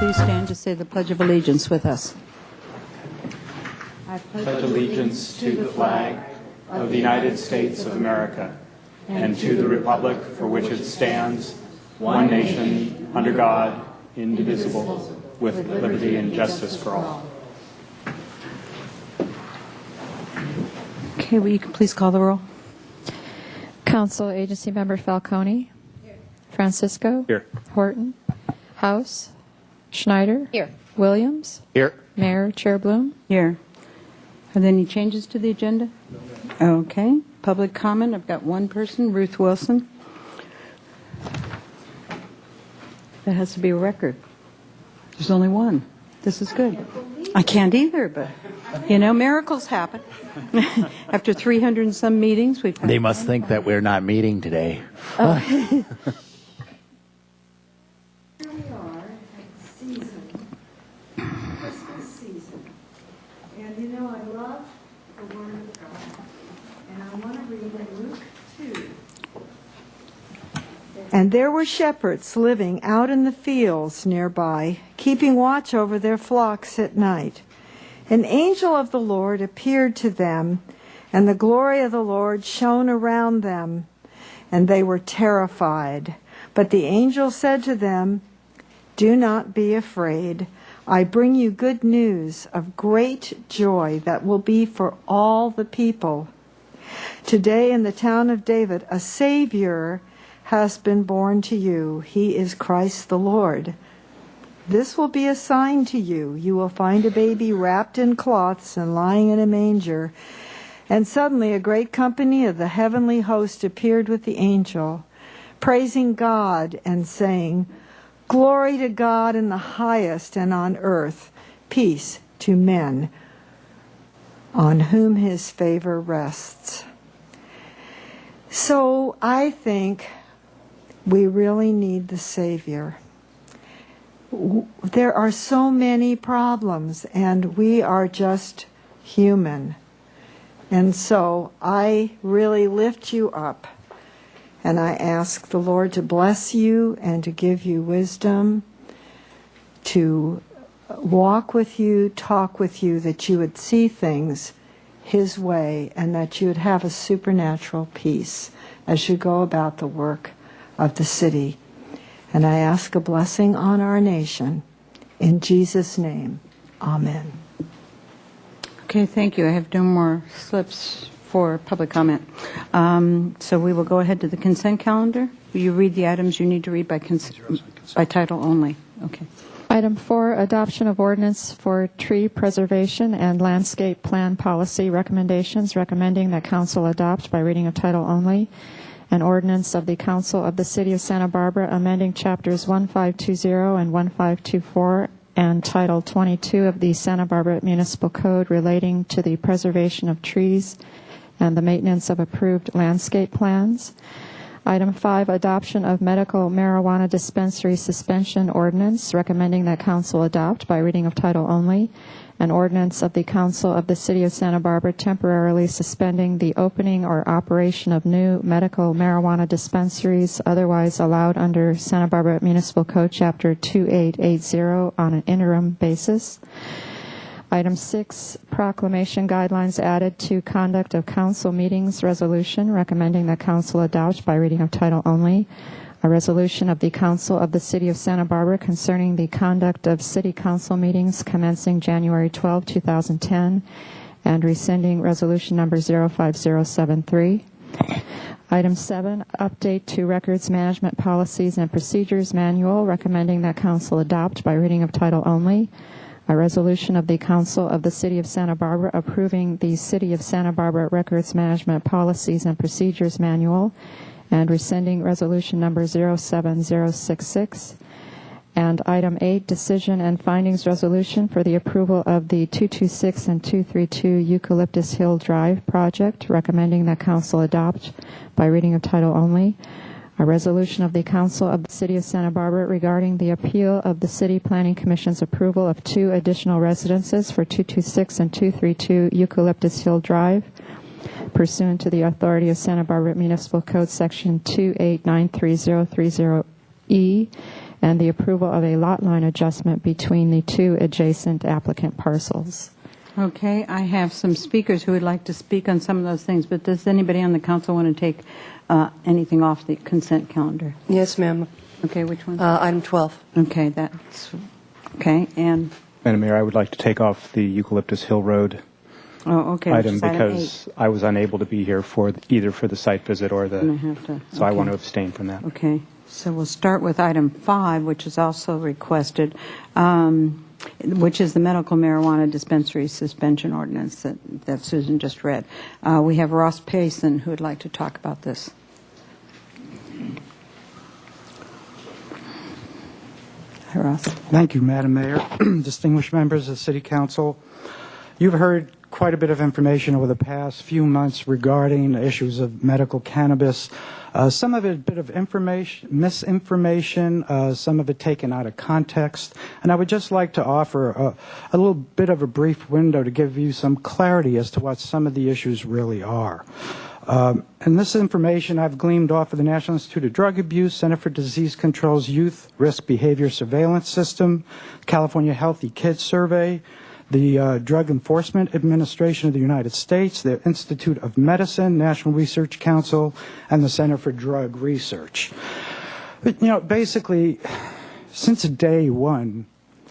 please stand to say the Pledge of Allegiance with us? I pledge allegiance to the flag of the United States of America and to the republic for which it stands, one nation, under God, indivisible, with liberty and justice for all. Okay, will you please call the roll? Council Agency Member Falcone. Here. Francisco. Here. Horton. House. Schneider. Here. Williams. Here. Mayor Chair Bloom. Here. Are there any changes to the agenda? Okay. Public comment. I've got one person, Ruth Wilson. That has to be a record. There's only one. This is good. I can't either, but, miracles happen. After 300 and some meetings, we've had... They must think that we're not meeting today. Oh. Here we are at the season, Christmas season. And I love the Word of God. And I want to read in Luke 2. And there were shepherds living out in the fields nearby, keeping watch over their flocks at night. An angel of the Lord appeared to them, and the glory of the Lord shone around them, and they were terrified. But the angel said to them, "Do not be afraid. I bring you good news of great joy that will be for all the people. Today in the town of David, a Savior has been born to you. He is Christ the Lord. This will be a sign to you. You will find a baby wrapped in cloths and lying in a manger." And suddenly a great company of the heavenly host appeared with the angel, praising God and saying, "Glory to God in the highest, and on earth peace to men on whom his favor rests." So I think we really need the Savior. There are so many problems, and we are just human. And so I really lift you up, and I ask the Lord to bless you and to give you wisdom, to walk with you, talk with you, that you would see things His way, and that you would have a supernatural peace as you go about the work of the city. And I ask a blessing on our nation. In Jesus' name, amen. Okay, thank you. I have no more slips for public comment. So we will go ahead to the consent calendar. Will you read the items you need to read by title only? Okay. Item 4, adoption of ordinance for tree preservation and landscape plan policy recommendations, recommending that council adopt by reading of title only an ordinance of the Council of the City of Santa Barbara amending chapters 1520 and 1524 and Title 22 of the Santa Barbara Municipal Code relating to the preservation of trees and the maintenance of approved landscape plans. Item 5, adoption of medical marijuana dispensary suspension ordinance, recommending that council adopt by reading of title only an ordinance of the Council of the City of Santa Barbara temporarily suspending the opening or operation of new medical marijuana dispensaries otherwise allowed under Santa Barbara Municipal Code Chapter 2880 on an interim basis. Item 6, proclamation guidelines added to conduct of council meetings resolution, recommending that council adopt by reading of title only a resolution of the Council of the City of Santa Barbara concerning the conduct of city council meetings commencing January 12, 2010, and rescinding resolution number 05073. Item 7, update to records management policies and procedures manual, recommending that council adopt by reading of title only a resolution of the Council of the City of Santa Barbara approving the City of Santa Barbara records management policies and procedures manual and rescinding resolution number 07066. And item 8, decision and findings resolution for the approval of the 226 and 232 Eucalyptus Hill Drive project, recommending that council adopt by reading of title only a resolution of the Council of the City of Santa Barbara regarding the appeal of the City Planning Commission's approval of 2 additional residences for 226 and 232 Eucalyptus Hill Drive, pursuant to the authority of Santa Barbara Municipal Code Section 2893030E, and the approval of a lot line adjustment between the two adjacent applicant parcels. Okay, I have some speakers who would like to speak on some of those things, but does anybody on the council want to take anything off the consent calendar? Yes, ma'am. Okay, which one? Item 12. Okay, that's, okay, and, Madam Mayor, I would like to take off the Eucalyptus Hill Road oh, okay, which item is item because I was unable to be here for either for the site visit or And I have to- so I okay. want to abstain from that. Okay, so we'll start with item 5, which is also requested, which is the medical marijuana dispensary suspension ordinance that Susan just read. We have Ross Payson who would like to talk about this. Hi, Ross. Thank you, Madam Mayor. Distinguished members of City Council, you've heard quite a bit of information over the past few months regarding issues of medical cannabis. Some of it a bit of information, misinformation, some of it taken out of context. And I would just like to offer a little bit of a brief window to give you some clarity as to what some of the issues really are. And this information I've gleaned off of the National Institute of Drug Abuse, Center for Disease Control's Youth Risk Behavior Surveillance System, California Healthy Kids Survey, the Drug Enforcement Administration of the United States, the Institute of Medicine, National Research Council, and the Center for Drug Research. But, you know, basically, since day one,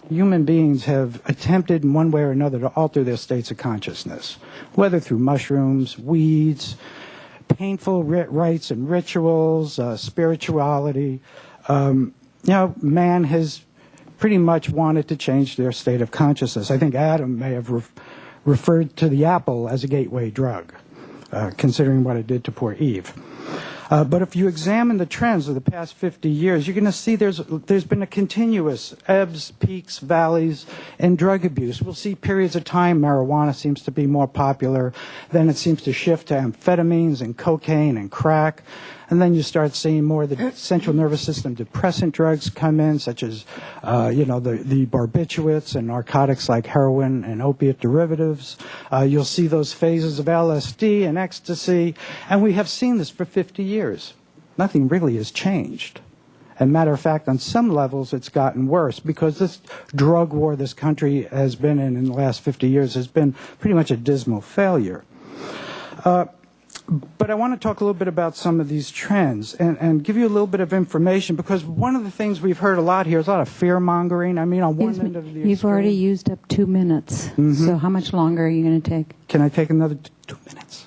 human beings have attempted in one way or another to alter their states of consciousness, whether through mushrooms, weeds, painful rites and rituals, spirituality. Man has pretty much wanted to change their state of consciousness. I think Adam may have referred to the apple as a gateway drug, considering what it did to poor Eve. But if you examine the trends of the past 50 years, you're going to see there's been a continuous ebbs, peaks, valleys in drug abuse. We'll see periods of time marijuana seems to be more popular, then it seems to shift to amphetamines and cocaine and crack, and then you start seeing more of the central nervous system depressant drugs come in, such as the barbiturates and narcotics like heroin and opiate derivatives. You'll see those phases of LSD and ecstasy, and we have seen this for 50 years. Nothing really has changed. And matter of fact, on some levels, it's gotten worse because this drug war this country has been in the last 50 years has been pretty much a dismal failure. But I want to talk a little bit about some of these trends and give you a little bit of information because one of the things we've heard a lot here is a lot of fear-mongering. I mean, on one end of the You've extreme- already used up 2 minutes, so how much longer are you going to take? Can I take another 2 minutes?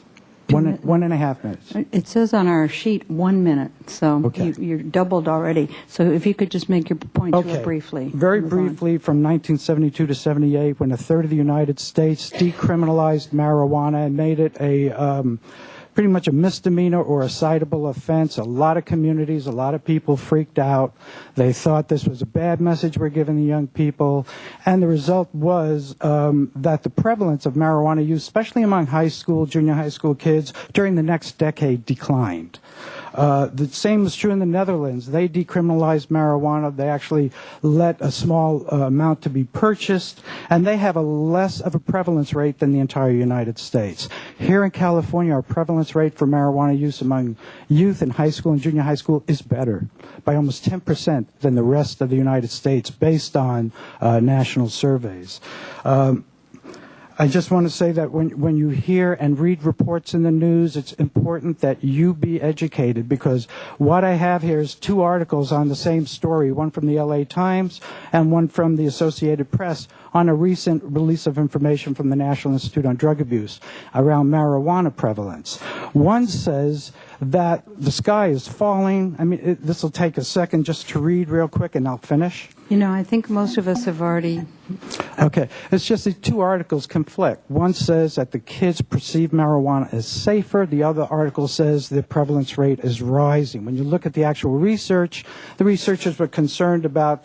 1.5 minutes. It says on our sheet 1 minute, so Okay. you're doubled already. So if you could just make your point real briefly. Very move on. briefly, from 1972 to 78, when a third of the United States decriminalized marijuana and made it pretty much a misdemeanor or a citable offense. A lot of communities, a lot of people freaked out. They thought this was a bad message we're giving the young people. And the result was that the prevalence of marijuana use, especially among high school, junior high school kids, during the next decade declined. The same was true in the Netherlands. They decriminalized marijuana. They actually let a small amount to be purchased, and they have a less of a prevalence rate than the entire United States. Here in California, our prevalence rate for marijuana use among youth in high school and junior high school is better by almost 10% than the rest of the United States based on national surveys. I just want to say that when you hear and read reports in the news, it's important that you be educated because what I have here is 2 articles on the same story, one from the LA Times and one from the Associated Press on a recent release of information from the National Institute on Drug Abuse around marijuana prevalence. One says that the sky is falling. I mean, this will take a second just to read real quick and I'll finish. You know, I think most of us have already... Okay, it's just these 2 articles conflict. One says that the kids perceive marijuana as safer. The other article says the prevalence rate is rising. When you look at the actual research, the researchers were concerned about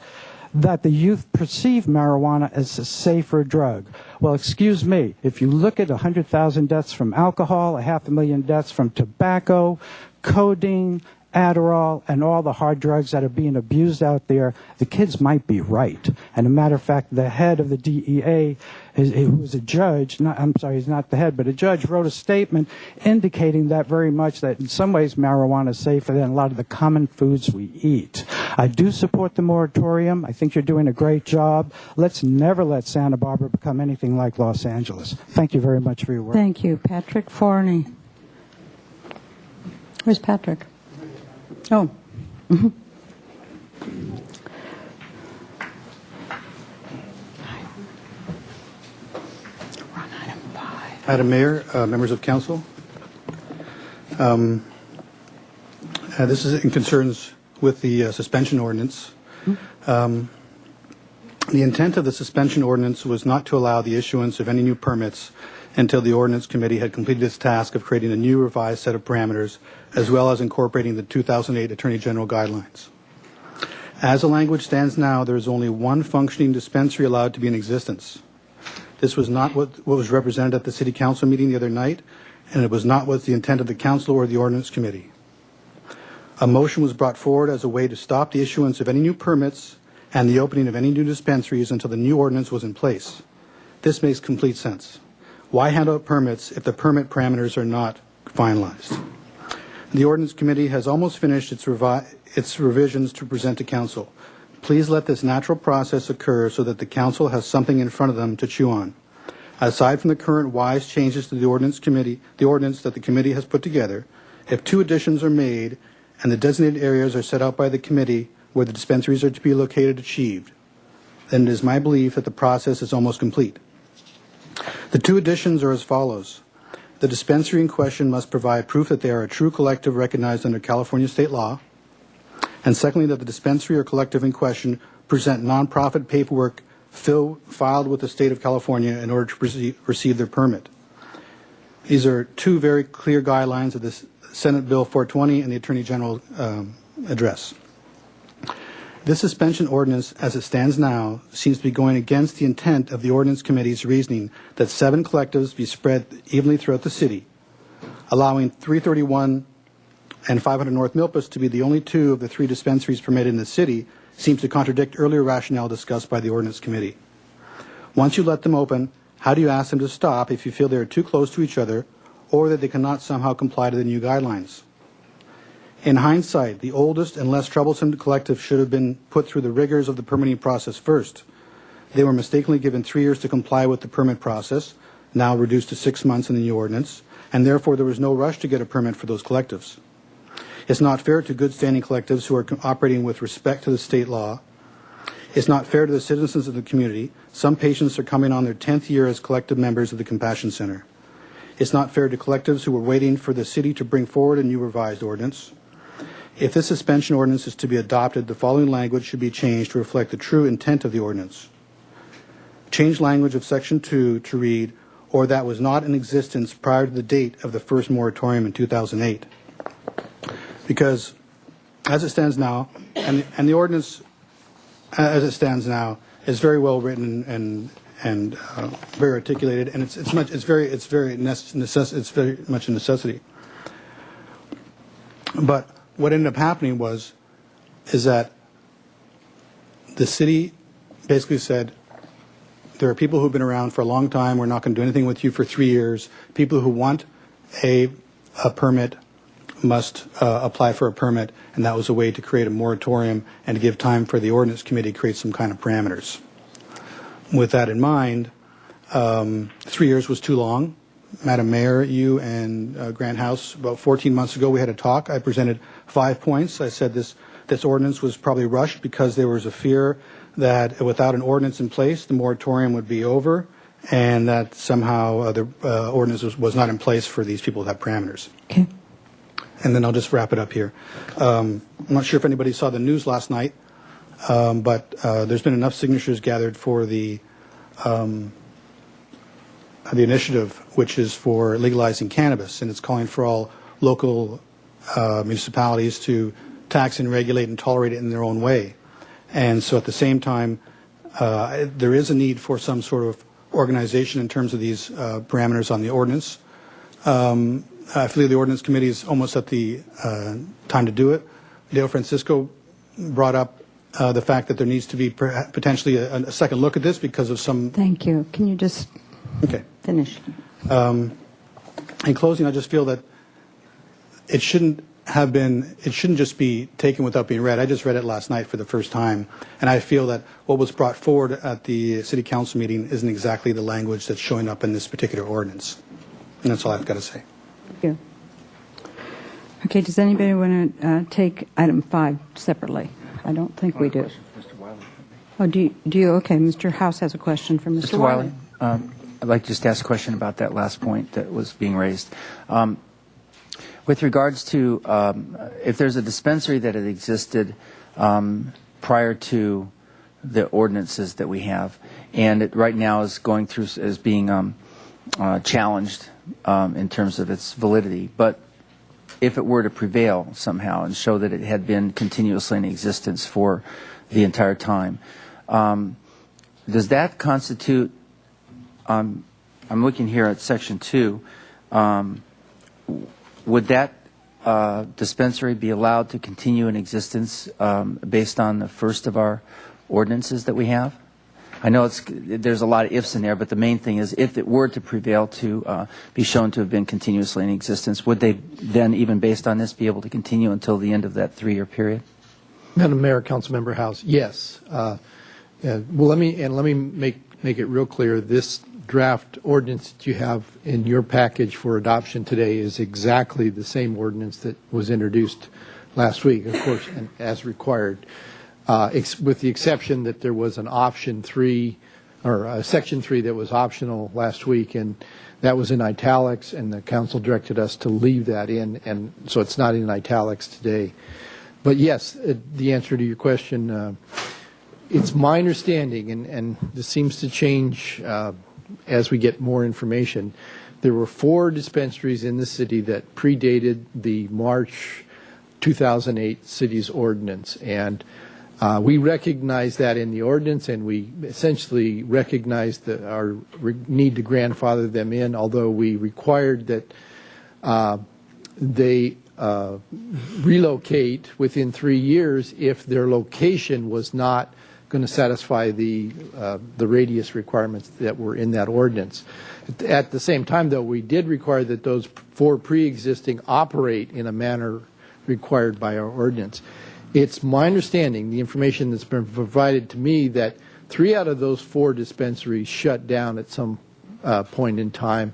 that the youth perceive marijuana as a safer drug. Well, excuse me, if you look at 100,000 deaths from alcohol, 500,000 deaths from tobacco, codeine, Adderall, and all the hard drugs that are being abused out there, the kids might be right. And a matter of fact, the head of the DEA, who was a judge, he's not the head, but a judge wrote a statement indicating that very much that in some ways marijuana is safer than a lot of the common foods we eat. I do support the moratorium. I think you're doing a great job. Let's never let Santa Barbara become anything like Los Angeles. Thank you very much for your work. Thank you. Patrick Forney. Where's Patrick? Oh. Mhm. We're on item 5. Madam Mayor, members of council, this is in concerns with the suspension ordinance. The intent of the suspension ordinance was not to allow the issuance of any new permits until the ordinance committee had completed its task of creating a new revised set of parameters, as well as incorporating the 2008 Attorney General guidelines. As the language stands now, there is only one functioning dispensary allowed to be in existence. This was not what was represented at the City Council meeting the other night, and it was not what the intent of the Council or the Ordinance Committee. A motion was brought forward as a way to stop the issuance of any new permits and the opening of any new dispensaries until the new ordinance was in place. This makes complete sense. Why hand out permits if the permit parameters are not finalized? The Ordinance Committee has almost finished its revisions to present to Council. Please let this natural process occur so that the Council has something in front of them to chew on. Aside from the current wise changes to the Ordinance that the Committee has put together, if 2 additions are made and the designated areas are set out by the Committee where the dispensaries are to be located achieved, then it is my belief that the process is almost complete. The 2 additions are as follows. The dispensary in question must provide proof that they are a true collective recognized under California state law. And secondly, that the dispensary or collective in question present nonprofit paperwork filed with the state of California in order to receive their permit. These are 2 very clear guidelines of the Senate Bill 420 and the Attorney General address. This suspension ordinance, as it stands now, seems to be going against the intent of the Ordinance Committee's reasoning that 7 collectives be spread evenly throughout the city, allowing 331 and 500 North Milpas to be the only 2 of the 3 dispensaries permitted in the city seems to contradict earlier rationale discussed by the Ordinance Committee. Once you let them open, how do you ask them to stop if you feel they are too close to each other or that they cannot somehow comply to the new guidelines? In hindsight, the oldest and less troublesome collective should have been put through the rigors of the permitting process first. They were mistakenly given 3 years to comply with the permit process, now reduced to 6 months in the new ordinance, and therefore there was no rush to get a permit for those collectives. It's not fair to good standing collectives who are operating with respect to the state law. It's not fair to the citizens of the community. Some patients are coming on their 10th year as collective members of the Compassion Center. It's not fair to collectives who are waiting for the city to bring forward a new revised ordinance. If this suspension ordinance is to be adopted, the following language should be changed to reflect the true intent of the ordinance. Change language of Section 2 to read, or that was not in existence prior to the date of the first moratorium in 2008. Because as it stands now, and the ordinance as it stands now is very well written and very articulated, and it's very much a necessity. But what ended up happening is that the city basically said, there are people who've been around for a long time. We're not going to do anything with you for 3 years. People who want a permit must apply for a permit, and that was a way to create a moratorium and to give time for the Ordinance Committee to create some kind of parameters. With that in mind, 3 years was too long. Madam Mayor, you and Grant House, about 14 months ago, we had a talk. I presented 5 points. I said this ordinance was probably rushed because there was a fear that without an ordinance in place, the moratorium would be over, and that somehow the ordinance was not in place for these people to have parameters. Okay. And then I'll just wrap it up here. I'm not sure if anybody saw the news last night, but there's been enough signatures gathered for the initiative, which is for legalizing cannabis, and it's calling for all local municipalities to tax and regulate and tolerate it in their own way. And so at the same time, there is a need for some sort of organization in terms of these parameters on the ordinance. I feel the Ordinance Committee is almost at the time to do it. Dale Francisco brought up the fact that there needs to be potentially a second look at this because of some... Thank you. Can you just finish? In closing, I just feel that it shouldn't have been, it shouldn't just be taken without being read. I just read it last night for the first time, and I feel that what was brought forward at the City Council meeting isn't exactly the language that's showing up in this particular ordinance. And that's all I've got to say. Thank you. Okay, does anybody want to take item 5 separately? I don't think we do. Oh, do you? Okay, Mr. House has a question for Mr. Wiley. I'd like to just ask a question about that last point that was being raised. With regards to if there's a dispensary that had existed prior to the ordinances that we have, and it right now is going through is being challenged in terms of its validity, but if it were to prevail somehow and show that it had been continuously in existence for the entire time, does that constitute, I'm looking here at Section 2, would that dispensary be allowed to continue in existence based on the first of our ordinances that we have? I know there's a lot of ifs in there, but the main thing is if it were to prevail to be shown to have been continuously in existence, would they then, even based on this, be able to continue until the end of that 3-year period? Madam Mayor, Councilmember House, yes. Well, let me make it real clear. This draft ordinance that you have in your package for adoption today is exactly the same ordinance that was introduced last week, of course, and as required, with the exception that there was an option 3 or section 3 that was optional last week, and that was in italics, and the council directed us to leave that in, and so it's not in italics today. But yes, the answer to your question, it's my understanding, and this seems to change as we get more information. There were 4 dispensaries in the city that predated the March 2008 city's ordinance, and we recognize that in the ordinance, and we essentially recognize our need to grandfather them in, although we required that they relocate within 3 years if their location was not going to satisfy the radius requirements that were in that ordinance. At the same time, though, we did require that those 4 pre-existing operate in a manner required by our ordinance. It's my understanding, the information that's been provided to me, that 3 out of those 4 dispensaries shut down at some point in time,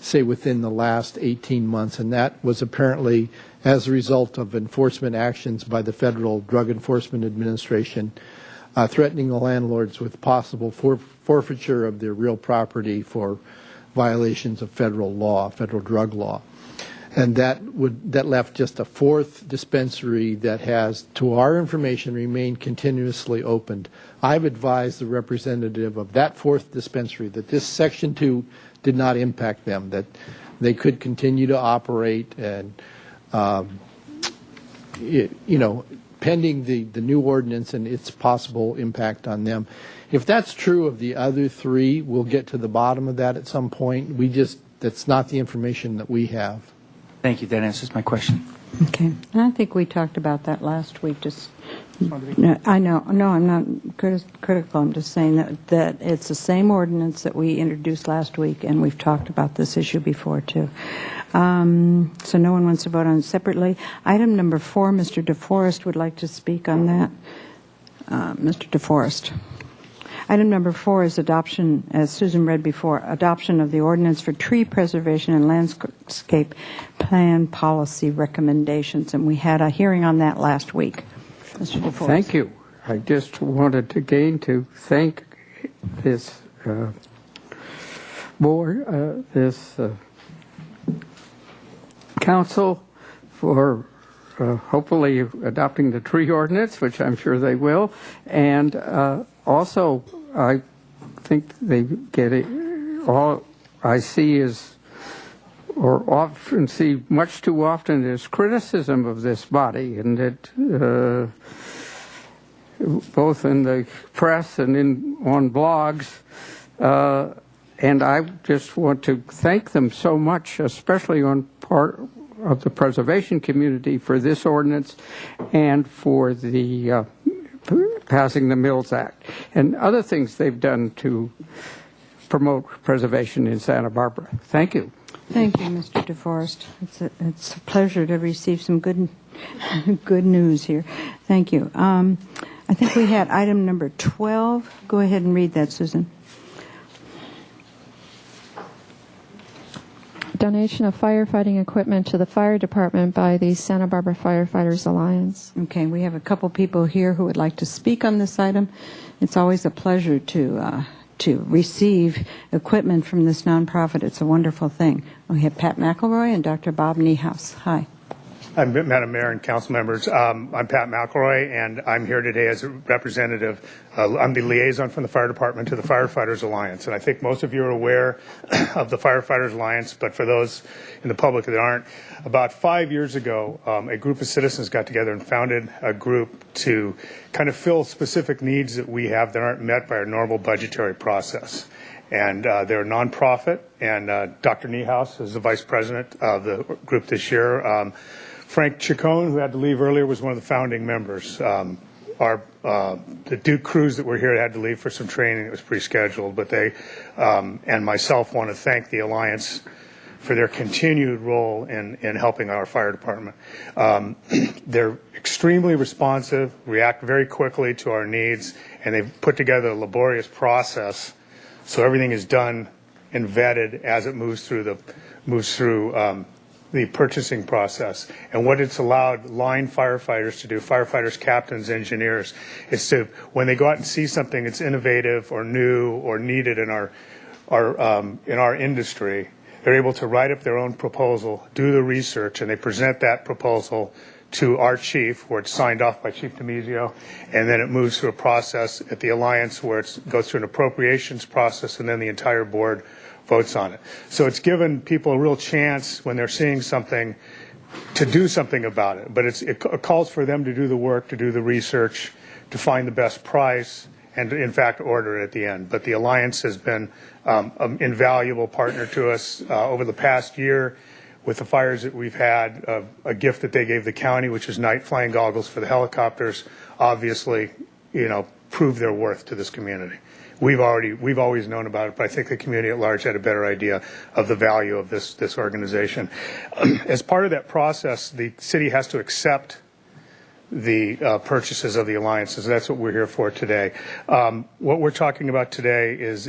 say within the last 18 months, and that was apparently as a result of enforcement actions by the Federal Drug Enforcement Administration, threatening the landlords with possible forfeiture of their real property for violations of federal law, federal drug law. And that left just a 4th dispensary that has, to our information, remained continuously opened. I've advised the representative of that 4th dispensary that this Section 2 did not impact them, that they could continue to operate, and pending the new ordinance and its possible impact on them. If that's true of the other 3, we'll get to the bottom of that at some point. That's not the information that we have. Thank you. That answers my question. Okay. And I think we talked about that last week. No, I know. No, I'm not critical. I'm just saying that it's the same ordinance that we introduced last week, and we've talked about this issue before, too. So no one wants to vote on it separately. Item number 4, Mr. DeForest would like to speak on that. Mr. DeForest. Item number 4 is adoption, as Susan read before, adoption of the ordinance for tree preservation and landscape plan policy recommendations, and we had a hearing on that last week. Mr. DeForest. Thank you. I just wanted again to thank this board, this council for hopefully adopting the tree ordinance, which I'm sure they will, and also I think they get it. All I see is, or often see much too often, is criticism of this body, and it both in the press and on blogs, and I just want to thank them so much, especially on part of the preservation community, for this ordinance and for the passing the Mills Act and other things they've done to promote preservation in Santa Barbara. Thank you. Thank you, Mr. DeForest. It's a pleasure to receive some good news here. Thank you. I think we had item number 12. Go ahead and read that, Susan. Donation of firefighting equipment to the fire department by the Santa Barbara Firefighters Alliance. Okay, we have a couple people here who would like to speak on this item. It's always a pleasure to receive equipment from this nonprofit. It's a wonderful thing. We have Pat McElroy and Dr. Bob Niehaus. Hi. Madam Mayor and council members, I'm Pat McElroy, and I'm here today as a representative. I'm the liaison from the fire department to the Firefighters Alliance, and I think most of you are aware of the Firefighters Alliance, but for those in the public that aren't, about 5 years ago, a group of citizens got together and founded a group to kind of fill specific needs that we have that aren't met by our normal budgetary process. And they're a nonprofit, and Dr. Niehaus is the vice president of the group this year. Frank Chacon, who had to leave earlier, was one of the founding members. The Duke crews that were here had to leave for some training. It was pre-scheduled, but they and myself want to thank the Alliance for their continued role in helping our fire department. They're extremely responsive, react very quickly to our needs, and they've put together a laborious process so everything is done and vetted as it moves through the purchasing process. And what it's allowed line firefighters to do, firefighters, captains, engineers, is to, when they go out and see something that's innovative or new or needed in our industry, they're able to write up their own proposal, do the research, and they present that proposal to our chief, where it's signed off by Chief DiMizio, and then it moves through a process at the Alliance where it goes through an appropriations process, and then the entire board votes on it. So it's given people a real chance when they're seeing something to do something about it. But it calls for them to do the work, to do the research, to find the best price, and to, in fact, order it at the end. But the Alliance has been an invaluable partner to us over the past year with the fires that we've had. A gift that they gave the county, which is night flying goggles for the helicopters, obviously, proved their worth to this community. We've always known about it, but I think the community at large had a better idea of the value of this organization. As part of that process, the city has to accept the purchases of the alliances. That's what we're here for today. What we're talking about today is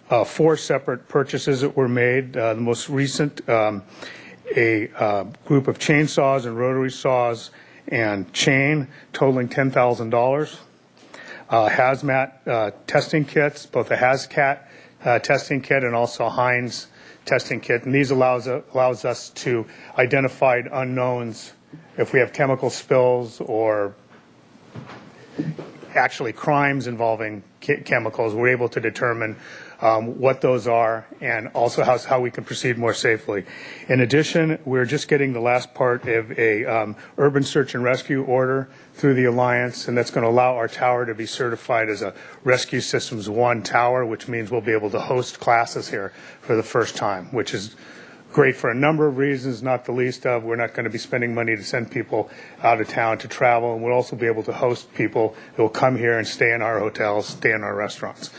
4 separate purchases that were made. The most recent, a group of chainsaws and rotary saws and chain totaling $10,000. Hazmat testing kits, both a HazCat testing kit and also a Heinz testing kit. And these allows us to identify unknowns if we have chemical spills or actually crimes involving chemicals. We're able to determine what those are and also how we can proceed more safely. In addition, we're just getting the last part of a urban search and rescue order through the Alliance, and that's going to allow our tower to be certified as a Rescue Systems 1 tower, which means we'll be able to host classes here for the first time, which is great for a number of reasons, not the least of we're not going to be spending money to send people out of town to travel, and we'll also be able to host people who will come here and stay in our hotels, stay in our restaurants,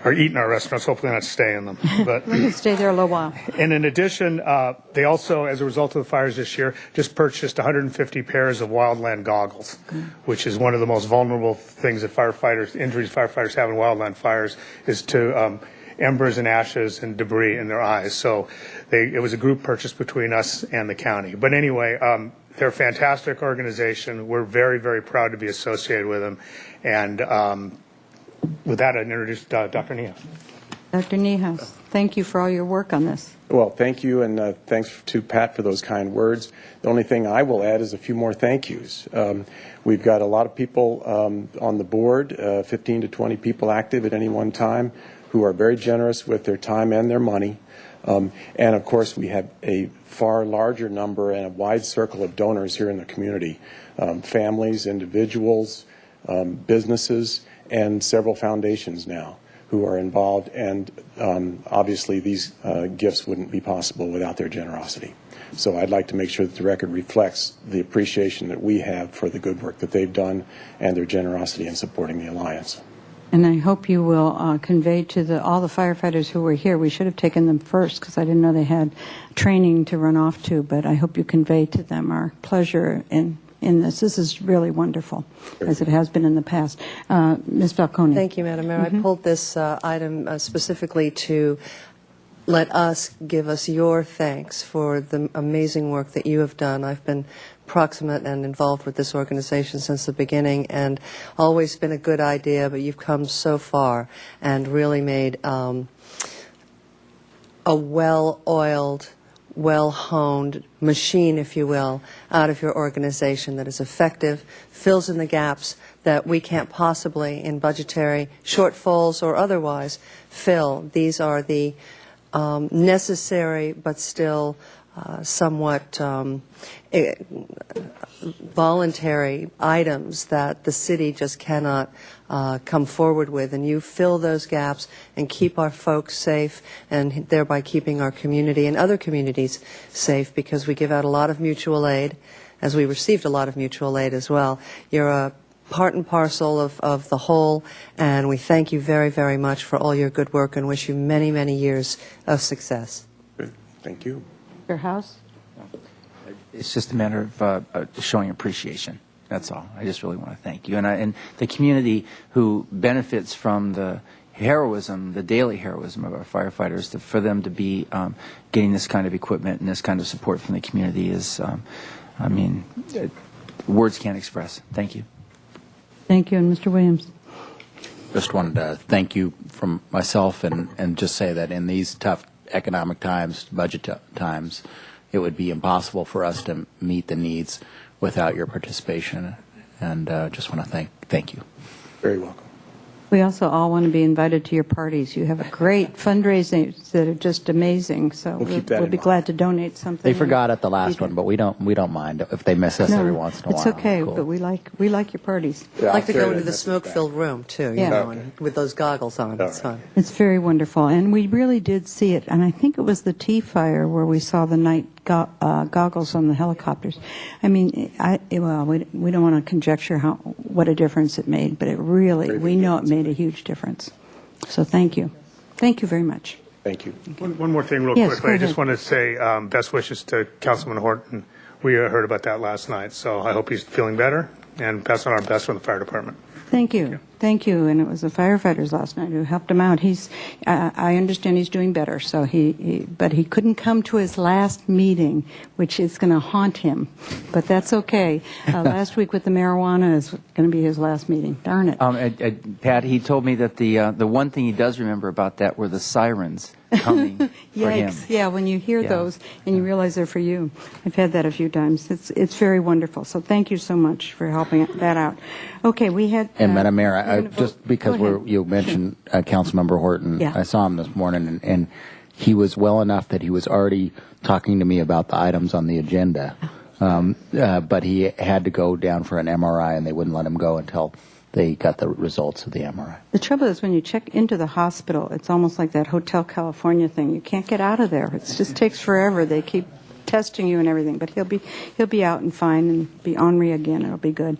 or eat in our restaurants, hopefully not stay in them. But we can stay there a little while. And in addition, they also, as a result of the fires this year, just purchased 150 pairs of wildland goggles, which is one of the most vulnerable things that injuries firefighters have in wildland fires, is to embers and ashes and debris in their eyes. So it was a group purchase between us and the county. But anyway, they're a fantastic organization. We're very, very proud to be associated with them. And with that, I'd introduce Dr. Niehaus. Dr. Niehaus, thank you for all your work on this. Well, thank you, and thanks to Pat for those kind words. The only thing I will add is a few more thank yous. We've got a lot of people on the board, 15 to 20 people active at any one time, who are very generous with their time and their money. And, of course, we have a far larger number and a wide circle of donors here in the community, families, individuals, businesses, and several foundations now who are involved. And obviously, these gifts wouldn't be possible without their generosity. So I'd like to make sure that the record reflects the appreciation that we have for the good work that they've done and their generosity in supporting the Alliance. And I hope you will convey to all the firefighters who were here. We should have taken them first because I didn't know they had training to run off to, but I hope you convey to them our pleasure in this. This is really wonderful, as it has been in the past. Ms. Falcone. Thank you, Madam Mayor. I pulled this item specifically to let us give us your thanks for the amazing work that you have done. I've been proximate and involved with this organization since the beginning, and always been a good idea, but you've come so far and really made a well-oiled, well-honed machine, if you will, out of your organization that is effective, fills in the gaps that we can't possibly, in budgetary shortfalls or otherwise, fill. These are the necessary but still somewhat voluntary items that the city just cannot come forward with, and you fill those gaps and keep our folks safe, and thereby keeping our community and other communities safe, because we give out a lot of mutual aid, as we received a lot of mutual aid as well. You're a part and parcel of the whole, and we thank you very, very much for all your good work and wish you many, many years of success. Good. Thank you. Your house? It's just a matter of showing appreciation. That's all. I just really want to thank you. And the community who benefits from the heroism, the daily heroism of our firefighters, for them to be getting this kind of equipment and this kind of support from the community is, words can't express. Thank you. Thank you. And Mr. Williams. Just wanted to thank you from myself and just say that in these tough economic times, budget times, it would be impossible for us to meet the needs without your participation. And just want to thank you. Very welcome. We also all want to be invited to your parties. You have a great fundraising that are just amazing. So We'll keep that we'll in be mind. glad to donate something. They forgot at the last one, but we don't mind if they miss us every once in a while. It's okay, Cool. but we like your parties. Yeah, I'd like to I'll go carry into the that smoke-filled room, too, Yeah. you know, Okay. and with those goggles on. It's All right. fun. It's very wonderful, and we really did see it. And I think it was the Tea Fire where we saw the night goggles on the helicopters. I mean, we don't want to conjecture what a difference it made, but we know it made a huge difference. So thank you very much. Thank you. One more thing real Yes, quickly. go I just ahead. want to say best wishes to Councilman Horton. We heard about that last night, so I hope he's feeling better, and pass on our best from the fire department. Thank you. Thank you. And it was the firefighters last night who helped him out. I understand he's doing better. So but he couldn't come to his last meeting, which is going to haunt him. But that's okay. Last week with the marijuana is going to be his last meeting. Darn it. Pat, he told me that the one thing he does remember about that were the sirens coming for him. Yikes. Yeah, when you hear Yeah. those and you realize they're for you. I've had that a few times. It's very wonderful. So thank you so much for helping that out. Okay, we had... And Madam Mayor, we're gonna vote. just because Go ahead. you mentioned Councilmember Horton, Yeah. I saw him this morning, and he was well enough that he was already talking to me about the items on the agenda. But he had to go down for an MRI, and they wouldn't let him go until they got the results of the MRI. The trouble is when you check into the hospital, it's almost like that Hotel California thing. You can't get out of there. It just takes forever. They keep testing you and everything, but he'll be out and fine and be ornery again. It'll be good.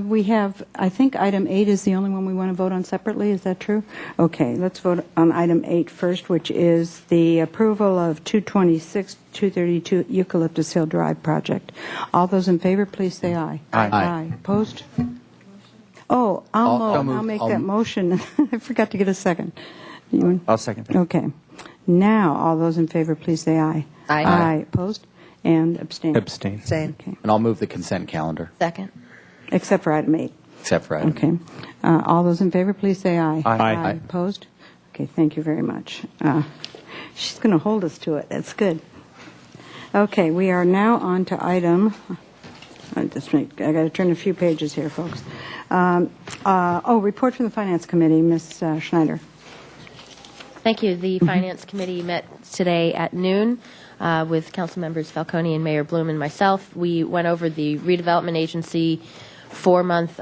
We have, I think item 8 is the only one we want to vote on separately. Is that true? Okay, let's vote on item 8 first, which is the approval of 226-232 Eucalyptus Hill Drive project. All those in favor, please say aye. Aye. Opposed? Oh, I'll move. make that motion. I forgot to get a second. I'll second that. Okay. Now, all those in favor, please say aye. Aye. Aye. Opposed? And abstain. Abstain. Same. Okay. And I'll move the consent calendar, Second. Except for item 8. except for item. Okay. All those in favor, please say aye. Aye. Aye. Opposed? Okay, thank you very much. She's going to hold us to it. That's good. Okay, we are now on to item... I got to turn a few pages here, folks. Report from the Finance Committee, Ms. Schneider. Thank you. The Finance Committee met today at noon with Council Members Falcone and Mayor Bloom and myself. We went over the Redevelopment Agency 4-month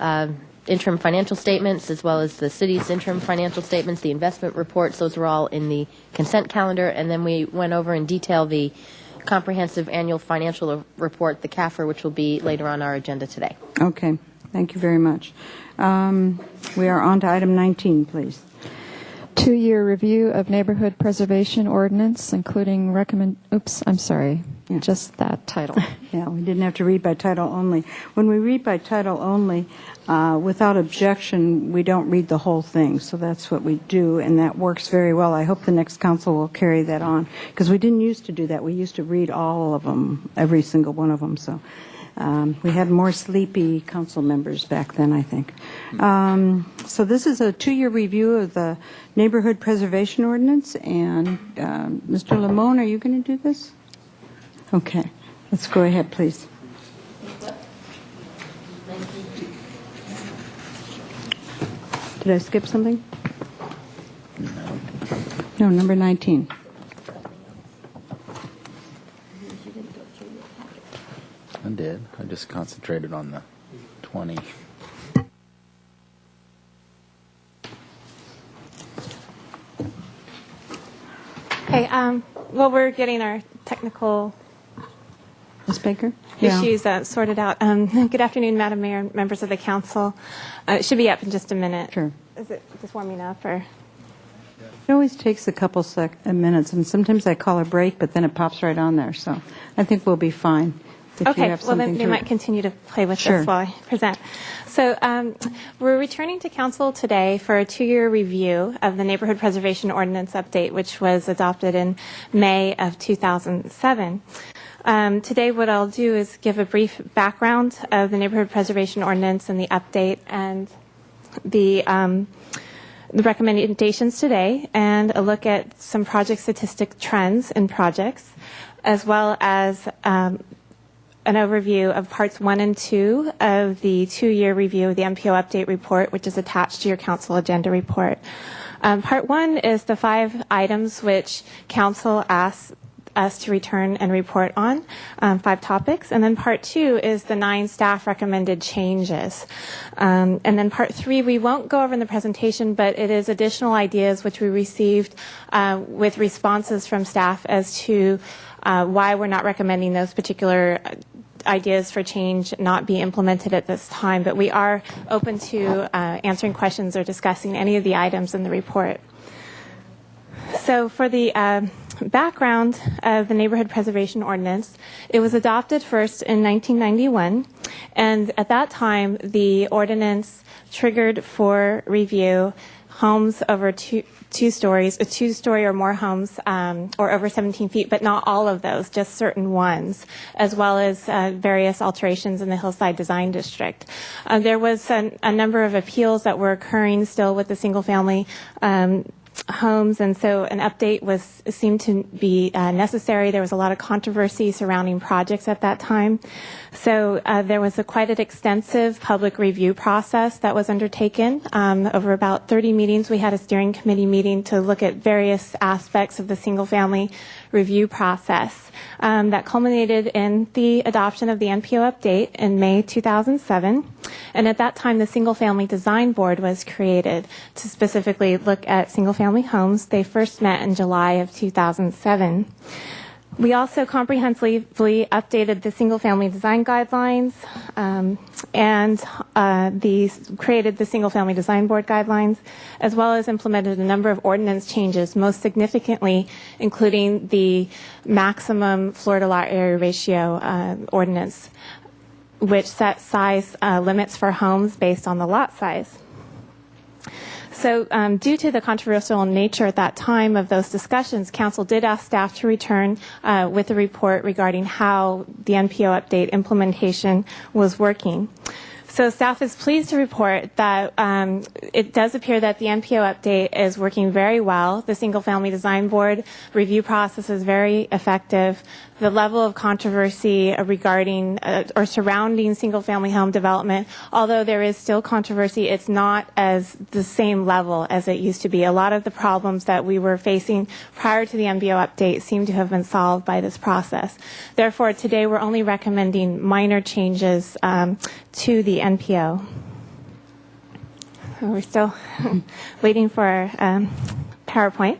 interim financial statements, as well as the city's interim financial statements, the investment reports. Those were all in the consent calendar. And then we went over in detail the comprehensive annual financial report, the CAFR, which will be later on our agenda today. Okay. Thank you very much. We are on to item 19, please. 2-year review of neighborhood preservation ordinance, including just that title. Yeah, we didn't have to read by title only. When we read by title only, without objection, we don't read the whole thing. So that's what we do, and that works very well. I hope the next council will carry that on, because we didn't used to do that. We used to read all of them, every single one of them. So we had more sleepy council members back then, I think. So this is a 2-year review of the neighborhood preservation ordinance, and Mr. Limon, are you going to do this? Okay. Let's go ahead, please. Did I skip something? No, number 19. I did. I just concentrated on the 20. Okay, well, we're getting our technical Ms. Baker? issues sorted out. Good afternoon, Madam Mayor and members of the council. It should be up in just a minute. Sure. Is it just warming up, or? It always takes a couple minutes, and sometimes I call a break, but then it pops right on there. So I think we'll be fine. If you Okay, have well, then something we to- might continue to play with Sure. this while I present. So we're returning to council today for a 2-year review of the Neighborhood Preservation Ordinance update, which was adopted in May of 2007. Today, what I'll do is give a brief background of the Neighborhood Preservation Ordinance and the update and the recommendations today, and a look at some project statistic trends in projects, as well as an overview of parts 1 and 2 of the 2-year review of the MPO update report, which is attached to your council agenda report. Part 1 is the 5 items which council asks us to return and report on, 5 topics. And then part 2 is the 9 staff recommended changes. And then part 3 we won't go over in the presentation, but it is additional ideas which we received with responses from staff as to why we're not recommending those particular ideas for change not be implemented at this time. But we are open to answering questions or discussing any of the items in the report. So for the background of the Neighborhood Preservation Ordinance, it was adopted first in 1991, and at that time the ordinance triggered for review homes over two stories, a 2-story or more homes, or over 17 feet, but not all of those, just certain ones, as well as various alterations in the Hillside Design District. There was a number of appeals that were occurring still with the single-family homes, and so an update seemed to be necessary. There was a lot of controversy surrounding projects at that time. So there was quite an extensive public review process that was undertaken. Over about 30 meetings, we had a steering committee meeting to look at various aspects of the single-family review process. That culminated in the adoption of the NPO update in May 2007. And at that time, the Single Family Design Board was created to specifically look at single-family homes. They first met in July of 2007. We also comprehensively updated the single-family design guidelines and created the single-family design board guidelines, as well as implemented a number of ordinance changes, most significantly including the maximum floor-to-lot area ratio ordinance, which sets size limits for homes based on the lot size. So due to the controversial nature at that time of those discussions, Council did ask staff to return with a report regarding how the NPO update implementation was working. So staff is pleased to report that it does appear that the NPO update is working very well. The Single Family Design Board review process is very effective. The level of controversy regarding or surrounding single-family home development, although there is still controversy, it's not as the same level as it used to be. A lot of the problems that we were facing prior to the NPO update seem to have been solved by this process. Therefore, today we're only recommending minor changes to the NPO. We're still waiting for PowerPoint.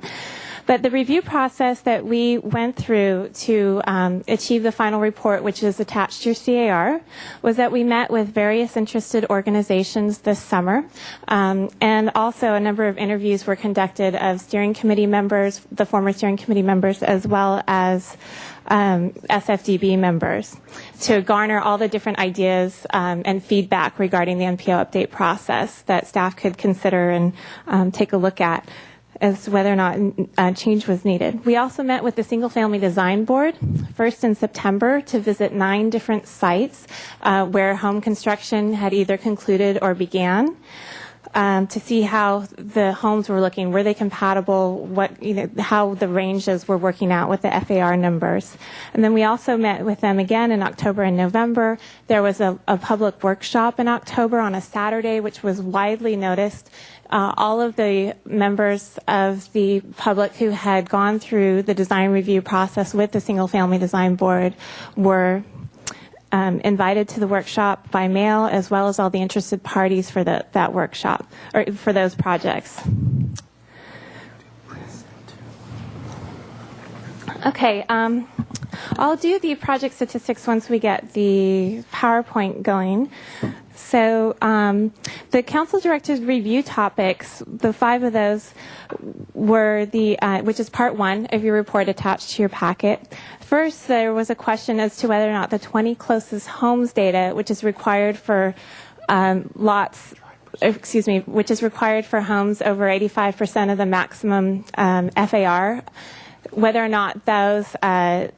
But the review process that we went through to achieve the final report, which is attached to your CAR, was that we met with various interested organizations this summer, and also a number of interviews were conducted of steering committee members, the former steering committee members, as well as SFDB members, to garner all the different ideas and feedback regarding the NPO update process that staff could consider and take a look at as to whether or not change was needed. We also met with the Single Family Design Board, first in September, to visit 9 different sites where home construction had either concluded or began, to see how the homes were looking. Were they compatible? How the ranges were working out with the FAR numbers. And then we also met with them again in October and November. There was a public workshop in October on a Saturday, which was widely noticed. All of the members of the public who had gone through the design review process with the Single Family Design Board were invited to the workshop by mail, as well as all the interested parties for that workshop, or for those projects. Okay, I'll do the project statistics once we get the PowerPoint going. So the council-directed review topics, the 5 of those were which is part 1 of your report attached to your packet. First, there was a question as to whether or not the 20 closest homes data, which is required for which is required for homes over 85% of the maximum FAR, whether or not that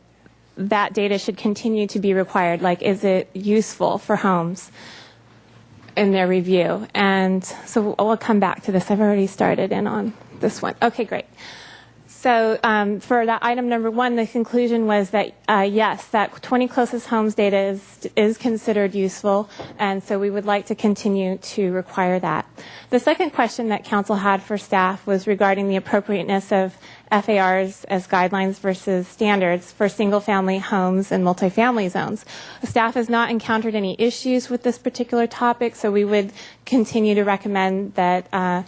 data should continue to be required. Like, is it useful for homes in their review? And so we'll come back to this. I've already started in on this one. Okay, great. So for that item number 1, the conclusion was that yes, that 20 closest homes data is considered useful, and so we would like to continue to require that. The second question that council had for staff was regarding the appropriateness of FARs as guidelines versus standards for single-family homes and multifamily zones. Staff has not encountered any issues with this particular topic, so we would continue to recommend that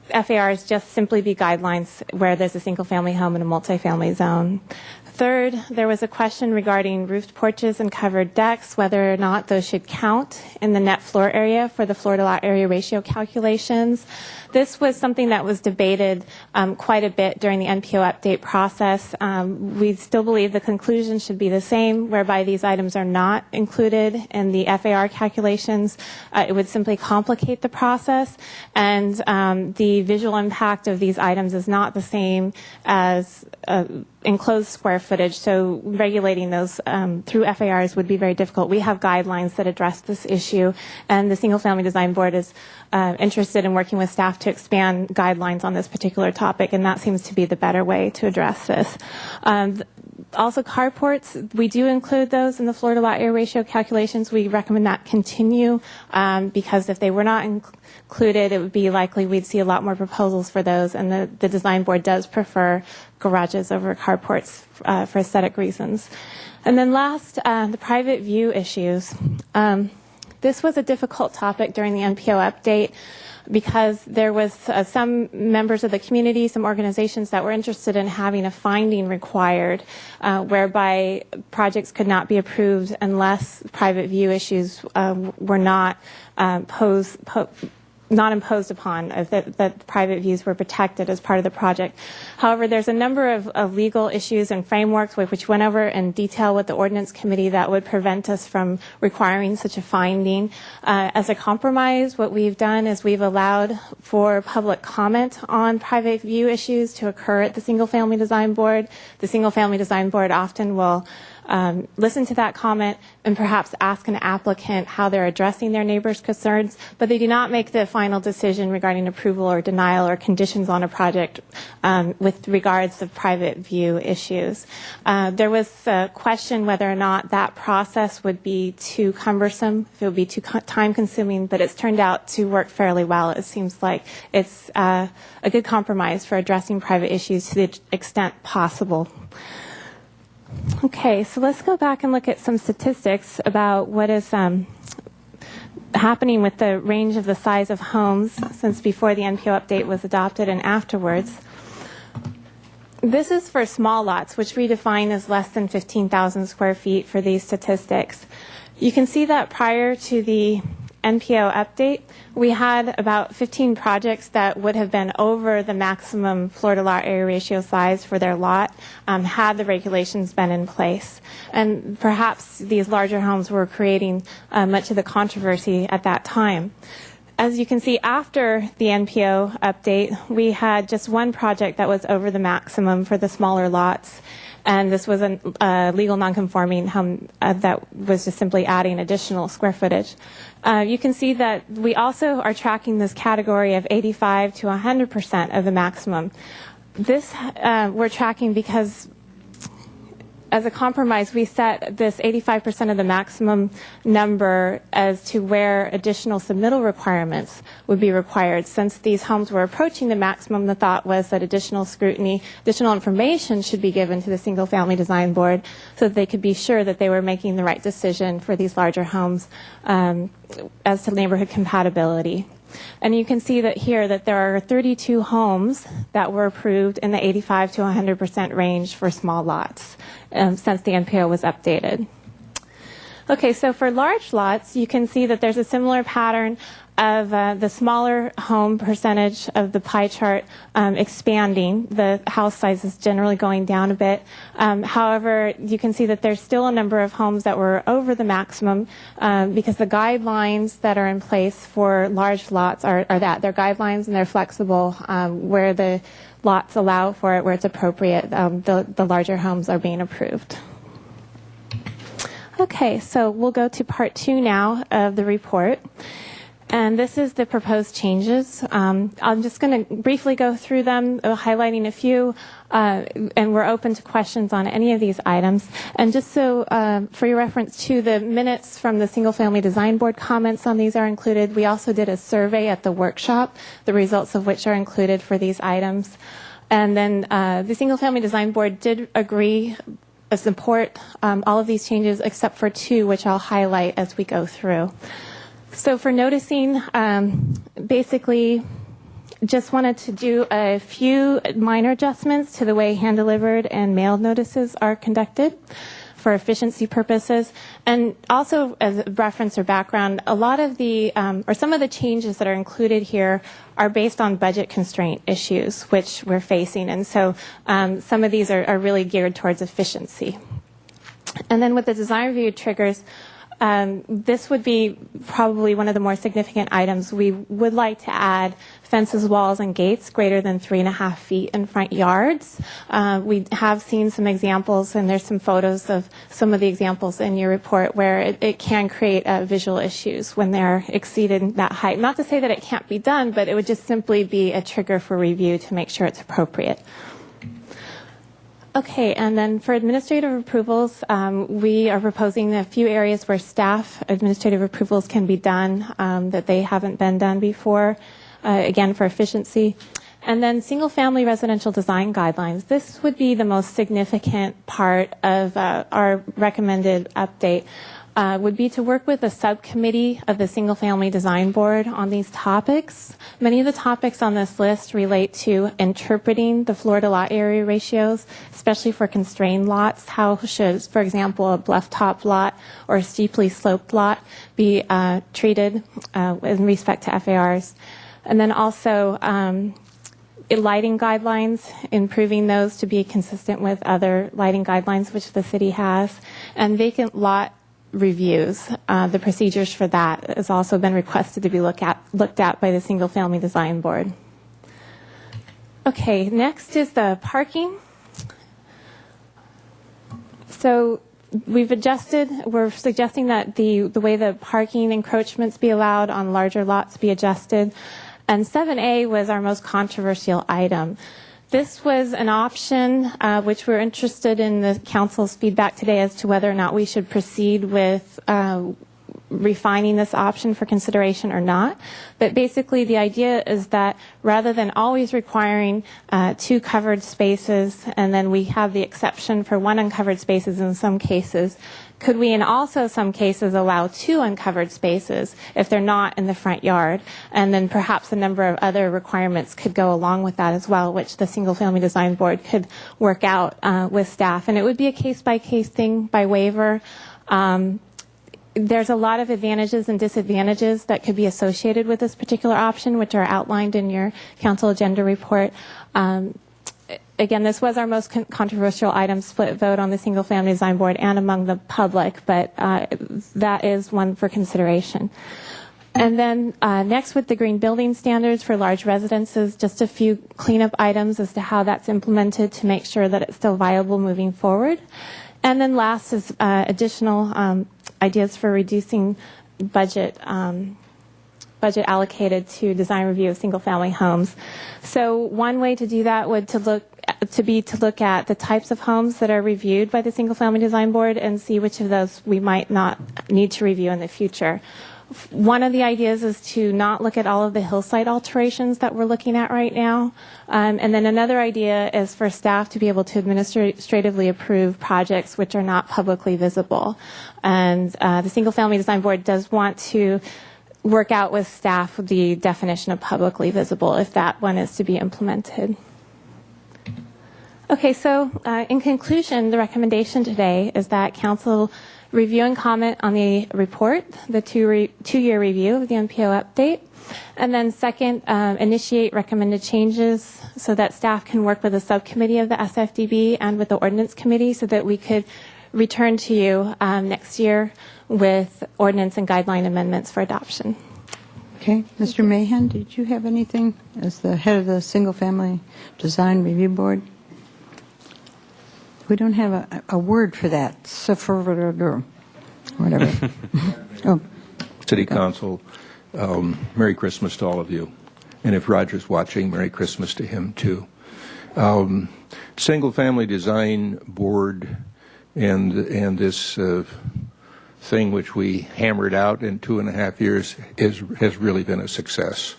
FARs just simply be guidelines where there's a single-family home in a multifamily zone. Third, there was a question regarding roofed porches and covered decks, whether or not those should count in the net floor area for the floor-to-lot area ratio calculations. This was something that was debated quite a bit during the NPO update process. We still believe the conclusion should be the same, whereby these items are not included in the FAR calculations. It would simply complicate the process, and the visual impact of these items is not the same as enclosed square footage, so regulating those through FARs would be very difficult. We have guidelines that address this issue, and the Single Family Design Board is interested in working with staff to expand guidelines on this particular topic, and that seems to be the better way to address this. Also, carports, we do include those in the floor-to-lot area ratio calculations. We recommend that continue because if they were not included, it would be likely we'd see a lot more proposals for those, and the design board does prefer garages over carports for aesthetic reasons. And then last, the private view issues. This was a difficult topic during the NPO update because there was some members of the community, some organizations that were interested in having a finding required whereby projects could not be approved unless private view issues were not imposed upon, that private views were protected as part of the project. However, there's a number of legal issues and frameworks which went over in detail with the ordinance committee that would prevent us from requiring such a finding. As a compromise, what we've done is we've allowed for public comment on private view issues to occur at the Single Family Design Board. The Single Family Design Board often will listen to that comment and perhaps ask an applicant how they're addressing their neighbors' concerns, but they do not make the final decision regarding approval or denial or conditions on a project with regards to private view issues. There was a question whether or not that process would be too cumbersome, if it would be too time-consuming, but it's turned out to work fairly well. It seems like it's a good compromise for addressing private issues to the extent possible. Okay, so let's go back and look at some statistics about what is happening with the range of the size of homes since before the NPO update was adopted and afterwards. This is for small lots, which we define as less than 15,000 square feet for these statistics. You can see that prior to the NPO update, we had about 15 projects that would have been over the maximum floor-to-lot area ratio size for their lot had the regulations been in place. And perhaps these larger homes were creating much of the controversy at that time. As you can see, after the NPO update, we had just one project that was over the maximum for the smaller lots. And this was a legal nonconforming home that was just simply adding additional square footage. You can see that we also are tracking this category of 85 to 100% of the maximum. This we're tracking because as a compromise, we set this 85% of the maximum number as to where additional submittal requirements would be required. Since these homes were approaching the maximum, the thought was that additional scrutiny, additional information should be given to the Single Family Design Board so that they could be sure that they were making the right decision for these larger homes as to neighborhood compatibility. And you can see that here that there are 32 homes that were approved in the 85 to 100% range for small lots since the NPO was updated. Okay, so for large lots, you can see that there's a similar pattern of the smaller home percentage of the pie chart expanding. The house size is generally going down a bit. However, you can see that there's still a number of homes that were over the maximum because the guidelines that are in place for large lots are that. They're guidelines and they're flexible where the lots allow for it, where it's appropriate. The larger homes are being approved. Okay, so we'll go to part 2 now of the report. And this is the proposed changes. I'm just going to briefly go through them, highlighting a few, and we're open to questions on any of these items. And just so, for your reference to the minutes from the Single Family Design Board, comments on these are included. We also did a survey at the workshop, the results of which are included for these items. And then the Single Family Design Board did agree support all of these changes except for 2, which I'll highlight as we go through. So for noticing, basically just wanted to do a few minor adjustments to the way hand-delivered and mailed notices are conducted for efficiency purposes. And also as a reference or background, a lot of the, or some of the changes that are included here are based on budget constraint issues, which we're facing. And so some of these are really geared towards efficiency. And then with the design review triggers, this would be probably one of the more significant items. We would like to add fences, walls, and gates greater than 3.5 feet in front yards. We have seen some examples, and there's some photos of some of the examples in your report where it can create visual issues when they're exceeding that height. Not to say that it can't be done, but it would just simply be a trigger for review to make sure it's appropriate. Okay, and then for administrative approvals, we are proposing a few areas where staff administrative approvals can be done that they haven't been done before, again, for efficiency. And then single-family residential design guidelines. This would be the most significant part of our recommended update. Would be to work with a subcommittee of the Single Family Design Board on these topics. Many of the topics on this list relate to interpreting the floor-to-lot area ratios, especially for constrained lots. How should, for example, a bluff-top lot or a steeply sloped lot be treated in respect to FARs? And then also lighting guidelines, improving those to be consistent with other lighting guidelines which the city has, and vacant lot reviews. The procedures for that has also been requested to be looked at by the Single Family Design Board. Okay, next is the parking. So we're suggesting that the way the parking encroachments be allowed on larger lots be adjusted. And 7A was our most controversial item. This was an option which we're interested in the council's feedback today as to whether or not we should proceed with refining this option for consideration or not. But basically the idea is that rather than always requiring 2 covered spaces and then we have the exception for 1 uncovered spaces in some cases, Could we in also some cases allow 2 uncovered spaces if they're not in the front yard? And then perhaps a number of other requirements could go along with that as well, which the Single Family Design Board could work out with staff. And it would be a case-by-case thing by waiver. There's a lot of advantages and disadvantages that could be associated with this particular option, which are outlined in your council agenda report. Again, this was our most controversial item, split vote on the Single Family Design Board and among the public, but that is one for consideration. And then next, with the green building standards for large residences, just a few cleanup items as to how that's implemented to make sure that it's still viable moving forward. And then last is additional ideas for reducing budget allocated to design review of single-family homes. So one way to do that would to look at the types of homes that are reviewed by the Single Family Design Board and see which of those we might not need to review in the future. One of the ideas is to not look at all of the hillside alterations that we're looking at right now. And then another idea is for staff to be able to administratively approve projects which are not publicly visible. And the Single Family Design Board does want to work out with staff the definition of publicly visible if that one is to be implemented. Okay, so in conclusion, the recommendation today is that Council review and comment on the report, the two-year review of the NPO update, and then second, initiate recommended changes so that staff can work with the subcommittee of the SFDB and with the ordinance committee so that we could return to you next year with ordinance and guideline amendments for adoption. Okay. Mr. Mahan, did you have anything as the head of the Single Family Design Review Board? We don't have a word for that. Whatever. Oh. City Council, Merry Christmas to all of you. And if Roger's watching, Merry Christmas to him too. Single Family Design Board and this thing which we hammered out in 2.5 years has really been a success.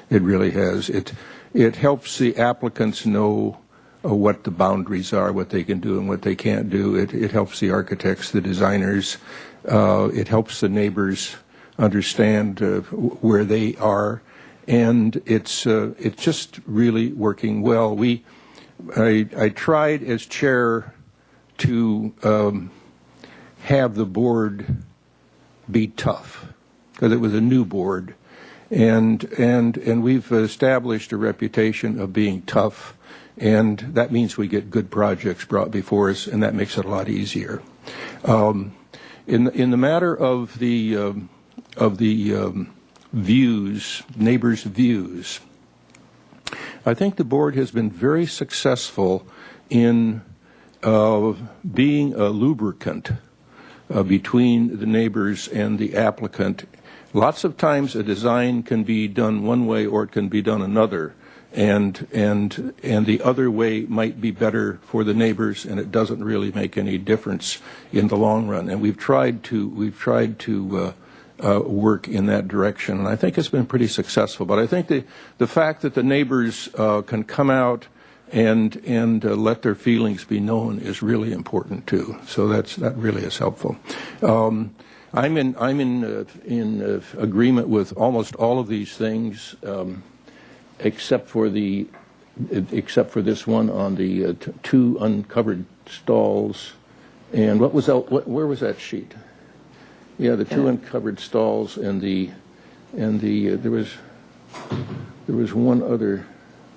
It really has. It helps the applicants know what the boundaries are, what they can do and what they can't do. It helps the architects, the designers. It helps the neighbors understand where they are, and it's just really working well. I tried as chair to have the board be tough because it was a new board, and we've established a reputation of being tough. And that means we get good projects brought before us, and that makes it a lot easier. In the matter of the views, neighbors' views, I think the board has been very successful in being a lubricant between the neighbors and the applicant. Lots of times a design can be done one way or it can be done another. And the other way might be better for the neighbors, and it doesn't really make any difference in the long run. And we've tried to work in that direction, and I think it's been pretty successful. But I think the fact that the neighbors can come out and let their feelings be known is really important too. So that really is helpful. I'm in agreement with almost all of these things. Except for this one on the 2 uncovered stalls, and what was that? Where was that sheet? Yeah, the 2 uncovered stalls and the there was one other.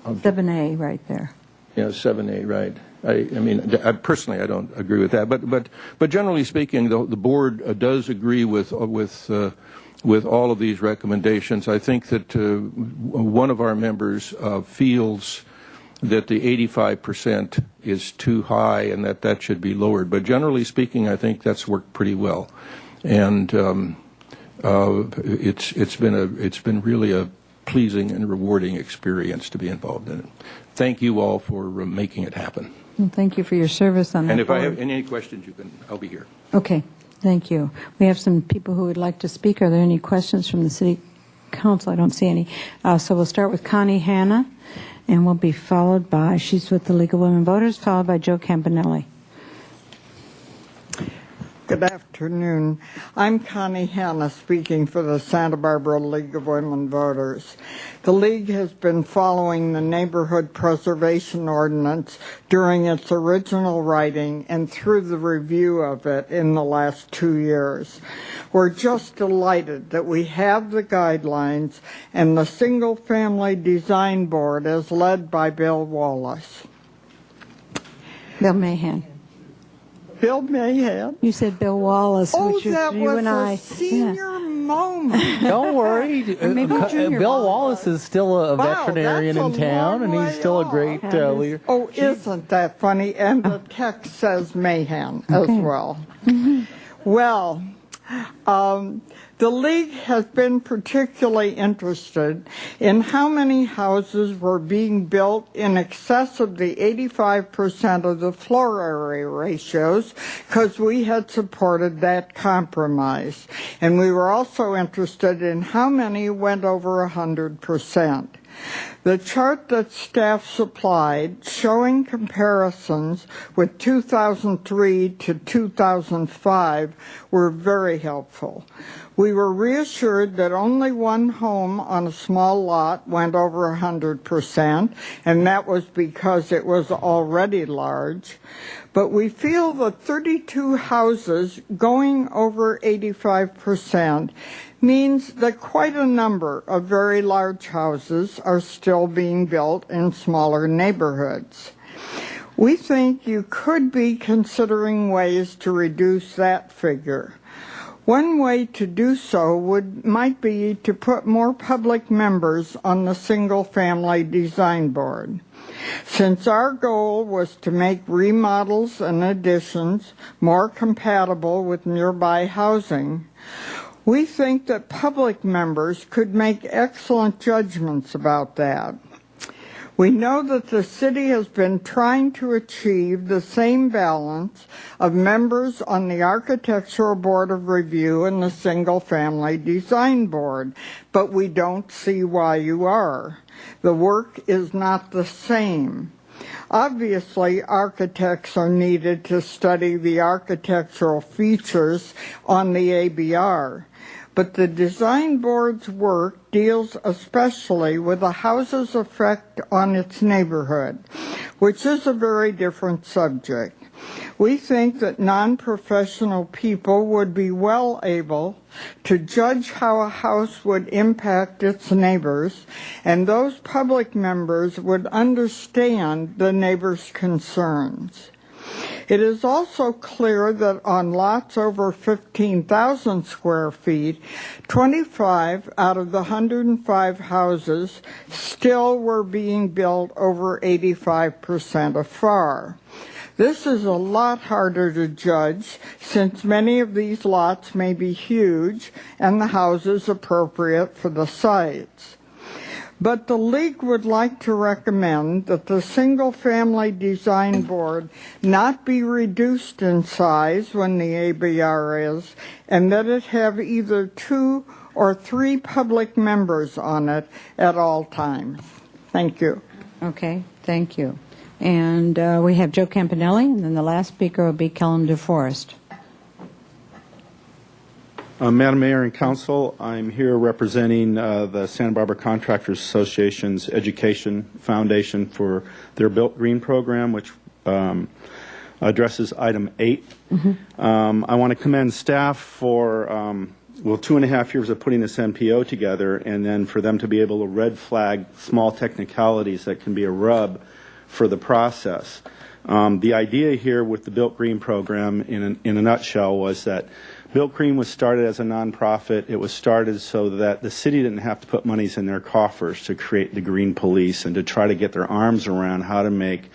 7A right there. Yeah, 7A, right. I mean, personally, I don't agree with that, but generally speaking, the board does agree with all of these recommendations. I think that one of our members feels that the 85% is too high and that should be lowered. But generally speaking, I think that's worked pretty well, and it's been really a pleasing and rewarding experience to be involved in it. Thank you all for making it happen. Well, thank you for your service on that. And if board. I have any questions, I'll be here. Okay. Thank you. We have some people who would like to speak. Are there any questions from the City Council? I don't see any. So we'll start with Connie Hanna, and we'll be followed by, she's with the League of Women Voters, followed by Joe Campanelli. Good afternoon. I'm Connie Hanna speaking for the Santa Barbara League of Women Voters. The League has been following the Neighborhood Preservation Ordinance during its original writing and through the review of it in the last 2 years. We're just delighted that we have the guidelines and the Single Family Design Board as led by Bill Wallace. Bill Mahan. Bill Mahan? You said Bill Wallace, which is that you was and a I. senior moment. Don't worry. Maybe Junior Bill Wallace is still a Wow, veterinarian that's in a town, long and he's way still a off. great leader. Oh, isn't that funny? And the text says Mahan as well. Well, the League has been particularly interested in how many houses were being built in excess of the 85% of the floor area ratios, because we had supported that compromise. And we were also interested in how many went over 100%. The chart that staff supplied showing comparisons with 2003 to 2005 were very helpful. We were reassured that only one home on a small lot went over 100%, and that was because it was already large. But we feel that 32 houses going over 85% means that quite a number of very large houses are still being built in smaller neighborhoods. We think you could be considering ways to reduce that figure. One way to do so might be to put more public members on the Single Family Design Board. Since our goal was to make remodels and additions more compatible with nearby housing, we think that public members could make excellent judgments about that. We know that the city has been trying to achieve the same balance of members on the Architectural Board of Review and the Single Family Design Board, but we don't see why you are. The work is not the same. Obviously, architects are needed to study the architectural features on the ABR. But the design board's work deals especially with the house's effect on its neighborhood, which is a very different subject. We think that non-professional people would be well able to judge how a house would impact its neighbors, and those public members would understand the neighbors' concerns. It is also clear that on lots over 15,000 square feet, 25 out of the 105 houses still were being built over 85% of FAR. This is a lot harder to judge since many of these lots may be huge and the houses appropriate for the sites. But the League would like to recommend that the Single Family Design Board not be reduced in size when the ABR is, and that it have either 2 or 3 public members on it at all times. Thank you. Okay, thank you. And we have Joe Campanelli, and then the last speaker will be Kellen DeForest. Madam Mayor and Council, I'm here representing the Santa Barbara Contractors Association's Education Foundation for their Built Green program, which addresses item 8. I want to commend staff for 2.5 years of putting this NPO together, and then for them to be able to red flag small technicalities that can be a rub for the process. The idea here with the Built Green program in a nutshell was that Built Green was started as a nonprofit. It was started so that the city didn't have to put monies in their coffers to create the Green Police and to try to get their arms around how to make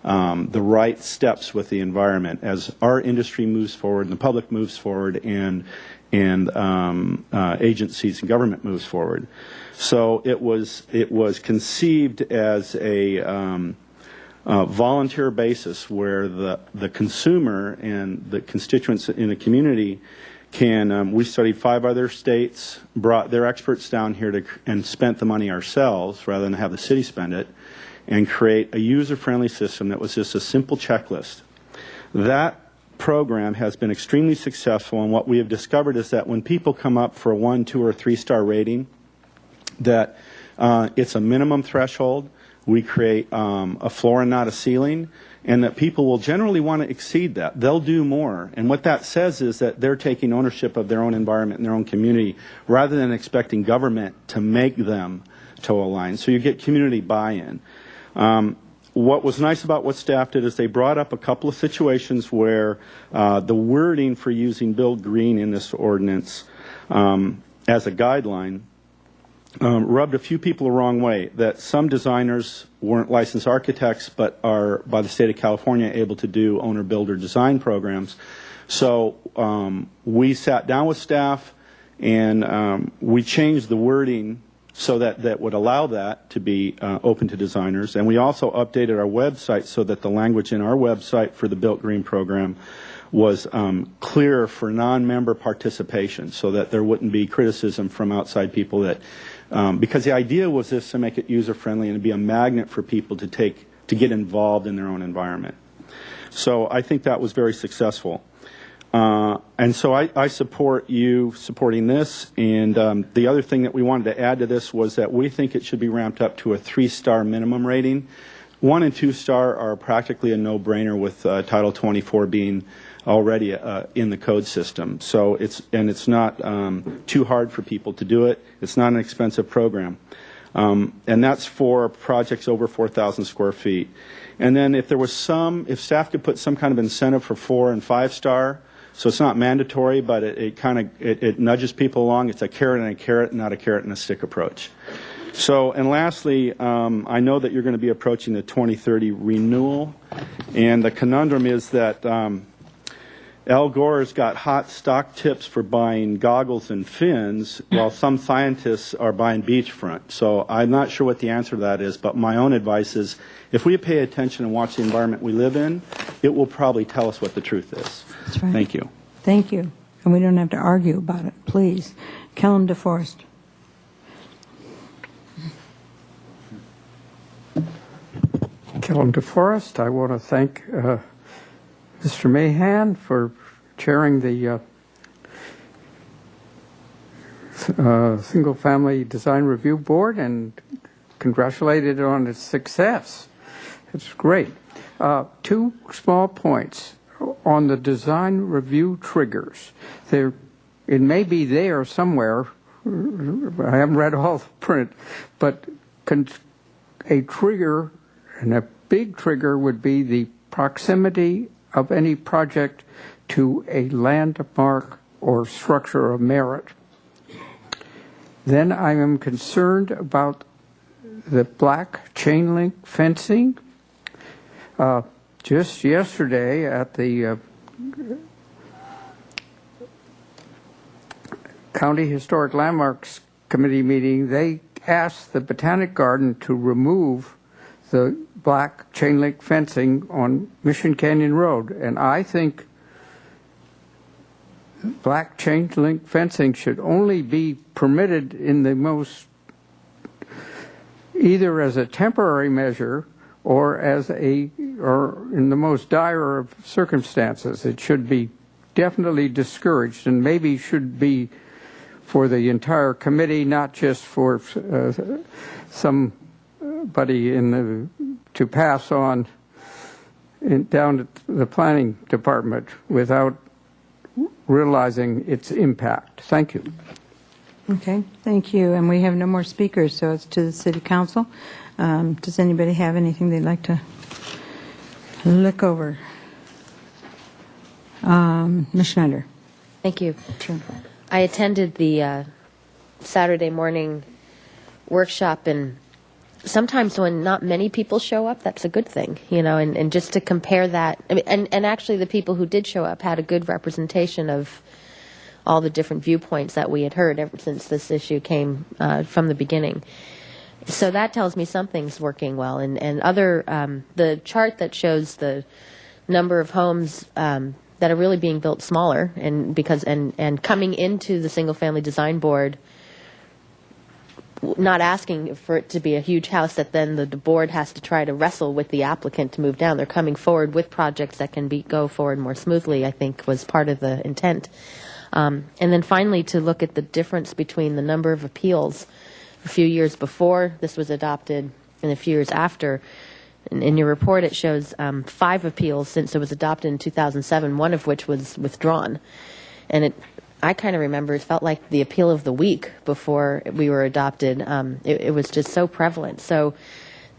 the right steps with the environment as our industry moves forward and the public moves forward and agencies and government moves forward. So it was conceived as a volunteer basis where the consumer and the constituents in the community can, we studied 5 other states, brought their experts down here and spent the money ourselves rather than have the city spend it, and create a user-friendly system that was just a simple checklist. That program has been extremely successful, and what we have discovered is that when people come up for a 1, 2, or 3-star rating, that it's a minimum threshold. We create a floor and not a ceiling, and that people will generally want to exceed that. They'll do more. And what that says is that they're taking ownership of their own environment and their own community rather than expecting government to make them toe a line. So you get community buy-in. What was nice about what staff did is they brought up a couple of situations where the wording for using Build Green in this ordinance as a guideline rubbed a few people the wrong way, that some designers weren't licensed architects but are, by the state of California, able to do owner-builder design programs. So we sat down with staff and we changed the wording so that would allow that to be open to designers. And we also updated our website so that the language in our website for the Built Green program was clearer for non-member participation, so that there wouldn't be criticism from outside people that because the idea was this, to make it user-friendly and to be a magnet for people to get involved in their own environment. So I think that was very successful. And so I support you supporting this. And the other thing that we wanted to add to this was that we think it should be ramped up to a 3-star minimum rating. 1 and 2-star are practically a no-brainer, with Title 24 being already in the code system. So it's not too hard for people to do it. It's not an expensive program. And that's for projects over 4,000 square feet. And then if staff could put some kind of incentive for 4 and 5-star, so it's not mandatory, but it nudges people along. It's a carrot and a carrot, not a carrot and a stick approach. So, and lastly, I know that you're going to be approaching the 2030 renewal, and the conundrum is that Al Gore's got hot stock tips for buying goggles and fins, while some scientists are buying beachfront. So I'm not sure what the answer to that is, but my own advice is if we pay attention and watch the environment we live in, it will probably tell us what the truth is. That's right. Thank you. Thank you. And we don't have to argue about it, please. Kellum DeForest. Kellum DeForest, I want to thank Mr. Mahan for chairing the Single Family Design Review Board and congratulated it on its success. It's great. 2 small points on the design review triggers. It may be there somewhere. I haven't read all the print, but a trigger, and a big trigger, would be the proximity of any project to a landmark or structure of merit. Then I am concerned about the black chain link fencing. Just yesterday at the County Historic Landmarks Committee meeting, they asked the Botanic Garden to remove the black chain link fencing on Mission Canyon Road. And I think black chain link fencing should only be permitted in the most, either as a temporary measure or in the most dire of circumstances. It should be definitely discouraged, and maybe should be for the entire committee, not just for somebody to pass on down to the planning department without realizing its impact. Thank you. Okay, thank you. And we have no more speakers, so it's to the City Council. Does anybody have anything they'd like to look over? Ms. Schneider. Thank you. Sure. I attended the Saturday morning workshop, and sometimes when not many people show up, that's a good thing, and just to compare that. I mean, and actually the people who did show up had a good representation of all the different viewpoints that we had heard ever since this issue came from the beginning. So that tells me something's working well. And other, the chart that shows the number of homes that are really being built smaller, and coming into the Single Family Design Board not asking for it to be a huge house that then the board has to try to wrestle with the applicant to move down. They're coming forward with projects that can go forward more smoothly, I think was part of the intent. And then finally, to look at the difference between the number of appeals a few years before this was adopted and a few years after. In your report, it shows 5 appeals since it was adopted in 2007, one of which was withdrawn. And I kind of remember it felt like the appeal of the week before we were adopted. It was just so prevalent. So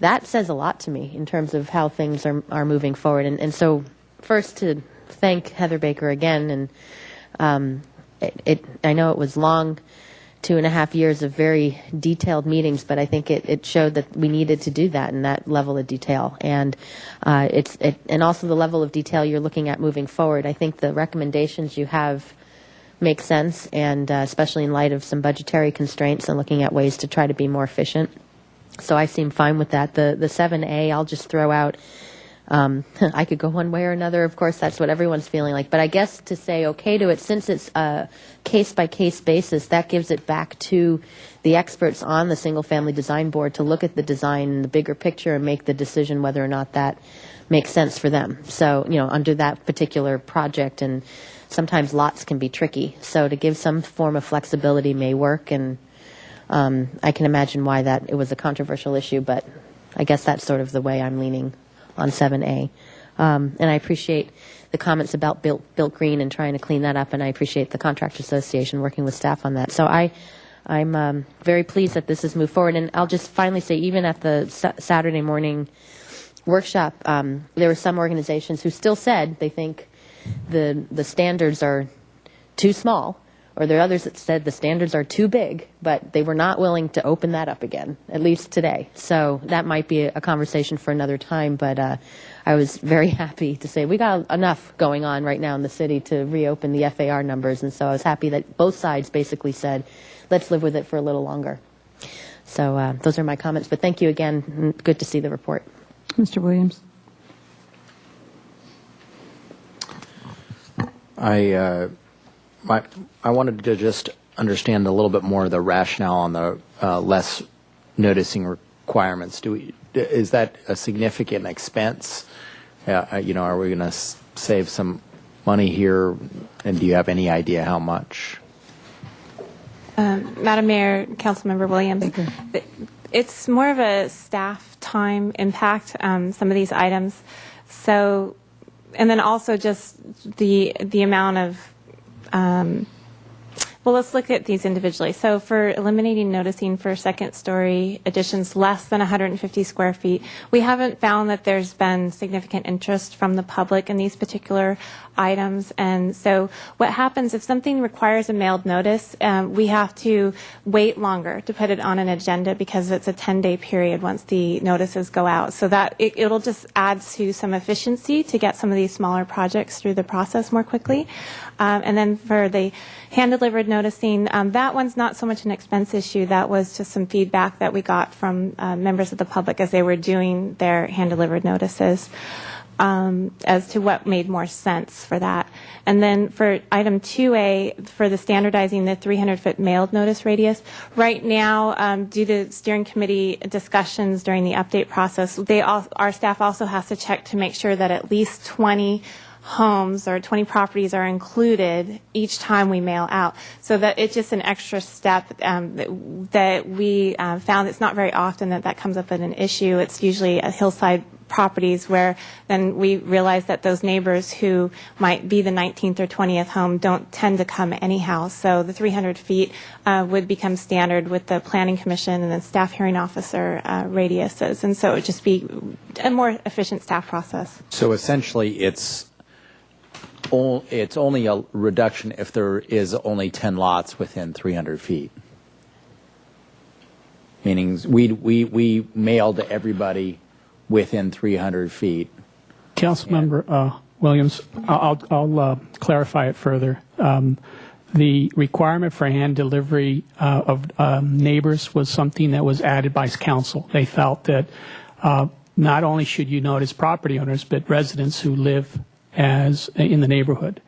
that says a lot to me in terms of how things are moving forward. And so first to thank Heather Baker again. And I know it was long, 2.5 years of very detailed meetings, but I think it showed that we needed to do that in that level of detail. And and also the level of detail you're looking at moving forward. I think the recommendations you have make sense, and especially in light of some budgetary constraints and looking at ways to try to be more efficient. So I seem fine with that. The 7A, I'll just throw out. I could go one way or another. Of course, that's what everyone's feeling like. But I guess to say okay to it, since it's a case-by-case basis, that gives it back to the experts on the single-family design board to look at the design and the bigger picture and make the decision whether or not that makes sense for them. So, under that particular project, and sometimes lots can be tricky. So to give some form of flexibility may work, and I can imagine why it was a controversial issue, but I guess that's sort of the way I'm leaning on 7A. And I appreciate the comments about Built Green and trying to clean that up, and I appreciate the Contractor Association working with staff on that. So I'm very pleased that this has moved forward. And I'll just finally say, even at the Saturday morning workshop, there were some organizations who still said they think the standards are too small, or there are others that said the standards are too big, but they were not willing to open that up again, at least today. So that might be a conversation for another time, but I was very happy to say we got enough going on right now in the city to reopen the FAR numbers, and so I was happy that both sides basically said, let's live with it for a little longer. So those are my comments, but thank you again. Good to see the report. Mr. Williams. I wanted to just understand a little bit more of the rationale on the less noticing requirements. Is that a significant expense? Are we going to save some money here? And do you have any idea how much? Madam Mayor, Councilmember Williams, it's more of a staff time impact, some of these items. So, and then also just the amount of well, let's look at these individually. So for eliminating noticing for second-story additions less than 150 square feet, we haven't found that there's been significant interest from the public in these particular items. And so what happens if something requires a mailed notice, we have to wait longer to put it on an agenda because it's a 10-day period once the notices go out. So that it'll just add to some efficiency to get some of these smaller projects through the process more quickly. And then for the hand-delivered noticing, that one's not so much an expense issue. That was just some feedback that we got from members of the public as they were doing their hand-delivered notices as to what made more sense for that. And then for item 2A, for the standardizing the 300-foot mailed notice radius, right now, due to steering committee discussions during the update process, our staff also has to check to make sure that at least 20 homes or 20 properties are included each time we mail out, so that it's just an extra step that we found. It's not very often that comes up as an issue. It's usually a hillside properties where then we realize that those neighbors who might be the 19th or 20th home don't tend to come anyhow. So the 300 feet would become standard with the Planning Commission and the staff hearing officer radiuses. And so it would just be a more efficient staff process. So essentially it's only a reduction if there is only 10 lots within 300 feet. Meaning we mailed to everybody within 300 feet. Councilmember Williams, I'll clarify it further. The requirement for hand delivery of neighbors was something that was added by council. They felt that not only should you notice property owners, but residents who live in the neighborhood.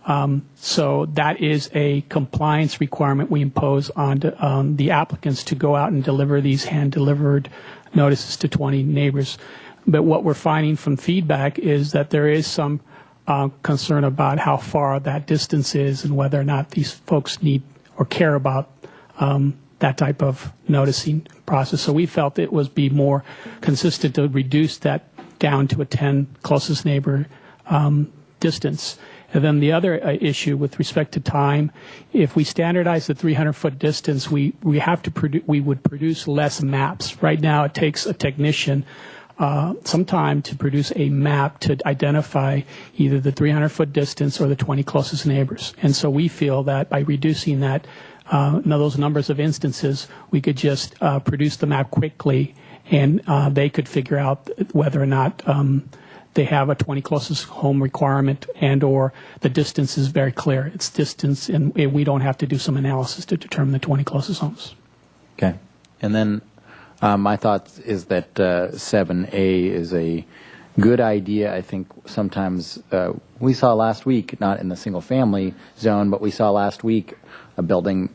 So that is a compliance requirement we impose on the applicants to go out and deliver these hand-delivered notices to 20 neighbors. But what we're finding from feedback is that there is some concern about how far that distance is and whether or not these folks need or care about that type of noticing process. So we felt it would be more consistent to reduce that down to a 10 closest neighbor distance. And then the other issue with respect to time, if we standardize the 300-foot distance, we would produce less maps. Right now, it takes a technician some time to produce a map to identify either the 300-foot distance or the 20 closest neighbors. And so we feel that by reducing that, those numbers of instances, we could just produce the map quickly, and they could figure out whether or not they have a 20 closest home requirement, and or the distance is very clear. It's distance, and we don't have to do some analysis to determine the 20 closest homes. Okay. And then my thought is that 7A is a good idea. I think sometimes we saw last week, not in the single-family zone, but we saw last week a building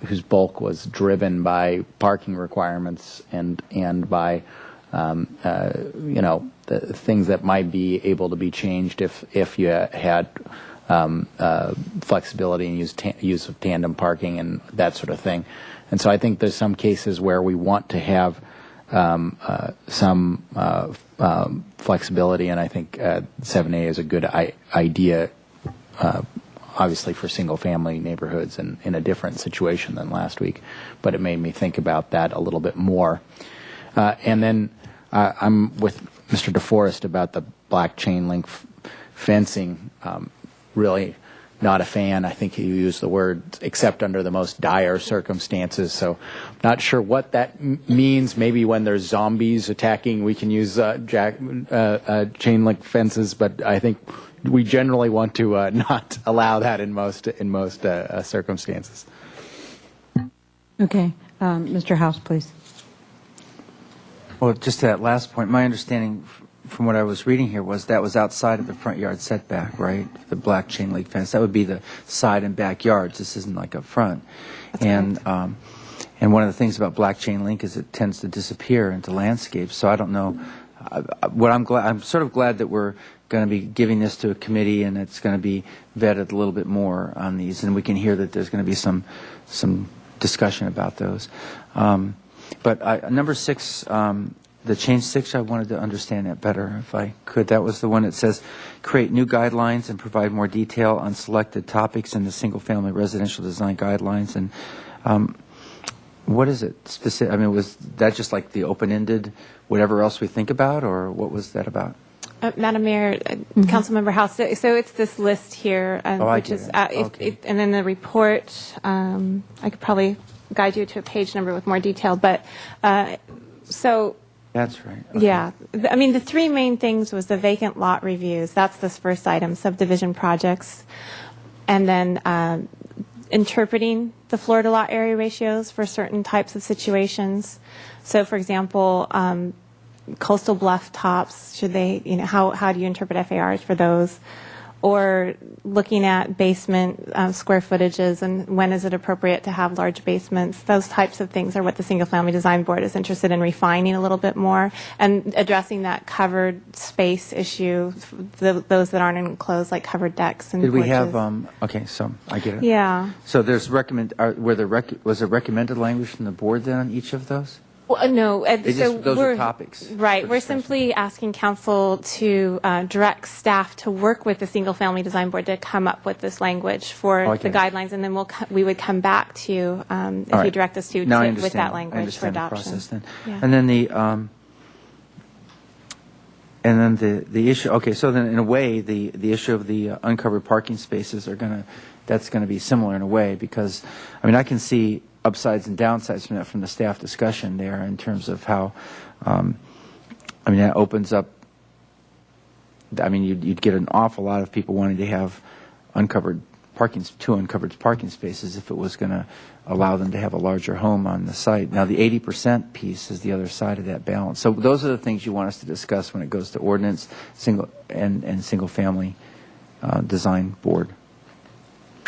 whose bulk was driven by parking requirements and by the things that might be able to be changed if you had flexibility and use of tandem parking and that sort of thing. And so I think there's some cases where we want to have some flexibility, and I think 7A is a good idea, obviously for single-family neighborhoods and in a different situation than last week. But it made me think about that a little bit more. And then I'm with Mr. DeForest about the black chain link fencing. Really not a fan. I think you used the word except under the most dire circumstances. So not sure what that means. Maybe when there's zombies attacking, we can use chain link fences. But I think we generally want to not allow that in most circumstances. Okay. Mr. House, please. Well, just to that last point, my understanding from what I was reading here was that was outside of the front yard setback, right? The black chain link fence. That would be the side and backyards. This isn't like up front. And one of the things about black chain link is it tends to disappear into landscapes. So I don't know. I'm sort of glad that we're going to be giving this to a committee and it's going to be vetted a little bit more on these, and we can hear that there's going to be some discussion about those. But number 6, the change 6, I wanted to understand that better, if I could. That was the one that says, create new guidelines and provide more detail on selected topics in the single-family residential design guidelines. And what is it specific? I mean, was that just like the open-ended, whatever else we think about, or what was that about? Madam Mayor, Councilmember House, so it's this list here, which is, and then the report, I could probably guide you to a page number with more detail, but so. That's right. Okay. Yeah. I mean, the 3 main things was the vacant lot reviews. That's this first item, subdivision projects. And then interpreting the floor-to lot area ratios for certain types of situations. So, for example, coastal bluff tops, should they, how do you interpret FARs for those? Or looking at basement square footages and when is it appropriate to have large basements. Those types of things are what the Single Family Design Board is interested in refining a little bit more and addressing that covered space issue, those that aren't enclosed, like covered decks and porches. Did we have, okay, so I get it. Yeah. So there's was there recommended language from the board then on each of those? Well, no. Those are topics. Right. We're simply asking council to direct staff to work with the Single Family Design Board to come up with this language for the guidelines, and then we would come back to you if you direct us to with that language for adoption. The process then. Yeah. And then the issue. Okay, so then in a way, the issue of the uncovered parking spaces that's going to be similar in a way, because I mean I can see upsides and downsides from the staff discussion there in terms of how, I mean, that opens up, I mean, you'd get an awful lot of people wanting to have two uncovered parking spaces if it was going to allow them to have a larger home on the site. Now, the 80% piece is the other side of that balance. So those are the things you want us to discuss when it goes to ordinance, single family design board.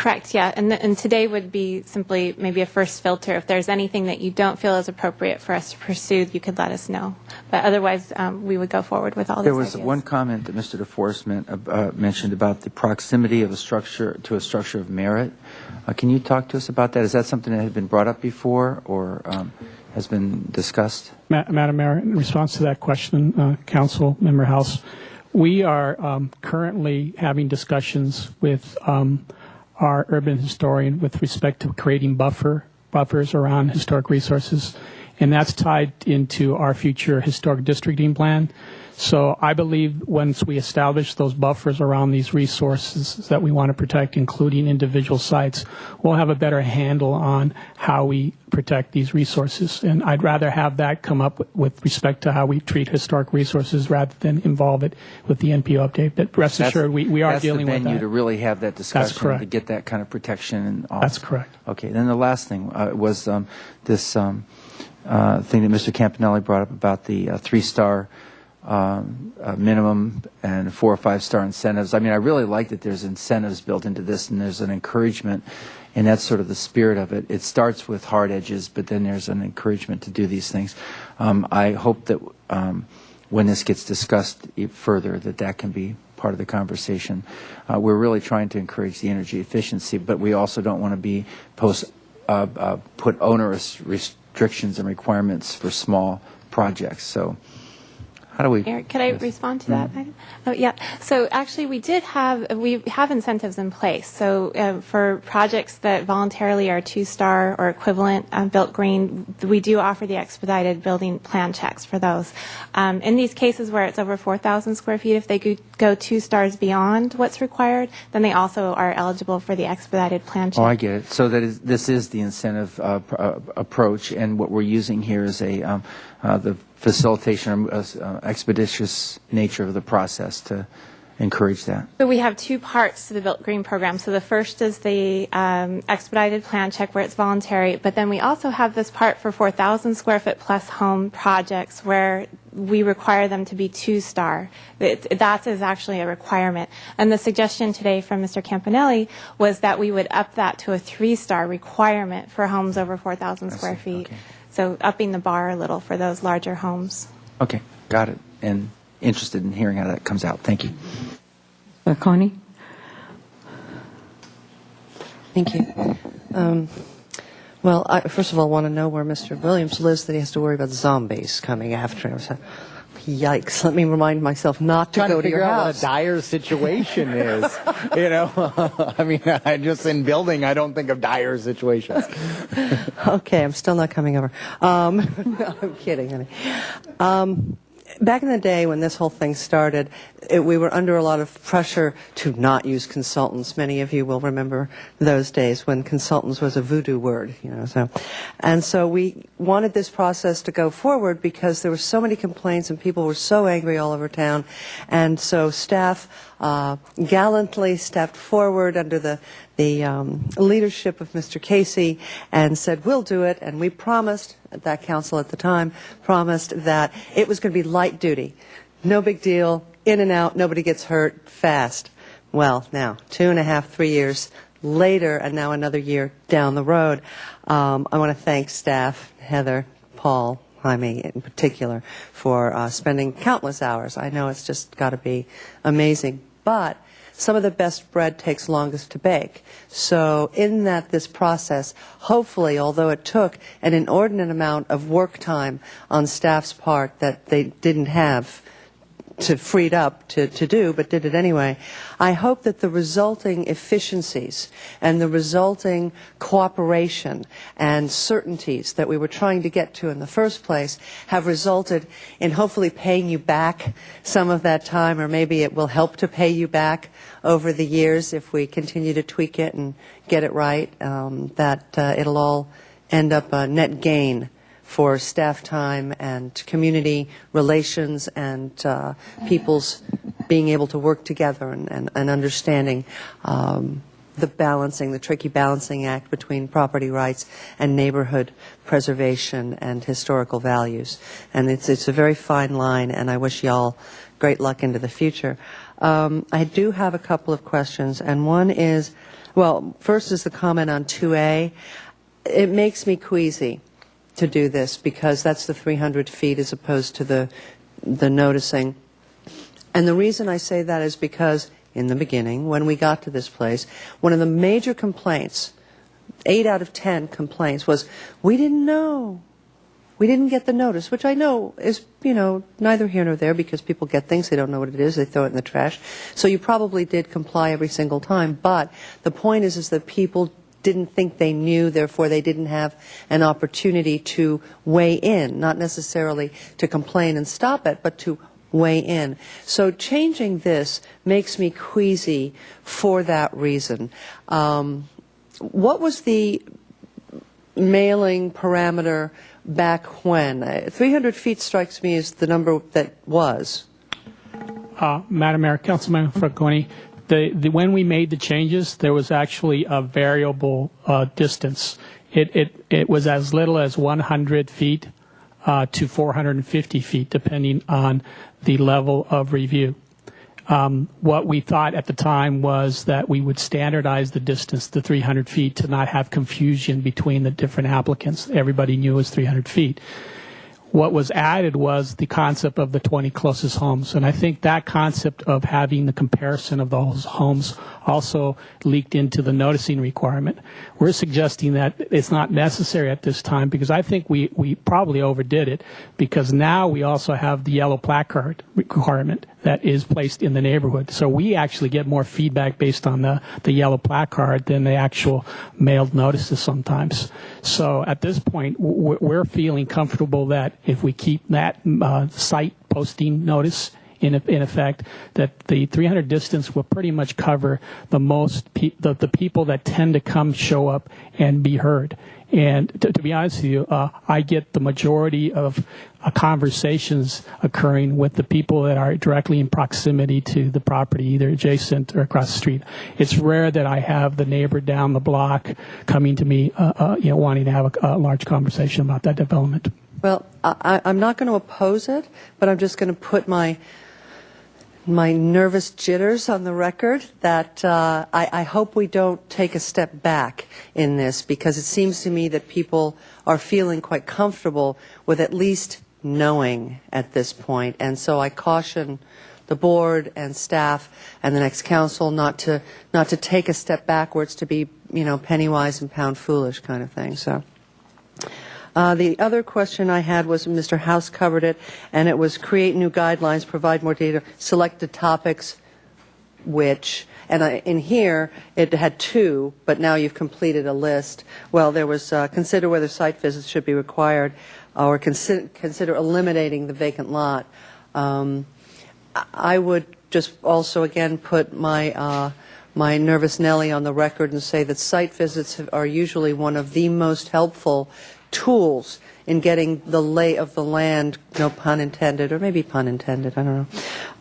Correct, yeah. And today would be simply maybe a first filter. If there's anything that you don't feel is appropriate for us to pursue, you could let us know. But otherwise, we would go forward with all these There was ideas. one comment that Mr. DeForest mentioned about the proximity of a structure to a structure of merit. Can you talk to us about that? Is that something that had been brought up before or has been discussed? Madam Mayor, in response to that question, Council Member House, we are currently having discussions with our urban historian with respect to creating buffers around historic resources, and that's tied into our future historic districting plan. So I believe once we establish those buffers around these resources that we want to protect, including individual sites, we'll have a better handle on how we protect these resources. And I'd rather have that come up with respect to how we treat historic resources rather than involve it with the NPO update. But rest assured, we are dealing with that. That's the venue to really have that discussion. That's correct. To get that kind of protection. And all. That's correct. Okay. Then the last thing was this thing that Mr. Campanelli brought up about the 3-star minimum and 4 or 5-star incentives. I mean, I really like that there's incentives built into this and there's an encouragement, and that's sort of the spirit of it. It starts with hard edges, but then there's an encouragement to do these things. I hope that when this gets discussed further, that can be part of the conversation. We're really trying to encourage the energy efficiency, but we also don't want to put onerous restrictions and requirements for small projects. So how do we? Eric, could I respond to that? Oh, yeah. So actually, we have incentives in place. So for projects that voluntarily are 2-star or equivalent built green, we do offer the expedited building plan checks for those. In these cases where it's over 4,000 square feet, if they go 2 stars beyond what's required, then they also are eligible for the expedited plan check. Oh, I get it. So this is the incentive approach, and what we're using here is the facilitation expeditious nature of the process to encourage that. So we have 2 parts to the Built Green program. So the first is the expedited plan check where it's voluntary, but then we also have this part for 4,000 square foot plus home projects where we require them to be 2-star. That is actually a requirement. And the suggestion today from Mr. Campanelli was that we would up that to a 3-star requirement for homes over 4,000 square feet. Okay. So upping the bar a little for those larger homes. Okay, got it. And interested in hearing how that comes out. Thank you. Connie? Thank you. Well, I first of all want to know where Mr. Williams lives that he has to worry about zombies coming after him. So, yikes. Let me remind myself not to go to your house. What a dire situation is. I mean, I just in building, I don't think of dire situations. Okay, I'm still not coming over. No, I'm kidding, honey. Back in the day when this whole thing started, we were under a lot of pressure to not use consultants. Many of you will remember those days when consultants was a voodoo word, So we wanted this process to go forward because there were so many complaints and people were so angry all over town. And so staff gallantly stepped forward under the leadership of Mr. Casey and said, we'll do it. And we promised, that council at the time, promised that it was going to be light duty. No big deal, in and out, nobody gets hurt, fast. Well, now, 2.5, 3 years later, and now another year down the road, I want to thank staff, Heather, Paul, Jaime in particular, for spending countless hours. I know it's just got to be amazing. But some of the best bread takes longest to bake. So in this process, hopefully, although it took an inordinate amount of work time on staff's part that they didn't have freed up to do, but did it anyway, I hope that the resulting efficiencies and the resulting cooperation and certainties that we were trying to get to in the first place have resulted in hopefully paying you back some of that time, or maybe it will help to pay you back over the years if we continue to tweak it and get it right, that it'll all end up a net gain for staff time and community relations and people's being able to work together and understanding the tricky balancing act between property rights and neighborhood preservation and historical values. And it's a very fine line, and I wish y'all great luck into the future. I do have a couple of questions, and one is, Well, first is the comment on 2A. It makes me queasy to do this because that's the 300 feet as opposed to the noticing. And the reason I say that is because in the beginning, when we got to this place, one of the major complaints, 8 out of 10 complaints, was we didn't know. We didn't get the notice, which I know is, neither here nor there because people get things, they don't know what it is, they throw it in the trash. So you probably did comply every single time. But the point is that people didn't think they knew, therefore they didn't have an opportunity to weigh in, not necessarily to complain and stop it, but to weigh in. So changing this makes me queasy for that reason. What was the mailing parameter back when? 300 feet strikes me as the number that was. Madam Mayor, Councilman Falcone, when we made the changes, there was actually a variable distance. It was as little as 100 feet to 450 feet, depending on the level of review. What we thought at the time was that we would standardize the distance to 300 feet to not have confusion between the different applicants. Everybody knew it was 300 feet. What was added was the concept of the 20 closest homes. And I think that concept of having the comparison of those homes also leaked into the noticing requirement. We're suggesting that it's not necessary at this time because I think we probably overdid it because now we also have the yellow placard requirement that is placed in the neighborhood. So we actually get more feedback based on the yellow placard than the actual mailed notices sometimes. So at this point, we're feeling comfortable that if we keep that site posting notice in effect, that the 300 distance will pretty much cover the the people that tend to come, show up, and be heard. And to be honest with you, I get the majority of conversations occurring with the people that are directly in proximity to the property, either adjacent or across the street. It's rare that I have the neighbor down the block coming to me, wanting to have a large conversation about that development. Well, I'm not going to oppose it, but I'm just going to put my nervous jitters on the record that I hope we don't take a step back in this because it seems to me that people are feeling quite comfortable with at least knowing at this point. And so I caution the board and staff and the next council not to take a step backwards to be, penny wise and pound foolish kind of thing. So. The other question I had was Mr. House covered it, and it was create new guidelines, provide more data, select the topics which, and in here it had 2, but now you've completed a list. Well, there was consider whether site visits should be required or consider eliminating the vacant lot. I would just also again put my my nervous Nelly on the record and say that site visits are usually one of the most helpful tools in getting the lay of the land, no pun intended, or maybe pun intended, I don't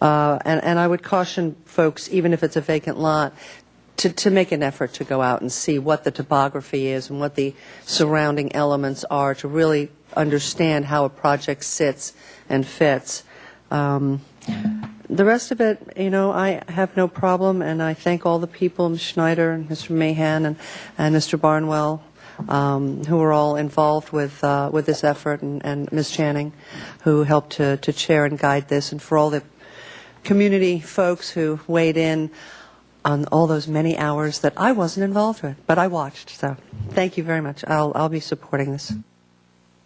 know. And I would caution folks, even if it's a vacant lot, to make an effort to go out and see what the topography is and what the surrounding elements are to really understand how a project sits and fits. The rest of it, I have no problem, and I thank all the people, Ms. Schneider and Mr. Mahan and Mr. Barnwell, who are all involved with this effort, and Ms. Channing, who helped to chair and guide this, and for all the community folks who weighed in on all those many hours that I wasn't involved with, but I watched. So thank you very much. I'll be supporting this.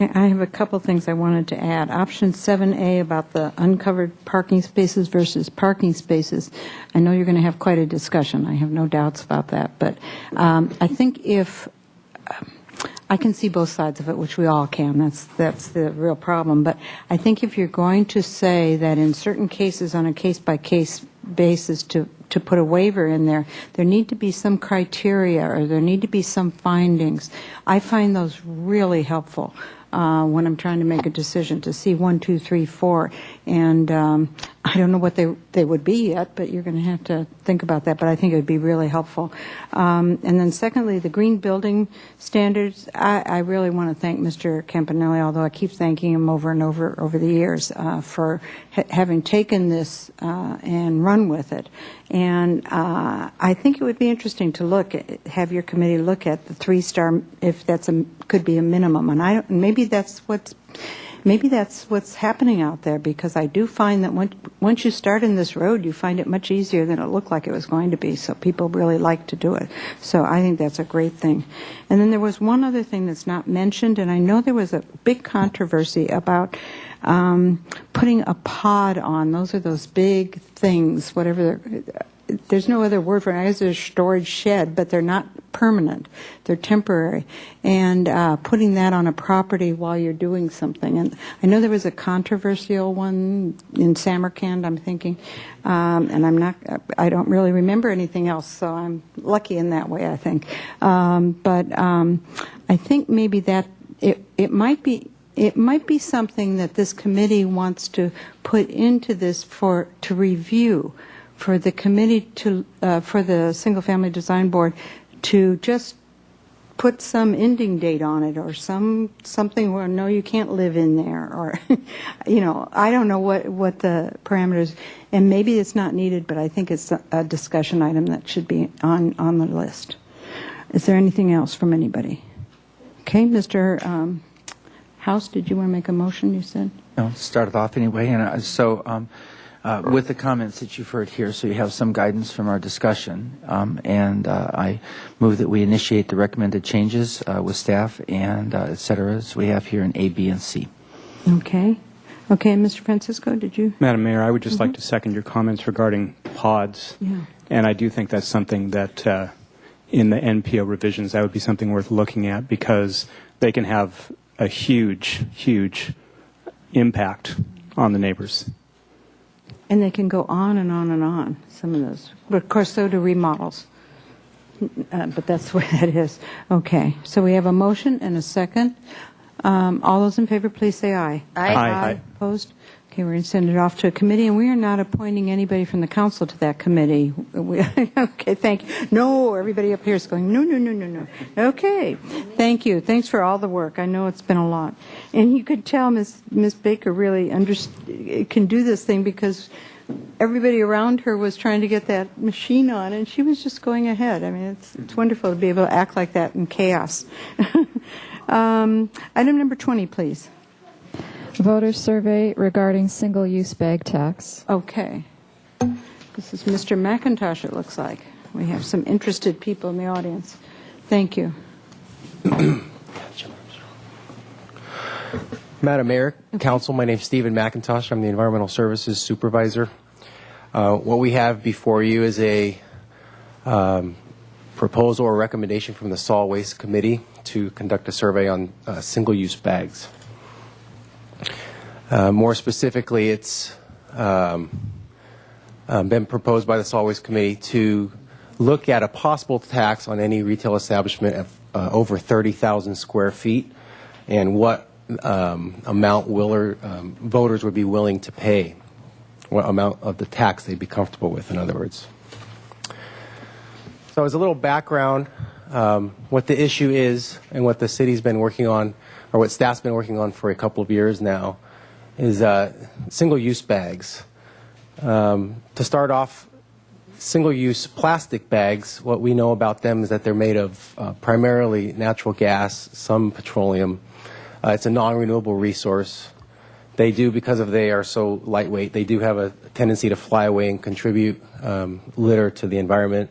I have a couple things I wanted to add. Option 7A about the uncovered parking spaces versus parking spaces. I know you're going to have quite a discussion. I have no doubts about that. But I think if I can see both sides of it, which we all can. That's the real problem. But I think if you're going to say that in certain cases on a case-by-case basis to put a waiver in there need to be some criteria or there need to be some findings. I find those really helpful. when I'm trying to make a decision to see 1, 2, 3, 4. And I don't know what they would be yet, but you're going to have to think about that. But I think it would be really helpful. And then secondly, the green building standards, I really want to thank Mr. Campanelli, although I keep thanking him over and over the years for having taken this and run with it. And I think it would be interesting to have your committee look at the 3-star, if that's could be a minimum. And maybe that's what's happening out there, because I do find that once you start in this road, you find it much easier than it looked like it was going to be. So people really like to do it. So I think that's a great thing. And then there was one other thing that's not mentioned, and I know there was a big controversy about putting a pod on. Those are those big things, whatever. There's no other word for it. I guess there's a storage shed, but they're not permanent. They're temporary. And putting that on a property while you're doing something. And I know there was a controversial one in Samarkand, I'm thinking. And I don't really remember anything else, so I'm lucky in that way, I think. But I think maybe that it might be something that this committee wants to put into this to review, for the committee for the Single Family Design Board to just put some ending date on it, or something where no, you can't live in there, or I don't know what the parameters, and maybe it's not needed, but I think it's a discussion item that should be on the list. Is there anything else from anybody? Okay, Mr. House, did you want to make a motion, you said? No, start it off anyway. And with the comments that you've heard here, so you have some guidance from our discussion, and I move that we initiate the recommended changes with staff and et cetera, as we have here in A, B, and C. Okay. Okay, Mr. Francisco, did you? Madam Mayor, I would just like to second your comments regarding pods. Yeah. And I do think that's something that in the NPO revisions, that would be something worth looking at, because they can have a huge, huge impact on the neighbors. And they can go on and on and on, some of those. But of course, so do remodels. But that's the way it is. Okay, so we have a motion and a second. All those in favor, please say aye. Aye. Aye. Opposed? Okay, we're going to send it off to a committee, and we are not appointing anybody from the council to that committee. Okay, thank you. No, everybody up here is going, no. Okay, thank you. Thanks for all the work. I know it's been a lot. And you could tell Ms. Baker really can do this thing, because everybody around her was trying to get that machine on, and she was just going ahead. I mean, it's wonderful to be able to act like that in chaos. Item number 20, please. Voter survey regarding single-use bag tax. Okay. This is Mr. McIntosh, it looks like. We have some interested people in the audience. Thank you. Madam Mayor, Council, my name is Stephen McIntosh. I'm the Environmental Services Supervisor. What we have before you is a proposal or recommendation from the Solid Waste Committee to conduct a survey on single-use bags. More specifically, it's been proposed by the Solid Waste Committee to look at a possible tax on any retail establishment of over 30,000 square feet, and what amount voters would be willing to pay, what amount of the tax they'd be comfortable with, in other words. So as a little background, what the issue is and what the city's been working on, or what staff's been working on for a couple of years now, is single-use bags. To start off, single-use plastic bags, what we know about them is that they're made of primarily natural gas, some petroleum. It's a non-renewable resource. They do, because they are so lightweight, they do have a tendency to fly away and contribute litter to the environment.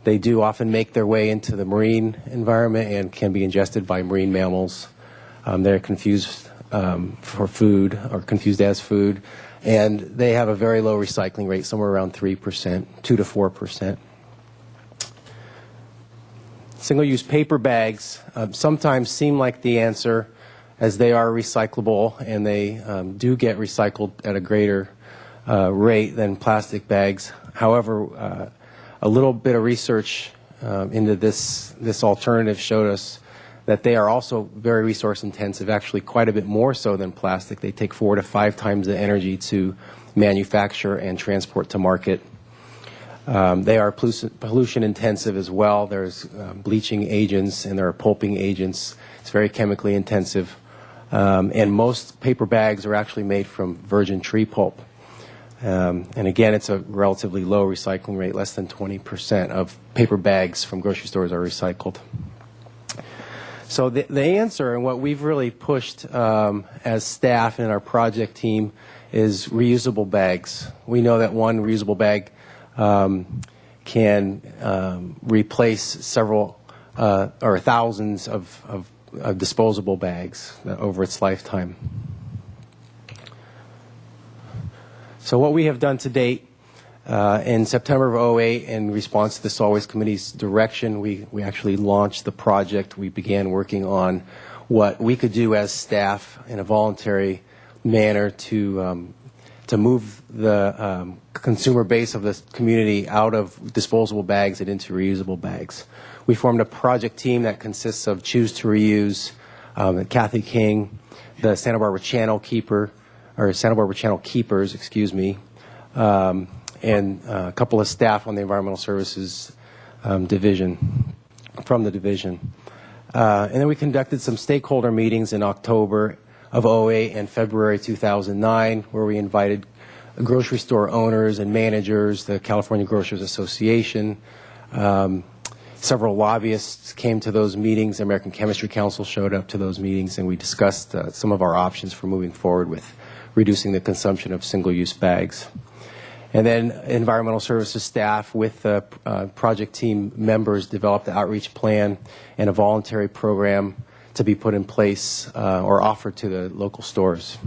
They do often make their way into the marine environment and can be ingested by marine mammals. They're confused for food, or confused as food, and they have a very low recycling rate, somewhere around 3%, 2 to 4%. Single-use paper bags sometimes seem like the answer, as they are recyclable, and they do get recycled at a greater rate than plastic bags. However, a little bit of research into this alternative showed us that they are also very resource intensive, actually quite a bit more so than plastic. They take 4 to 5 times the energy to manufacture and transport to market. They are pollution intensive as well. There's bleaching agents and there are pulping agents. It's very chemically intensive. And most paper bags are actually made from virgin tree pulp. And again, it's a relatively low recycling rate. Less than 20% of paper bags from grocery stores are recycled. So the answer, and what we've really pushed as staff and our project team, is reusable bags. We know that one reusable bag can replace several or thousands of disposable bags over its lifetime. So what we have done to date, in September of 2008, in response to the Solid Waste Committee's direction, we actually launched the project. We began working on what we could do as staff in a voluntary manner to move the consumer base of the community out of disposable bags and into reusable bags. We formed a project team that consists of Choose to Reuse, Kathy King, the Santa Barbara Channel Keeper, or Santa Barbara Channel Keepers, excuse me, and a couple of staff on the Environmental Services division, from the division. And then we conducted some stakeholder meetings in October of 2008 and February 2009, where we invited grocery store owners and managers, the California Grocers Association. Several lobbyists came to those meetings. The American Chemistry Council showed up to those meetings, and we discussed some of our options for moving forward with reducing the consumption of single-use bags. And then environmental services staff with the project team members developed the outreach plan and a voluntary program to be put in place or offered to the local stores.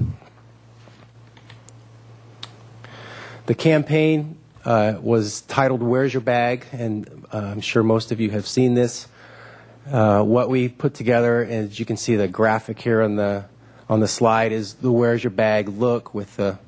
The campaign was titled Where's Your Bag? And I'm sure most of you have seen this. What we put together, as you can see the graphic here on the slide, is the Where's Your Bag look, with the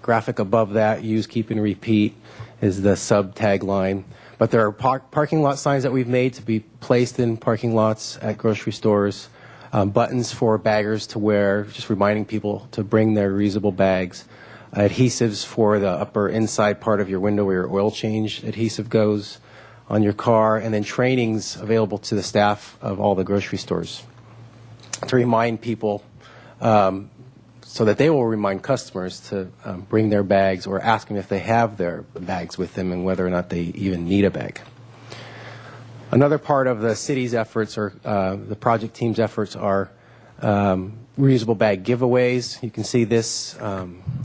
graphic above that, use, keep, and repeat, is the sub-tagline. But there are parking lot signs that we've made to be placed in parking lots at grocery stores, buttons for baggers to wear, just reminding people to bring their reusable bags, adhesives for the upper inside part of your window where your oil change adhesive goes on your car, and then trainings available to the staff of all the grocery stores to remind people so that they will remind customers to bring their bags or ask them if they have their bags with them and whether or not they even need a bag. Another part of the city's efforts, or the project team's efforts, are reusable bag giveaways. You can see this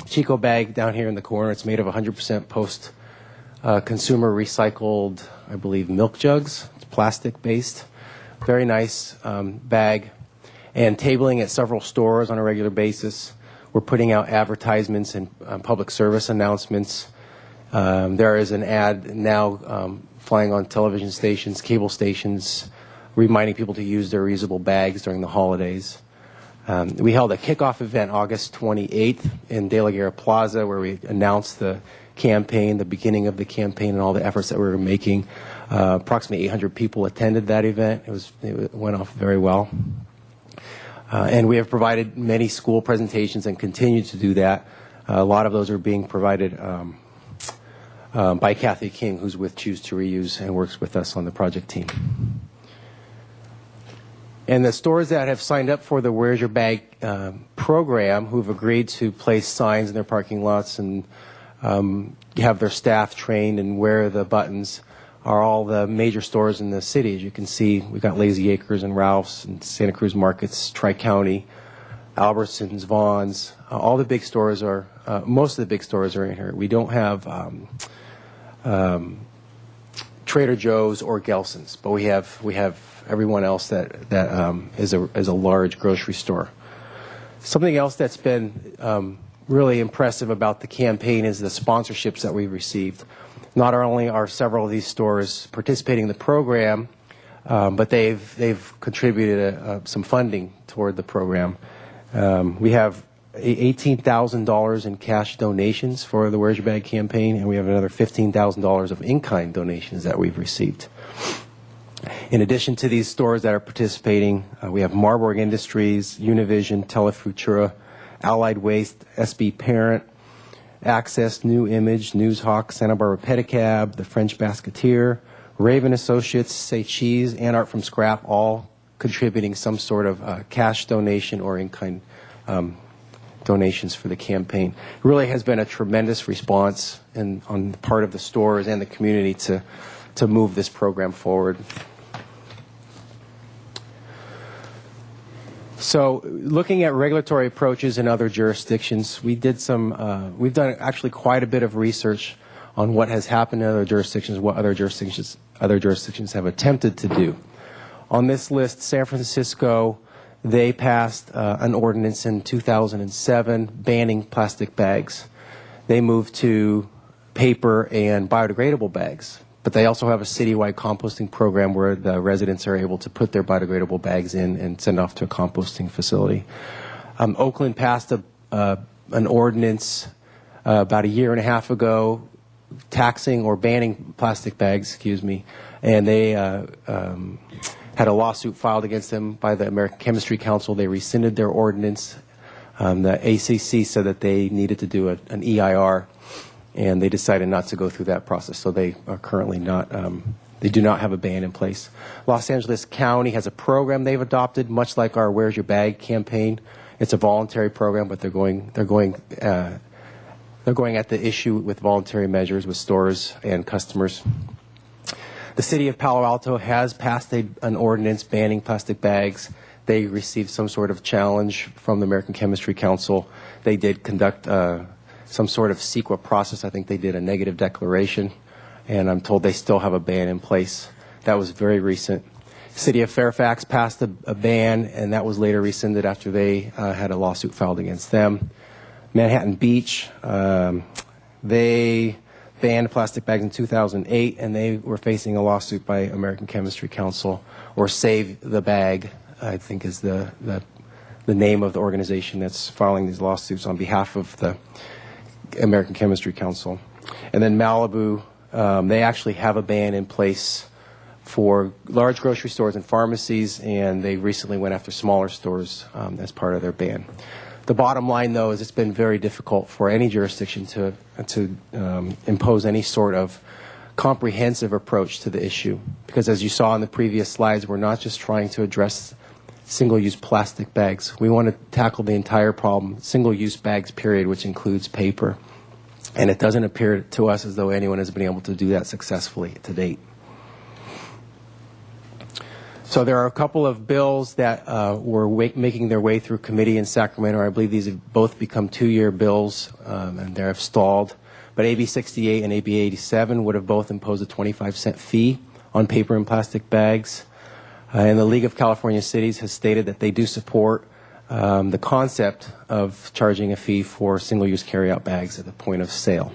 Chico bag down here in the corner. It's made of 100% post-consumer recycled, I believe, milk jugs. It's plastic-based. Very nice bag. And tabling at several stores on a regular basis. We're putting out advertisements and public service announcements. There is an ad now flying on television stations, cable stations, reminding people to use their reusable bags during the holidays. We held a kickoff event August 28th in De La Guerra Plaza, where we announced the campaign, the beginning of the campaign, and all the efforts that we were making. Approximately 800 people attended that event. It went off very well. And we have provided many school presentations and continue to do that. A lot of those are being provided by Kathy King, who's with Choose to Reuse and works with us on the project team. And the stores that have signed up for the Where's Your Bag program, who've agreed to place signs in their parking lots and have their staff trained and wear the buttons, are all the major stores in the city. As you can see, we've got Lazy Acres and Ralph's and Santa Cruz Markets, Tri-County, Albertsons, Vaughn's. All the big stores are, most of the big stores are in here. We don't have Trader Joe's or Gelson's, but we have everyone else that is a large grocery store. Something else that's been really impressive about the campaign is the sponsorships that we've received. Not only are several of these stores participating in the program, but they've contributed some funding toward the program. We have $18,000 in cash donations for the Where's Your Bag campaign, and we have another $15,000 of in-kind donations that we've received. In addition to these stores that are participating, we have Marburg Industries, Univision, Telefutura, Allied Waste, SB Parent, Access, New Image, Newshawk, Santa Barbara Pedicab, the French Basketeer, Raven Associates, Say Cheese, and Art from Scrap, all contributing some sort of cash donation or in-kind donations for the campaign. It really has been a tremendous response on the part of the stores and the community to move this program forward. So, looking at regulatory approaches in other jurisdictions, we've done actually quite a bit of research on what has happened in other jurisdictions, what other jurisdictions have attempted to do. On this list, San Francisco, they passed an ordinance in 2007 banning plastic bags. They moved to paper and biodegradable bags. But they also have a citywide composting program where the residents are able to put their biodegradable bags in and send off to a composting facility. Oakland passed an ordinance about a year and a half ago taxing or banning plastic bags, and they had a lawsuit filed against them by the American Chemistry Council. They rescinded their ordinance. The ACC said that they needed to do an EIR, and they decided not to go through that process. So they are currently not, they do not have a ban in place. Los Angeles County has a program they've adopted, much like our Where's Your Bag campaign. It's a voluntary program, but they're going at the issue with voluntary measures with stores and customers. The city of Palo Alto has passed an ordinance banning plastic bags. They received some sort of challenge from the American Chemistry Council. They did conduct some sort of CEQA process. I think they did a negative declaration, and I'm told they still have a ban in place. That was very recent. City of Fairfax passed a ban, and that was later rescinded after they had a lawsuit filed against them. Manhattan Beach, they banned plastic bags in 2008, and they were facing a lawsuit by American Chemistry Council, or Save the Bag, I think is the name of the organization that's filing these lawsuits on behalf of the American Chemistry Council. And then Malibu, they actually have a ban in place for large grocery stores and pharmacies, and they recently went after smaller stores as part of their ban. The bottom line, though, is it's been very difficult for any jurisdiction to impose any sort of comprehensive approach to the issue, because as you saw in the previous slides, we're not just trying to address single-use plastic bags. We want to tackle the entire problem, single-use bags, period, which includes paper. And it doesn't appear to us as though anyone has been able to do that successfully to date. So there are a couple of bills that were making their way through committee in Sacramento. I believe these have both become two-year bills, and they have stalled. But AB 68 and AB 87 would have both imposed a 25-cent fee on paper and plastic bags. And the League of California Cities has stated that they do support the concept of charging a fee for single-use carry-out bags at the point of sale.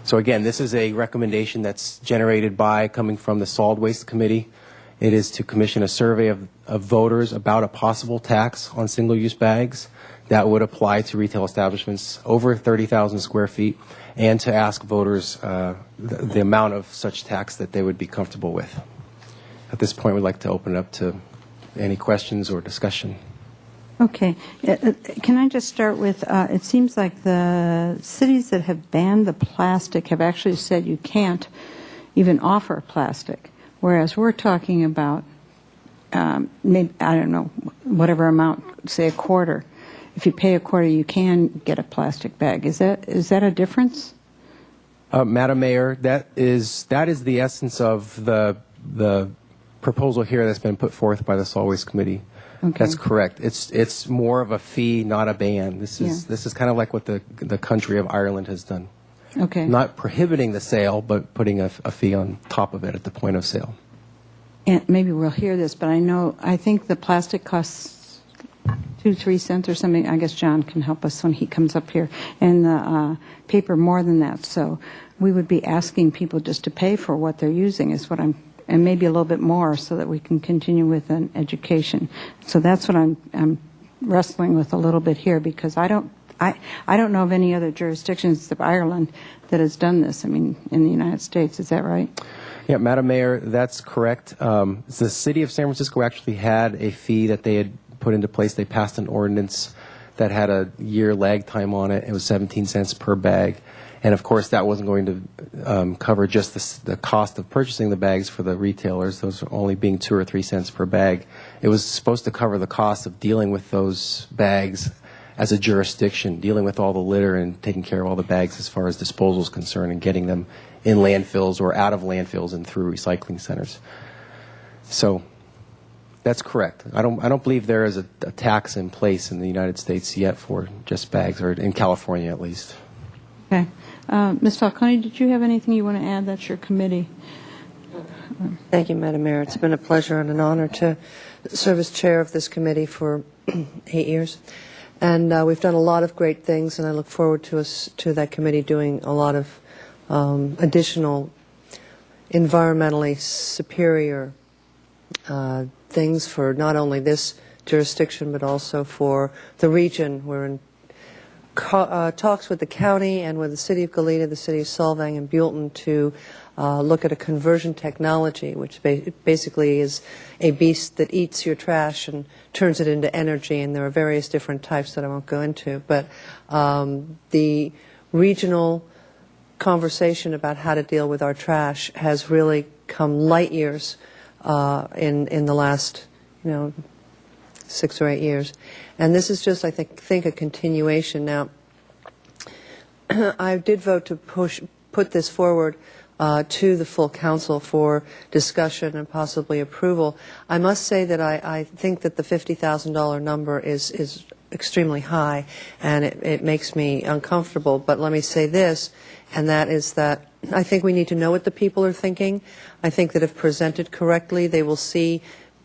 So again, this is a recommendation that's coming from the Solid Waste Committee. It is to commission a survey of voters about a possible tax on single-use bags that would apply to retail establishments over 30,000 square feet, and to ask voters the amount of such tax that they would be comfortable with. At this point, we'd like to open it up to any questions or discussion. Okay. Can I just start with, it seems like the cities that have banned the plastic have actually said you can't even offer plastic, whereas we're talking about, maybe, I don't know, whatever amount, say a quarter. If you pay a quarter, you can get a plastic bag. Is that a difference? Madam Mayor, that is the essence of the proposal here that's been put forth by the Solid Waste Committee. Okay. That's correct. It's more of a fee, not a ban. This is kind of like what the country of Ireland has done. Okay. Not prohibiting the sale, but putting a fee on top of it at the point of sale. And maybe we'll hear this, but I think the plastic costs 2-3 cents or something. I guess John can help us when he comes up here. And the paper more than that. So we would be asking people just to pay for what they're using is what and maybe a little bit more so that we can continue with an education. So that's what I'm wrestling with a little bit here, because I don't I don't know of any other jurisdictions of Ireland that has done this. I mean, in the United States, is that right? Yeah, Madam Mayor, that's correct. The city of San Francisco actually had a fee that they had put into place. They passed an ordinance that had a year lag time on it. It was 17 cents per bag. And of course, that wasn't going to cover just the cost of purchasing the bags for the retailers, those only being 2 or 3 cents per bag. It was supposed to cover the cost of dealing with those bags as a jurisdiction, dealing with all the litter and taking care of all the bags as far as disposal is concerned and getting them in landfills or out of landfills and through recycling centers. So that's correct. I don't believe there is a tax in place in the United States yet for just bags, or in California at least. Okay. Ms. Falcone, did you have anything you want to add? That's your committee. Thank you, Madam Mayor. It's been a pleasure and an honor to serve as chair of this committee for 8 years. And we've done a lot of great things, and I look forward to that committee doing a lot of additional environmentally superior things for not only this jurisdiction but also for the region. We're in talks with the county and with the city of Goleta, the city of Solvang, and Buellton to look at a conversion technology, which basically is a beast that eats your trash and turns it into energy, and there are various different types that I won't go into. But the regional conversation about how to deal with our trash has really come light years in the last 6 or 8 years. And this is just, I think a continuation. Now, I did vote to put this forward to the full council for discussion and possibly approval. I must say that I think that the $50,000 number is extremely high, and it makes me uncomfortable. But let me say this, and that is that I think we need to know what the people are thinking. I think that if presented correctly, they will see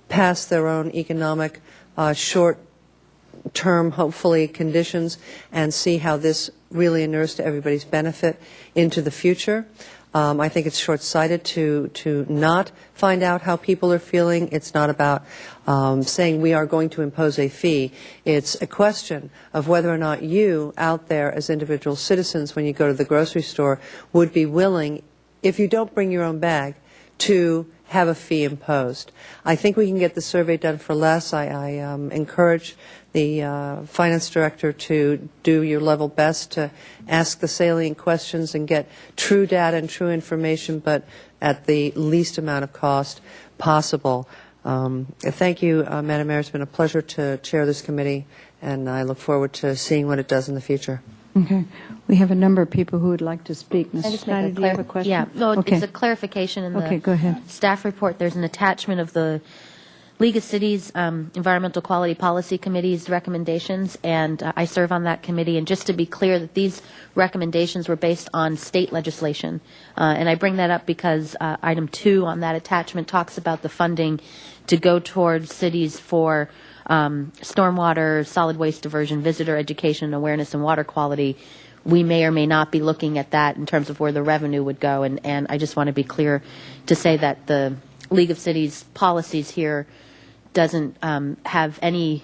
past their own economic short-term, hopefully, conditions and see how this really inures to everybody's benefit into the future. I think it's short-sighted to not find out how people are feeling. It's not about saying we are going to impose a fee. It's a question of whether or not you out there as individual citizens, when you go to the grocery store, would be willing, if you don't bring your own bag, to have a fee imposed. I think we can get the survey done for less. I encourage the finance director to do your level best to ask the salient questions and get true data and true information, but at the least amount of cost possible. Thank you, Madam Mayor. It's been a pleasure to chair this committee, and I look forward to seeing what it does in the future. Okay. We have a number of people who would like to speak. Can I Ms. just Schneider, make do you have a question? Yeah, no, Okay. it's a clarification in Okay, the go ahead. staff report. There's an attachment of the League of Cities Environmental Quality Policy Committee's recommendations, and I serve on that committee. And just to be clear, that these recommendations were based on state legislation. And I bring that up because item 2 on that attachment talks about the funding to go towards cities for stormwater, solid waste diversion, visitor education, awareness, and water quality. We may or may not be looking at that in terms of where the revenue would go. And I just want to be clear to say that the League of Cities policies here doesn't have any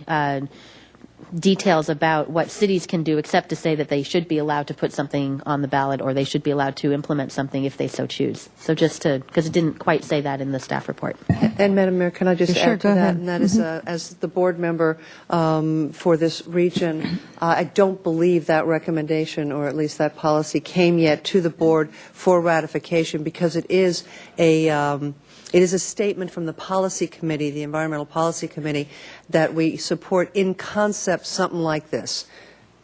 details about what cities can do, except to say that they should be allowed to put something on the ballot, or they should be allowed to implement something if they so choose. So just to, because it didn't quite say that in the staff report. And Madam Mayor, can I just Sure, add to go that? ahead. And that is, as the board member for this region, I don't believe that recommendation, or at least that policy, came yet to the board for ratification, because it is a statement from the policy committee, the environmental policy committee, that we support in concept something like this.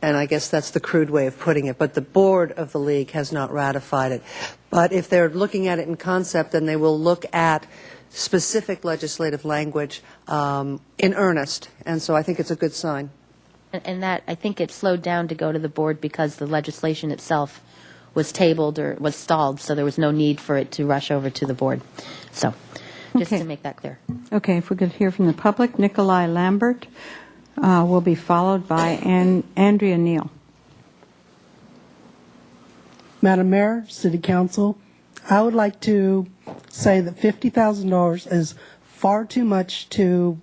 And I guess that's the crude way of putting it. But the board of the league has not ratified it. But if they're looking at it in concept, then they will look at specific legislative language in earnest. And so I think it's a good sign. And that, I think it slowed down to go to the board because the legislation itself was tabled or was stalled, so there was no need for it to rush over to the board. So, just Okay. to make that clear. Okay, if we could hear from the public. Nikolai Lambert will be followed by Andrea Neal. Madam Mayor, City Council, I would like to say that $50,000 is far too much to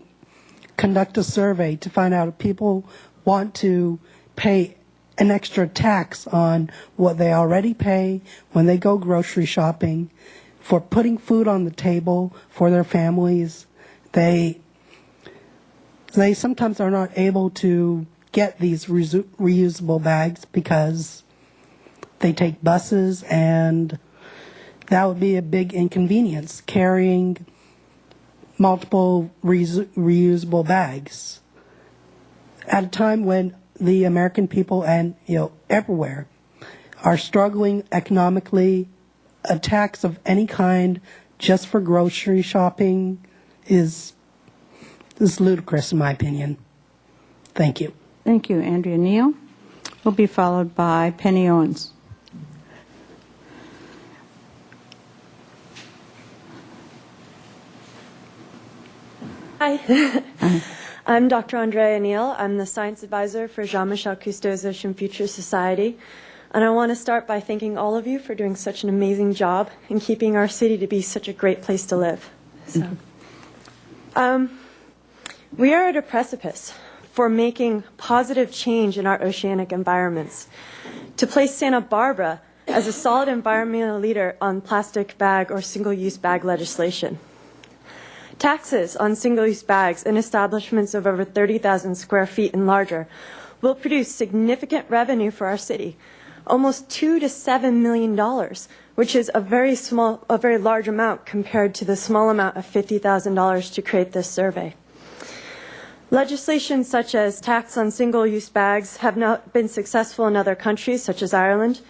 conduct a survey to find out if people want to pay an extra tax on what they already pay when they go grocery shopping for putting food on the table for their families. They sometimes are not able to get these reusable bags because they take buses, and that would be a big inconvenience, carrying multiple reusable bags at a time when the American people and everywhere are struggling economically. A tax of any kind just for grocery shopping is ludicrous in my opinion. Thank you. Thank you, Andrea Neal. Will be followed by Penny Owens. Hi. I'm Dr. Andrea Neal. I'm the science advisor for Jean-Michel Cousteau's Ocean Future Society. And I want to start by thanking all of you for doing such an amazing job in keeping our city to be such a great place to live. So, we are at a precipice for making positive change in our oceanic environments. To place Santa Barbara as a solid environmental leader on plastic bag or single-use bag legislation. Taxes on single-use bags in establishments of over 30,000 square feet and larger will produce significant revenue for our city, almost $2 to $7 million, which is a very large amount compared to the small amount of $50,000 to create this survey. Legislation such as tax on single-use bags have not been successful in other countries, such as Ireland,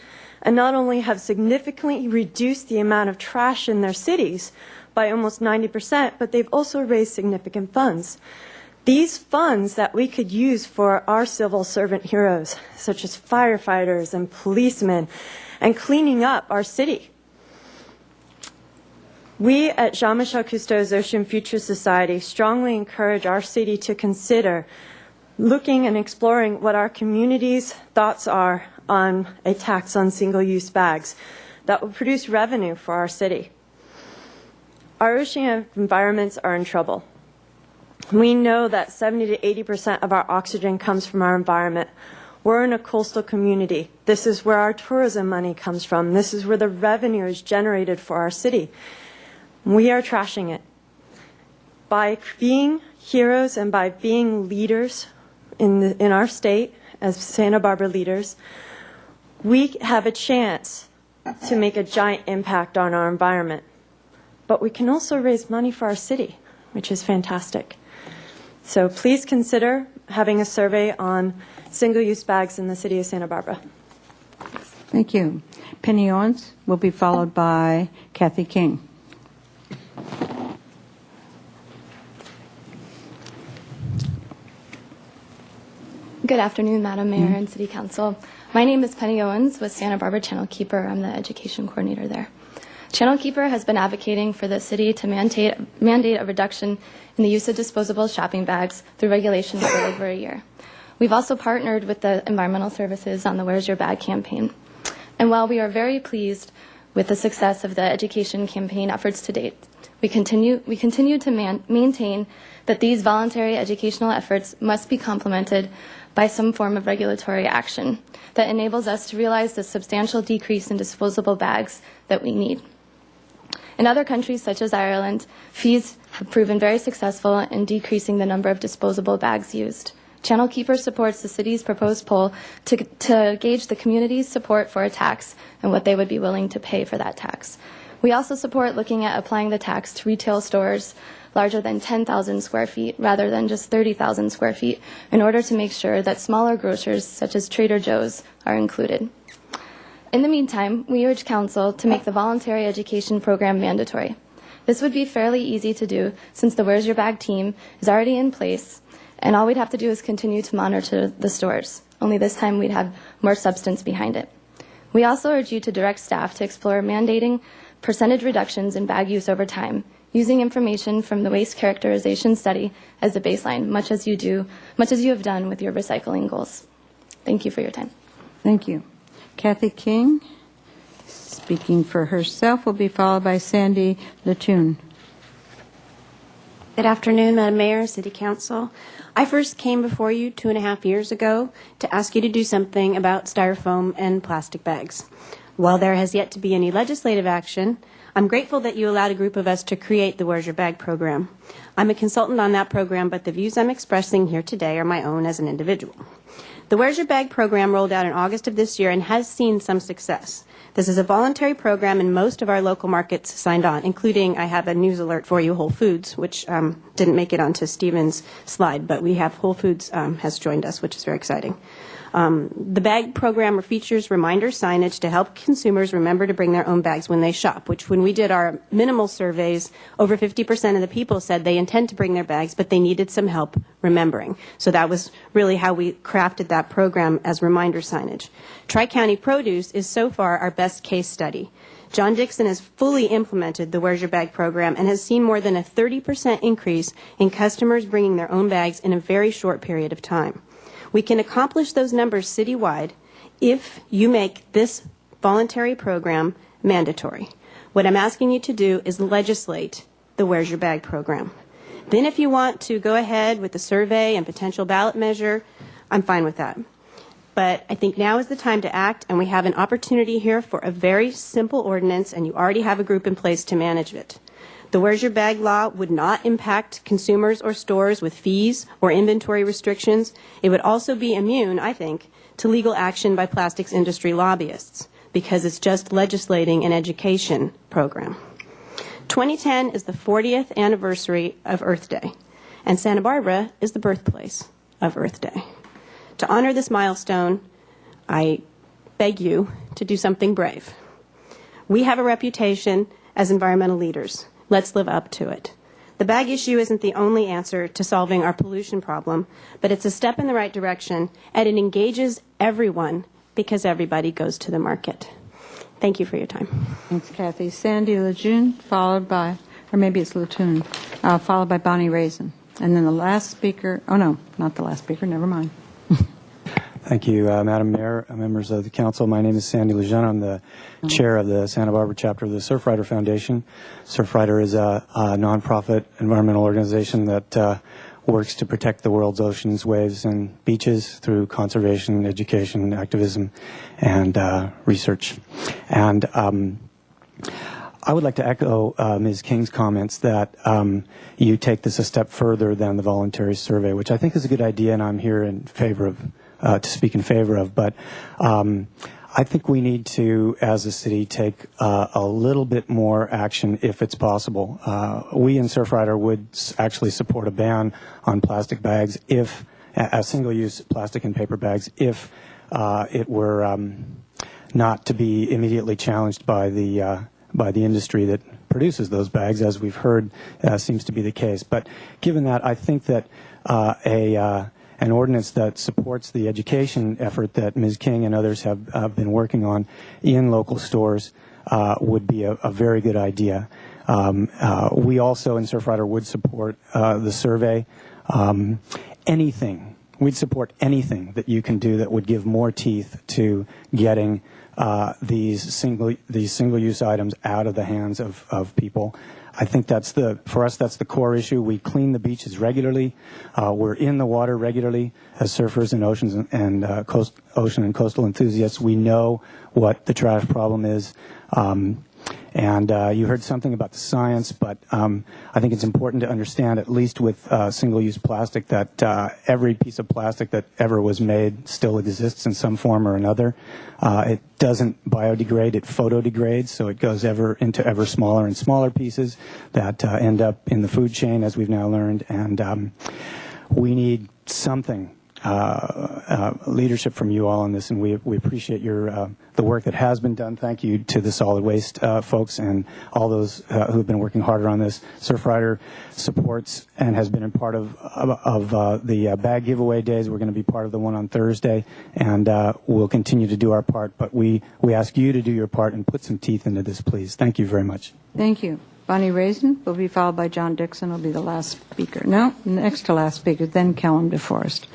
and not only have significantly reduced the amount of trash in their cities by almost 90%, but they've also raised significant funds. These funds that we could use for our civil servant heroes, such as firefighters and policemen, and cleaning up our city. We at Jean-Michel Cousteau's Ocean Future Society strongly encourage our city to consider looking and exploring what our community's thoughts are on a tax on single-use bags that will produce revenue for our city. Our oceanic environments are in trouble. We know that 70 to 80% of our oxygen comes from our environment. We're in a coastal community. This is where our tourism money comes from. This is where the revenue is generated for our city. We are trashing it. By being heroes and by being leaders in our state, as Santa Barbara leaders, we have a chance to make a giant impact on our environment. But we can also raise money for our city, which is fantastic. So please consider having a survey on single-use bags in the city of Santa Barbara. Thank you. Penny Owens will be followed by Kathy King. Good afternoon, Madam Mayor and City Council. My name is Penny Owens with Santa Barbara Channel Keeper. I'm the education coordinator there. Channel Keeper has been advocating for the city to mandate a reduction in the use of disposable shopping bags through regulations for over a year. We've also partnered with the Environmental Services on the Where's Your Bag campaign. And while we are very pleased with the success of the education campaign efforts to date, we continue to maintain that these voluntary educational efforts must be complemented by some form of regulatory action that enables us to realize the substantial decrease in disposable bags that we need. In other countries, such as Ireland, fees have proven very successful in decreasing the number of disposable bags used. Channel Keeper supports the city's proposed poll to gauge the community's support for a tax and what they would be willing to pay for that tax. We also support looking at applying the tax to retail stores larger than 10,000 square feet rather than just 30,000 square feet in order to make sure that smaller grocers such as Trader Joe's are included. In the meantime, we urge Council to make the voluntary education program mandatory. This would be fairly easy to do since the Where's Your Bag team is already in place, and all we'd have to do is continue to monitor the stores. Only this time we'd have more substance behind it. We also urge you to direct staff to explore mandating percentage reductions in bag use over time, using information from the waste characterization study as a baseline, much as you have done with your recycling goals. Thank you for your time. Thank you. Kathy King, speaking for herself, will be followed by Sandy Latoon. Good afternoon, Madam Mayor, City Council. I first came before you 2.5 years ago to ask you to do something about styrofoam and plastic bags. While there has yet to be any legislative action, I'm grateful that you allowed a group of us to create the Where's Your Bag program. I'm a consultant on that program, but the views I'm expressing here today are my own as an individual. The Where's Your Bag program rolled out in August of this year and has seen some success. This is a voluntary program, and most of our local markets signed on, including, I have a news alert for you, Whole Foods, which didn't make it onto Stephen's slide, but we have Whole Foods has joined us, which is very exciting. The bag program features reminder signage to help consumers remember to bring their own bags when they shop, which when we did our minimal surveys, over 50% of the people said they intend to bring their bags, but they needed some help remembering. So that was really how we crafted that program as reminder signage. Tri-County Produce is so far our best case study. John Dixon has fully implemented the Where's Your Bag program and has seen more than a 30% increase in customers bringing their own bags in a very short period of time. We can accomplish those numbers citywide if you make this voluntary program mandatory. What I'm asking you to do is legislate the Where's Your Bag program. Then if you want to go ahead with the survey and potential ballot measure, I'm fine with that. But I think now is the time to act, and we have an opportunity here for a very simple ordinance, and you already have a group in place to manage it. The Where's Your Bag law would not impact consumers or stores with fees or inventory restrictions. It would also be immune, I think, to legal action by plastics industry lobbyists, because it's just legislating an education program. 2010 is the 40th anniversary of Earth Day, and Santa Barbara is the birthplace of Earth Day. To honor this milestone, I beg you to do something brave. We have a reputation as environmental leaders. Let's live up to it. The bag issue isn't the only answer to solving our pollution problem, but it's a step in the right direction, and it engages everyone because everybody goes to the market. Thank you for your time. Thanks, Kathy. Sandy Lejeune, followed by, or maybe it's Latoon, followed by Bonnie Raisin. And then the last speaker, oh no, not the last speaker, never mind. Thank you, Madam Mayor, members of the council. My name is Sandy Lejeune. I'm the chair of the Santa Barbara chapter of the Surfrider Foundation. Surfrider is a nonprofit environmental organization that works to protect the world's oceans, waves, and beaches through conservation, education, activism, and research. And I would like to echo Ms. King's comments that you take this a step further than the voluntary survey, which I think is a good idea, and I'm here in favor of to speak in favor of. But I think we need to, as a city, take a little bit more action if it's possible. We in Surfrider would actually support a ban on plastic bags if, single-use plastic and paper bags, if it were not to be immediately challenged by the industry that produces those bags, as we've heard seems to be the case. But given that, I think that an ordinance that supports the education effort that Ms. King and others have been working on in local stores would be a very good idea. We also in Surfrider would support the survey. We'd support anything that you can do that would give more teeth to getting these single-use items out of the hands of people. I think for us, that's the core issue. We clean the beaches regularly. We're in the water regularly as surfers and ocean and coastal enthusiasts. We know what the trash problem is. And you heard something about the science, but I think it's important to understand, at least with single-use plastic, that every piece of plastic that ever was made still exists in some form or another. It doesn't biodegrade, it photodegrades, so it goes into ever smaller and smaller pieces that end up in the food chain, as we've now learned. And we need something. Leadership from you all on this, and we appreciate the work that has been done. Thank you to the solid waste folks and all those who have been working harder on this. Surfrider supports and has been a part of the bag giveaway days. We're going to be part of the one on Thursday, and we'll continue to do our part. But we ask you to do your part and put some teeth into this, please. Thank you very much. Thank you. Bonnie Raisin will be followed by John Dixon, will be the last speaker. No, next to last speaker, then Kellen DeForest.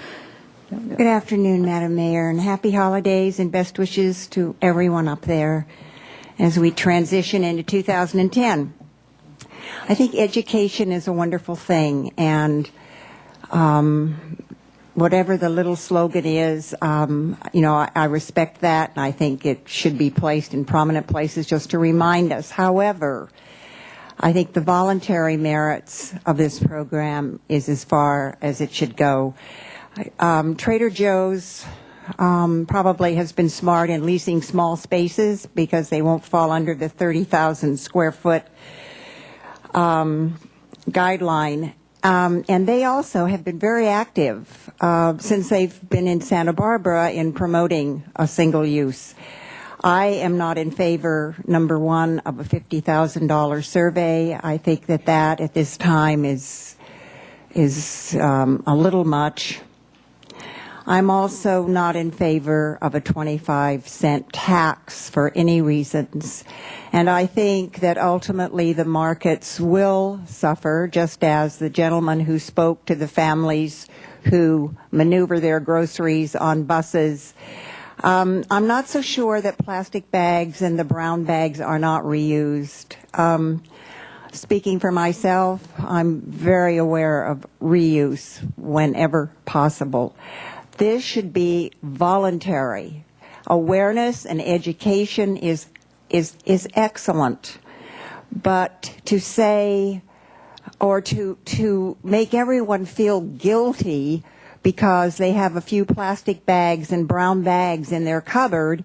Good afternoon, Madam Mayor, and happy holidays and best wishes to everyone up there as we transition into 2010. I think education is a wonderful thing, and whatever the little slogan is, I respect that, and I think it should be placed in prominent places just to remind us. However, I think the voluntary merits of this program is as far as it should go. Trader Joe's probably has been smart in leasing small spaces because they won't fall under the 30,000 square foot guideline. And they also have been very active since they've been in Santa Barbara in promoting a single use. I am not in favor, number one, of a $50,000 survey. I think that at this time is a little much. I'm also not in favor of a 25-cent tax for any reasons. And I think that ultimately the markets will suffer, just as the gentleman who spoke to the families who maneuver their groceries on buses. I'm not so sure that plastic bags and the brown bags are not reused. Speaking for myself, I'm very aware of reuse whenever possible. This should be voluntary. Awareness and education is excellent, but to say or to make everyone feel guilty because they have a few plastic bags and brown bags in their cupboard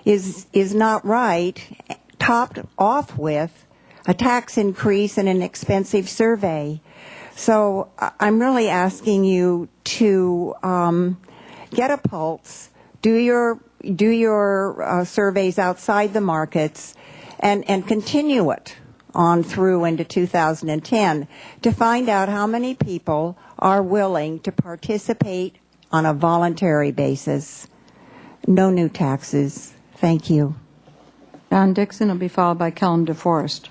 is not right, topped off with a tax increase and an expensive survey. So I'm really asking you to get a pulse, do your surveys outside the markets, and continue it on through into 2010 to find out how many people are willing to participate on a voluntary basis. No new taxes. Thank you. Don Dixon will be followed by Kellum DeForest.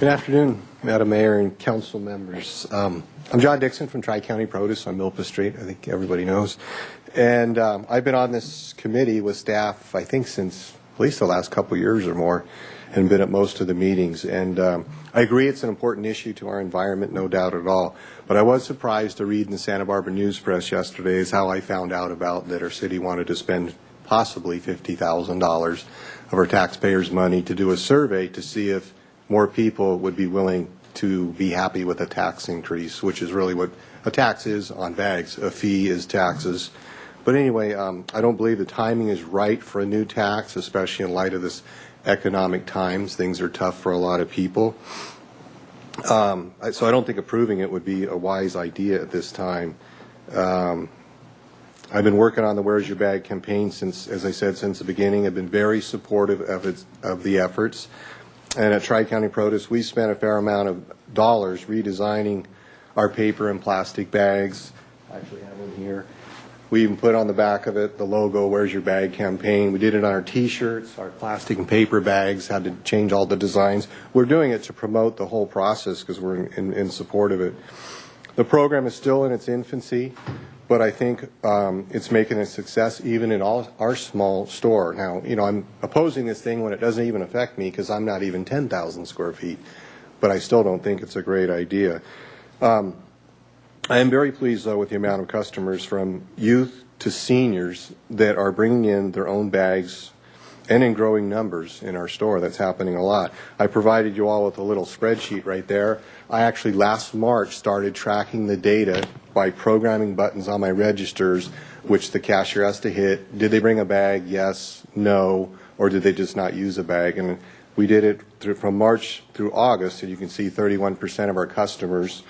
Good afternoon, Madam Mayor and council members. I'm John Dixon from Tri-County Produce on Milpa Street, I think everybody knows. And I've been on this committee with staff, I think, since at least the last couple of years or more, and been at most of the meetings. And I agree it's an important issue to our environment, no doubt at all. But I was surprised to read in the Santa Barbara News Press yesterday is how I found out about that our city wanted to spend possibly $50,000 of our taxpayers' money to do a survey to see if more people would be willing to be happy with a tax increase, which is really what a tax is on bags. A fee is taxes. But anyway, I don't believe the timing is right for a new tax, especially in light of this economic times. Things are tough for a lot of people. So I don't think approving it would be a wise idea at this time. I've been working on the Where's Your Bag campaign since, as I said, since the beginning. I've been very supportive of the efforts. And at Tri-County Produce, we spent a fair amount of dollars redesigning our paper and plastic bags. I actually have one here. We even put on the back of it the logo, Where's Your Bag campaign. We did it on our T-shirts, our plastic and paper bags, had to change all the designs. We're doing it to promote the whole process because we're in support of it. The program is still in its infancy, but I think it's making a success even in our small store. Now, I'm opposing this thing when it doesn't even affect me because I'm not even 10,000 square feet, but I still don't think it's a great idea. I am very pleased, though, with the amount of customers from youth to seniors that are bringing in their own bags and in growing numbers in our store. That's happening a lot. I provided you all with a little spreadsheet right there. I actually last March started tracking the data by programming buttons on my registers, which the cashier has to hit. Did they bring a bag? Yes, no, or did they just not use a bag? And we did it from March through August, and you can see 31% of our customers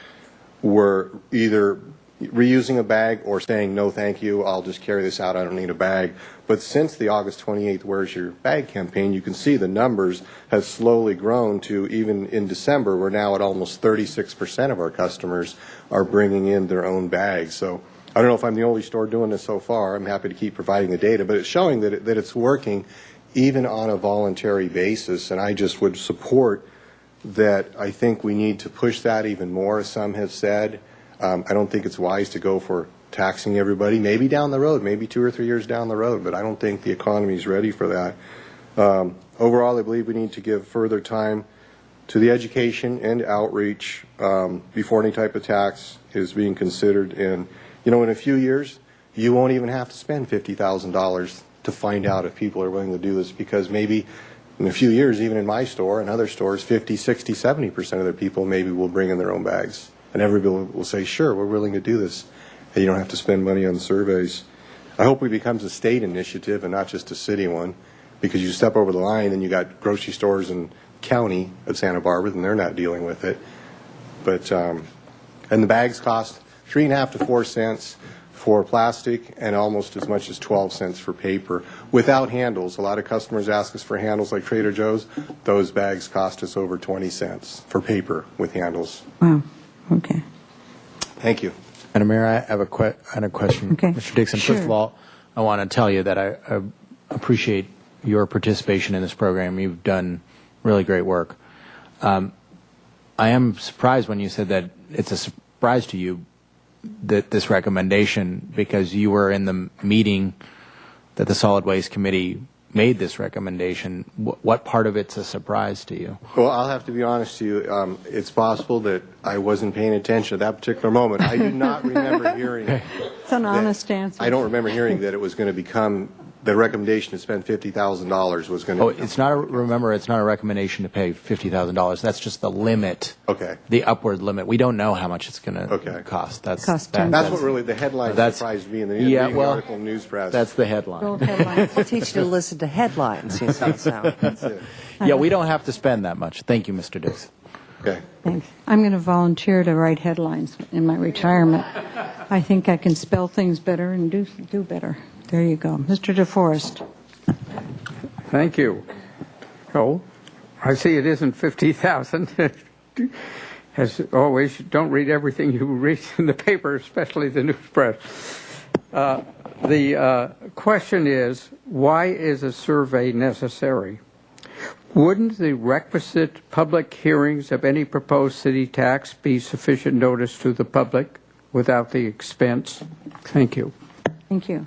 were either reusing a bag or saying, no, thank you, I'll just carry this out, I don't need a bag. But since the August 28th Where's Your Bag campaign, you can see the numbers have slowly grown to, even in December, we're now at almost 36% of our customers are bringing in their own bags. So I don't know if I'm the only store doing this so far. I'm happy to keep providing the data, but it's showing that it's working even on a voluntary basis, and I just would support that. I think we need to push that even more, as some have said. I don't think it's wise to go for taxing everybody, maybe down the road, maybe 2 or 3 years down the road, but I don't think the economy is ready for that. Overall, I believe we need to give further time to the education and outreach before any type of tax is being considered. And, in a few years, you won't even have to spend $50,000 to find out if people are willing to do this, because maybe in a few years, even in my store and other stores, 50, 60, 70% of the people maybe will bring in their own bags. And everybody will say, sure, we're willing to do this. And you don't have to spend money on surveys. I hope it becomes a state initiative and not just a city one, because you step over the line and you got grocery stores and county of Santa Barbara, and they're not dealing with it. But and the bags cost 3.5 to 4 cents for plastic and almost as much as 12 cents for paper without handles. A lot of customers ask us for handles like Trader Joe's. Those bags cost us over 20 cents for paper with handles. Wow. Okay. Thank you. Madam Mayor, I have a question. Okay. Mr. Dixon, Sure. first of all, I want to tell you that I appreciate your participation in this program. You've done really great work. I am surprised when you said that it's a surprise to you that this recommendation, because you were in the meeting that the Solid Waste Committee made this recommendation. What part of it's a surprise to you? Well, I'll have to be honest to you. It's possible that I wasn't paying attention at that particular moment. I do not remember hearing. It's an honest answer. I don't remember hearing that it was going to become the recommendation to spend $50,000 was going to. Oh, it's not. Remember, it's not a recommendation to pay $50,000. That's just the limit. Okay. The upward limit. We don't know how much it's going to cost. That's what really the headline surprised me in the article in News Press. That's the headline. We'll teach you to listen to headlines. That's it. Yeah, we don't have to spend that much. Thank you, Mr. Dixon. Okay. Thanks. I'm going to volunteer to write headlines in my retirement. I think I can spell things better and do better. There you go. Mr. DeForest. Thank you. Oh, I see it isn't 50,000. As always, don't read everything you read in the paper, especially the news press. The question is, why is a survey necessary? Wouldn't the requisite public hearings of any proposed city tax be sufficient notice to the public without the expense? Thank you. Thank you.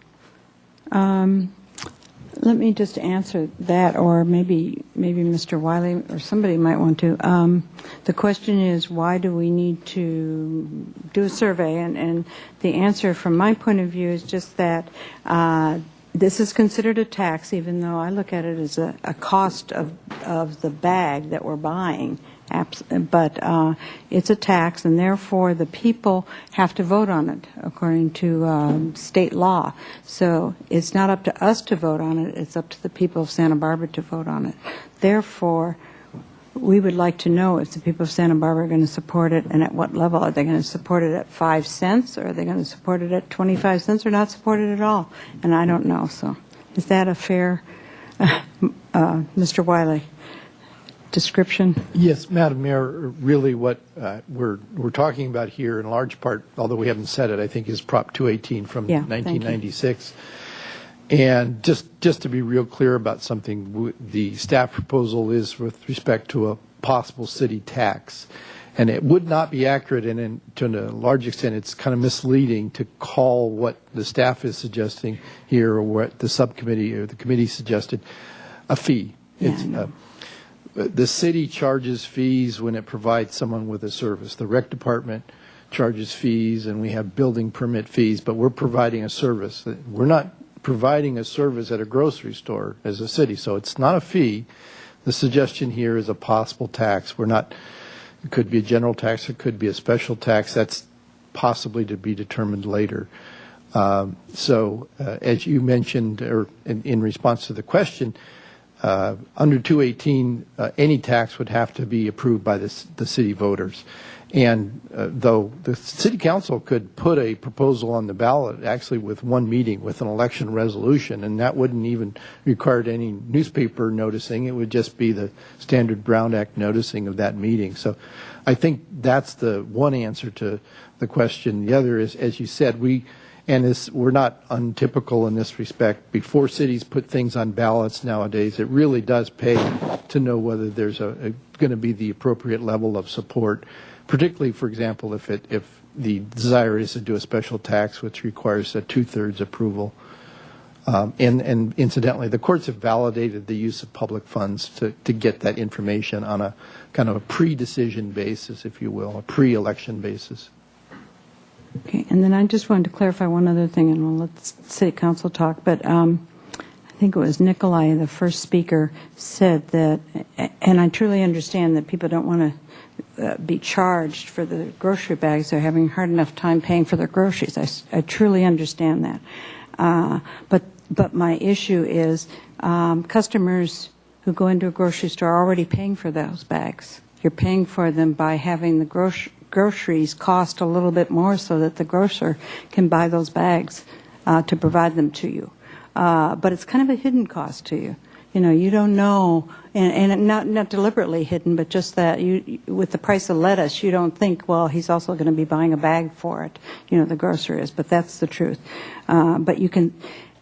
Let me just answer that, or maybe Mr. Wiley or somebody might want to. The question is, why do we need to do a survey? And the answer from my point of view is just that this is considered a tax, even though I look at it as a cost of the bag that we're buying. But it's a tax, and therefore the people have to vote on it according to state law. So it's not up to us to vote on it, it's up to the people of Santa Barbara to vote on it. Therefore, we would like to know if the people of Santa Barbara are going to support it, and at what level. Are they going to support it at 5 cents, or are they going to support it at 25 cents, or not support it at all? And I don't know. So is that a fair, Mr. Wiley, description? Yes, Madam Mayor, really what we're talking about here in large part, although we haven't said it, I think is Prop 218 from 1996. And just to be real clear about something, the staff proposal is with respect to a possible city tax. And it would not be accurate, and to a large extent it's kind of misleading to call what the staff is suggesting here, or what the subcommittee or the committee suggested, a fee. The city charges fees when it provides someone with a service. The rec department charges fees, and we have building permit fees, but we're providing a service. We're not providing a service at a grocery store as a city, so it's not a fee. The suggestion here is a possible tax. It could be a general tax, it could be a special tax. That's possibly to be determined later. So as you mentioned, or in response to the question, under 218, any tax would have to be approved by the city voters. And though the city council could put a proposal on the ballot actually with one meeting with an election resolution, and that wouldn't even require any newspaper noticing. It would just be the standard Brown Act noticing of that meeting. So I think that's the one answer to the question. The other is, as you said, we're not untypical in this respect. Before cities put things on ballots nowadays, it really does pay to know whether there's going to be the appropriate level of support, particularly, for example, if the desire is to do a special tax, which requires a 2/3 approval. And incidentally, the courts have validated the use of public funds to get that information on a kind of a pre-decision basis, if you will, a pre-election basis. Okay, and then I just wanted to clarify one other thing, and we'll let City Council talk, but I think it was Nikolai, the first speaker, said that, and I truly understand that people don't want to be charged for the grocery bags. They're having a hard enough time paying for their groceries. I truly understand that. But my issue is customers who go into a grocery store are already paying for those bags. You're paying for them by having the groceries cost a little bit more so that the grocer can buy those bags to provide them to you. But it's kind of a hidden cost to you. You know, you don't know, and not deliberately hidden, but just that with the price of lettuce, you don't think, well, he's also going to be buying a bag for it. You know, the grocer is, but that's the truth. But you can,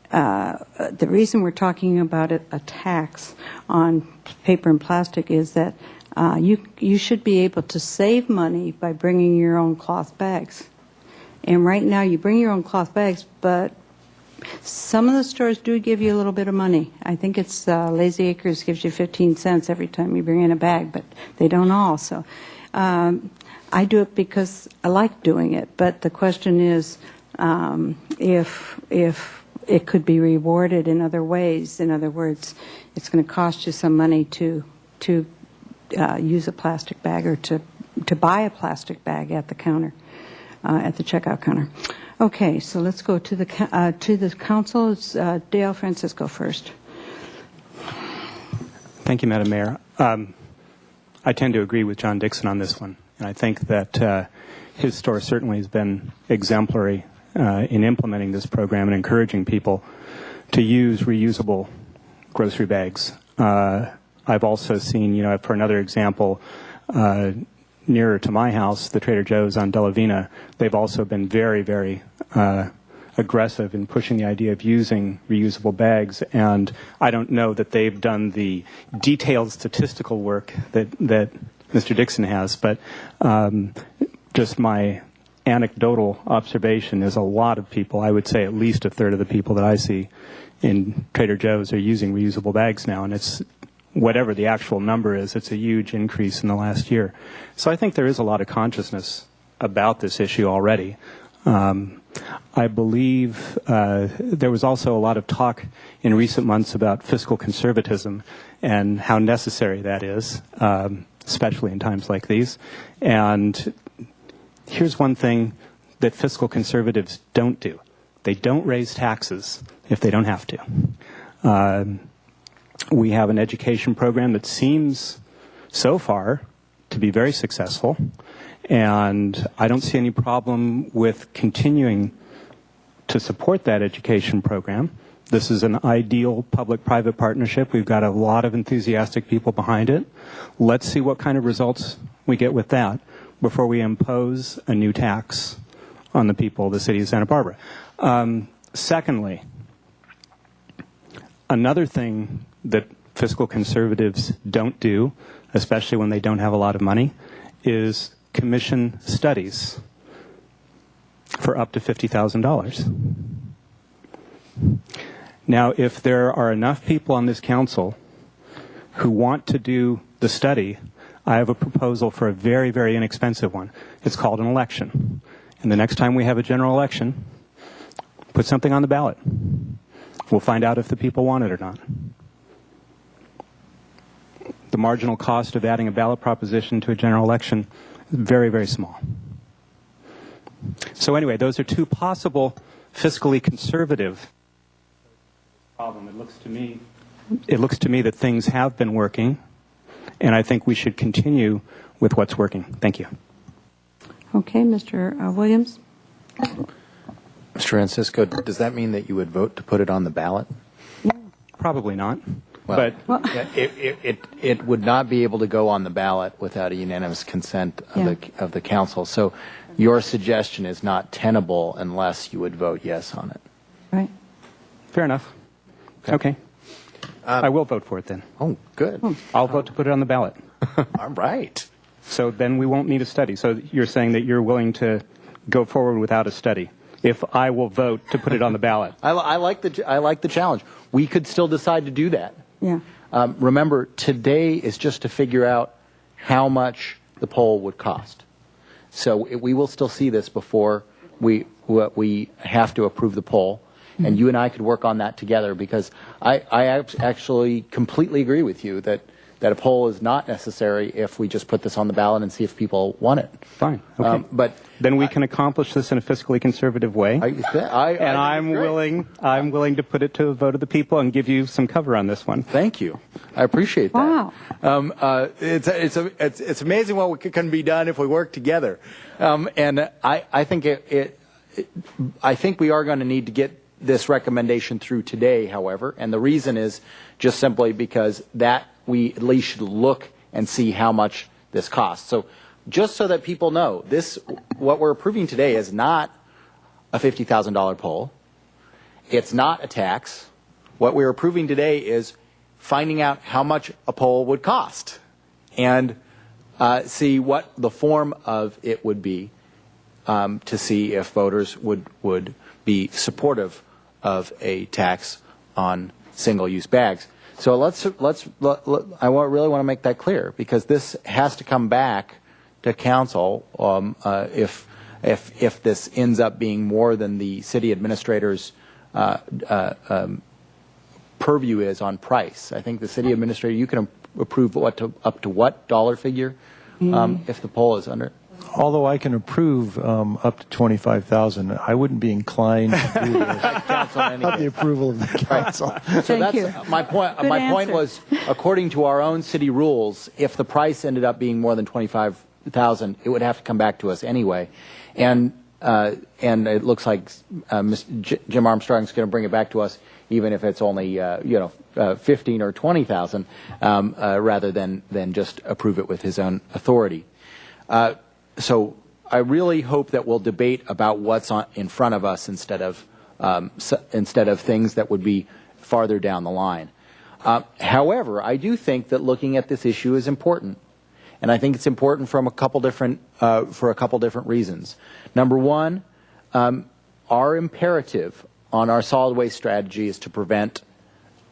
the reason we're talking about a tax on paper and plastic is that you should be able to save money by bringing your own cloth bags. And right now, you bring your own cloth bags, but some of the stores do give you a little bit of money. I think it's Lazy Acres gives you 15 cents every time you bring in a bag, but they don't all. So I do it because I like doing it. But the question is if it could be rewarded in other ways. In other words, it's going to cost you some money to use a plastic bag or to buy a plastic bag at the counter, at the checkout counter. Okay, so let's go to the council. It's Dale Francisco first. Thank you, Madam Mayor. I tend to agree with John Dixon on this one, and I think that his store certainly has been exemplary in implementing this program and encouraging people to use reusable grocery bags. I've also seen, for another example, nearer to my house, the Trader Joe's on De La Vina, they've also been very, very aggressive in pushing the idea of using reusable bags. And I don't know that they've done the detailed statistical work that Mr. Dixon has, but just my anecdotal observation is a lot of people, I would say at least a third of the people that I see in Trader Joe's are using reusable bags now, and it's whatever the actual number is, it's a huge increase in the last year. So I think there is a lot of consciousness about this issue already. I believe there was also a lot of talk in recent months about fiscal conservatism and how necessary that is, especially in times like these. And here's one thing that fiscal conservatives don't do. They don't raise taxes if they don't have to. We have an education program that seems so far to be very successful, and I don't see any problem with continuing to support that education program. This is an ideal public-private partnership. We've got a lot of enthusiastic people behind it. Let's see what kind of results we get with that before we impose a new tax on the people of the city of Santa Barbara. Secondly, another thing that fiscal conservatives don't do, especially when they don't have a lot of money, is commission studies for up to $50,000. Now, if there are enough people on this council who want to do the study, I have a proposal for a very, very inexpensive one. It's called an election. And the next time we have a general election, put something on the ballot. We'll find out if the people want it or not. The marginal cost of adding a ballot proposition to a general election is very, very small. So anyway, those are two possible fiscally conservative problems. It looks to me that things have been working, and I think we should continue with what's working. Thank you. Okay, Mr. Williams. Mr. Francisco, does that mean that you would vote to put it on the ballot? Probably not. Well, it would not be able to go on the ballot without a unanimous consent of the council. So your suggestion is not tenable unless you would vote yes on it. Right. Fair enough. Okay. I will vote for it then. Oh, good. I'll vote to put it on the ballot. All right. So then we won't need a study. So you're saying that you're willing to go forward without a study. if I will vote to put it on the ballot. I like the challenge. We could still decide to do that. Yeah. Remember, today is just to figure out how much the poll would cost. So we will still see this before we have to approve the poll. And you and I could work on that together, because I actually completely agree with you that a poll is not necessary if we just put this on the ballot and see if people want it. Fine. Okay. But then we can accomplish this in a fiscally conservative way. I'm willing to put it to the vote of the people and give you some cover on this one. Thank you. I appreciate that. Wow. It's amazing what can be done if we work together. And I think I think we are going to need to get this recommendation through today, however, and the reason is just simply because that we at least should look and see how much this costs. So just so that people know, what we're approving today is not a $50,000 poll. It's not a tax. What we're approving today is finding out how much a poll would cost and see what the form of it would be, to see if voters would be supportive of a tax on single-use bags. So I really want to make that clear, because this has to come back to council if this ends up being more than the city administrator's purview is on price. I think the city administrator, you can approve up to what dollar figure if the poll is under. Although I can approve up to $25,000, I wouldn't be inclined to do the approval of the council. So that's my point. Good my point answer. was, according to our own city rules, if the price ended up being more than $25,000, it would have to come back to us anyway. And it looks like Jim Armstrong's going to bring it back to us, even if it's only 15 or 20,000, rather than just approve it with his own authority. So I really hope that we'll debate about what's in front of us instead of things that would be farther down the line. However, I do think that looking at this issue is important, and I think it's important from a couple different reasons. Number one, our imperative on our solid waste strategy is to prevent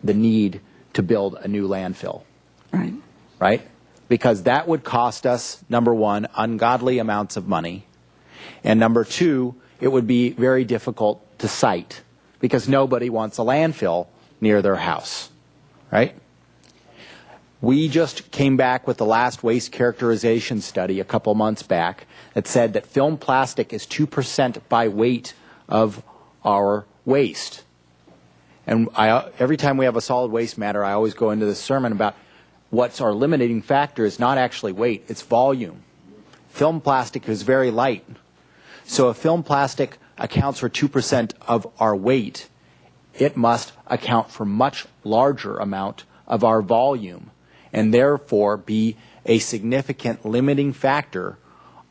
the need to build a new landfill. Right. Right? Because that would cost us, number one, ungodly amounts of money, and number two, it would be very difficult to site, because nobody wants a landfill near their house, right? We just came back with the last waste characterization study a couple months back that said that film plastic is 2% by weight of our waste. And every time we have a solid waste matter, I always go into this sermon about what's our limiting factor is not actually weight, it's volume. Film plastic is very light. So if film plastic accounts for 2% of our weight, it must account for much larger amount of our volume, and therefore be a significant limiting factor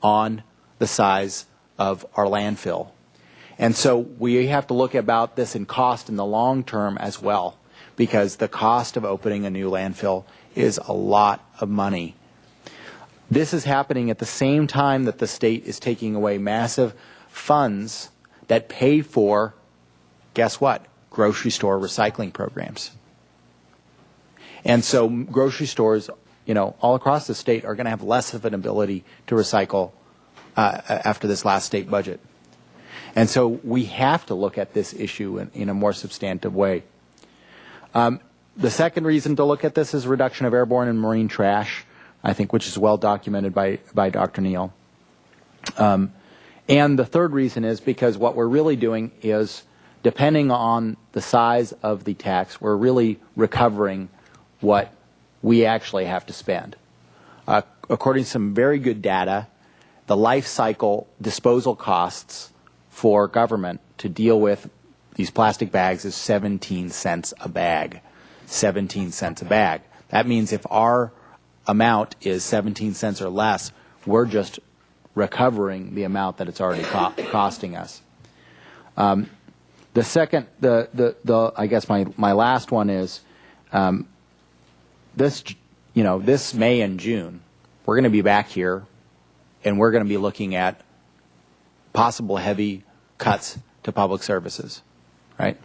on the size of our landfill. And so we have to look about this in cost in the long term as well, because the cost of opening a new landfill is a lot of money. This is happening at the same time that the state is taking away massive funds that pay for, guess what, grocery store recycling programs. And so grocery stores, all across the state are going to have less of an ability to recycle after this last state budget. And so we have to look at this issue in a more substantive way. The second reason to look at this is reduction of airborne and marine trash, I think, which is well documented by Dr. Neal. And the third reason is because what we're really doing is, depending on the size of the tax, we're really recovering what we actually have to spend. According to some very good data, the life cycle disposal costs for government to deal with these plastic bags is 17 cents a bag. 17 cents a bag. That means if our amount is 17 cents or less, we're just recovering the amount that it's already costing us. The second, I guess my last one is this May and June, we're going to be back here, and we're going to be looking at possible heavy cuts to public services, right?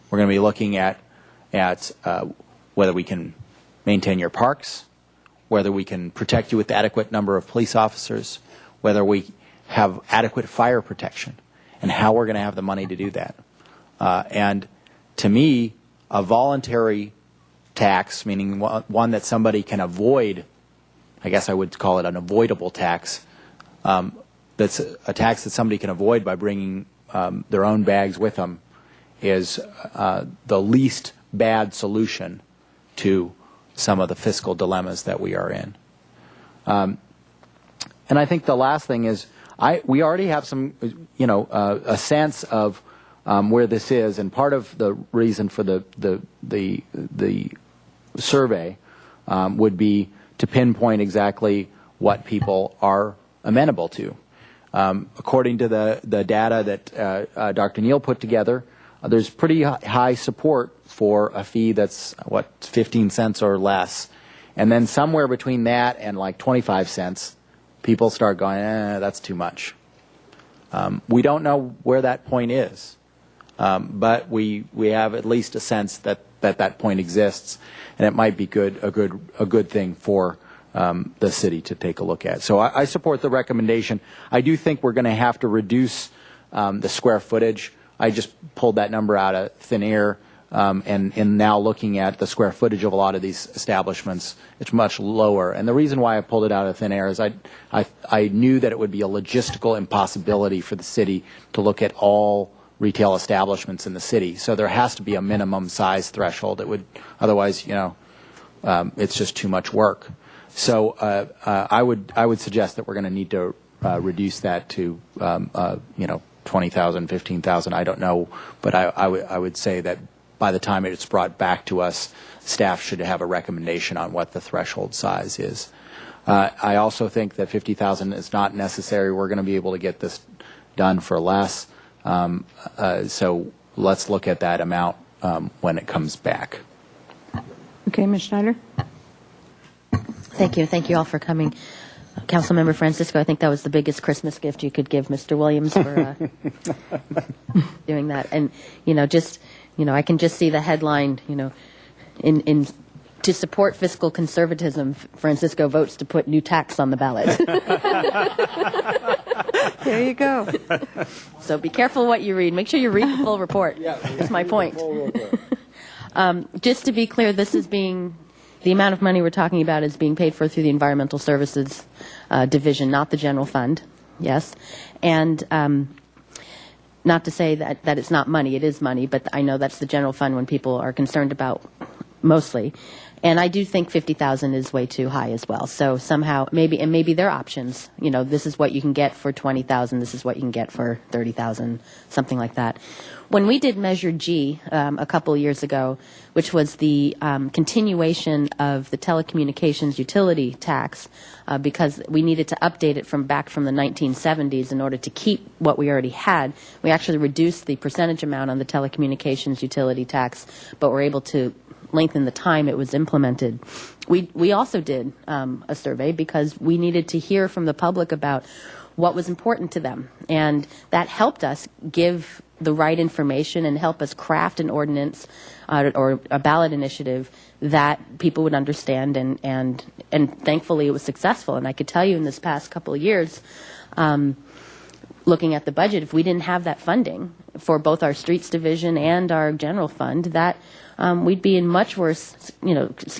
We're going to be looking at whether we can maintain your parks, whether we can protect you with adequate number of police officers, whether we have adequate fire protection, and how we're going to have the money to do that. And to me, a voluntary tax, meaning one that somebody can avoid, I guess I would call it an avoidable tax, that's a tax that somebody can avoid by bringing their own bags with them, is the least bad solution to some of the fiscal dilemmas that we are in. And I think the last thing is, we already have some, a sense of where this is, and part of the reason for the survey would be to pinpoint exactly what people are amenable to. According to the data that Dr. Neal put together, there's pretty high support for a fee that's, 15 cents or less. And then somewhere between that and like 25 cents, people start going, that's too much. We don't know where that point is, but we have at least a sense that point exists, and it might be a good thing for the city to take a look at. So I support the recommendation. I do think we're going to have to reduce the square footage. I just pulled that number out of thin air, and now looking at the square footage of a lot of these establishments, it's much lower. And the reason why I pulled it out of thin air is I knew that it would be a logistical impossibility for the city to look at all retail establishments in the city. So there has to be a minimum size threshold. It would otherwise, it's just too much work. So I would suggest that we're going to need to reduce that to 20,000, 15,000. I don't know, but I would say that by the time it's brought back to us, staff should have a recommendation on what the threshold size is. I also think that 50,000 is not necessary. We're going to be able to get this done for less. So let's look at that amount when it comes back. Okay, Ms. Schneider. Thank you. Thank you all for coming. Councilmember Francisco, I think that was the biggest Christmas gift you could give Mr. Williams for doing that. And, I can just see the headline, in to support fiscal conservatism, Francisco votes to put new tax on the ballot. There you go. So be careful what you read. Make sure you read the full report. That's my point. Just to be clear, the amount of money we're talking about is being paid for through the Environmental Services Division, not the general fund. Yes. And not to say that it's not money. It is money, but I know that's the general fund when people are concerned about mostly. And I do think 50,000 is way too high as well. So somehow, maybe there are options. This is what you can get for 20,000. This is what you can get for 30,000, something like that. When we did Measure G a couple years ago, which was the continuation of the telecommunications utility tax, because we needed to update it back from the 1970s in order to keep what we already had, we actually reduced the percentage amount on the telecommunications utility tax, but were able to lengthen the time it was implemented. We also did a survey because we needed to hear from the public about what was important to them, and that helped us give the right information and help us craft an ordinance or a ballot initiative that people would understand, and thankfully it was successful. And I could tell you in this past couple of years, looking at the budget, if we didn't have that funding for both our streets division and our general fund, that we'd be in much worse,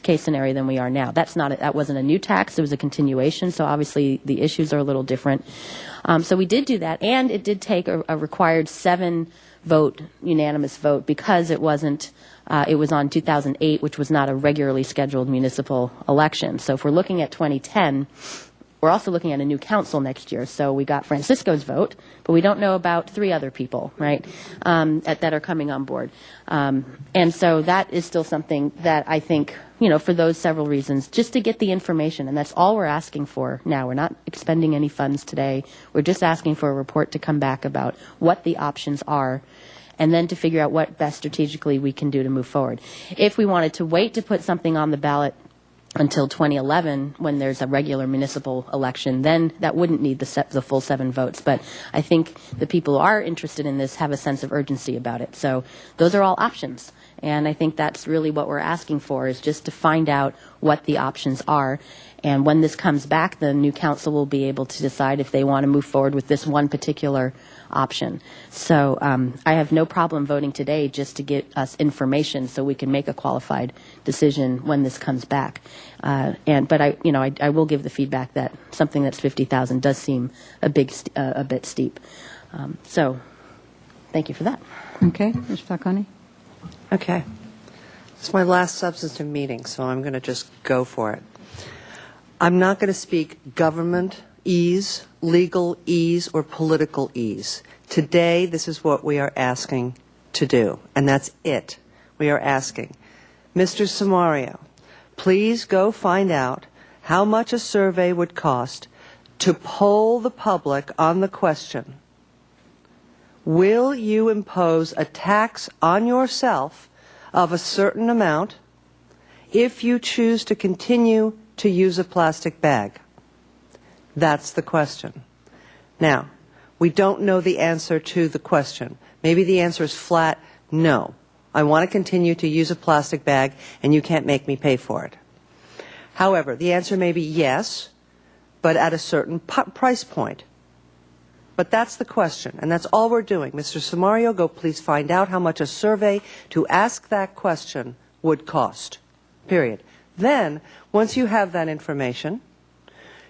case scenario than we are now. That wasn't a new tax; it was a continuation. So obviously the issues are a little different. So we did do that, and it did take a required 7-vote unanimous vote because it wasn't. It was on 2008, which was not a regularly scheduled municipal election. So if we're looking at 2010. We're also looking at a new council next year, so we got Francisco's vote, but we don't know about 3 other people, right, that are coming on board. And so that is still something that I think, for those several reasons, just to get the information, and that's all we're asking for now. We're not expending any funds today. We're just asking for a report to come back about what the options are, and then to figure out what best strategically we can do to move forward. If we wanted to wait to put something on the ballot until 2011, when there's a regular municipal election, then that wouldn't need the full 7 votes. But I think the people who are interested in this have a sense of urgency about it. So those are all options. And I think that's really what we're asking for, is just to find out what the options are. And when this comes back, the new council will be able to decide if they want to move forward with this one particular option. So I have no problem voting today just to get us information so we can make a qualified decision when this comes back. But I will give the feedback that something that's $50,000 does seem a bit steep. So thank you for that. Okay, Ms. Falcone. Okay. It's my last substantive meeting, so I'm going to just go for it. I'm not going to speak government ease, legal ease, or political ease. Today, this is what we are asking to do, and that's it. We are asking, Mr. Samario, please go find out how much a survey would cost to poll the public on the question, will you impose a tax on yourself of a certain amount if you choose to continue to use a plastic bag? That's the question. Now, we don't know the answer to the question. Maybe the answer is flat, no. I want to continue to use a plastic bag and you can't make me pay for it. However, the answer may be yes, but at a certain price point. But that's the question, and that's all we're doing. Mr. Samario, go please find out how much a survey to ask that question would cost, period. Then, once you have that information,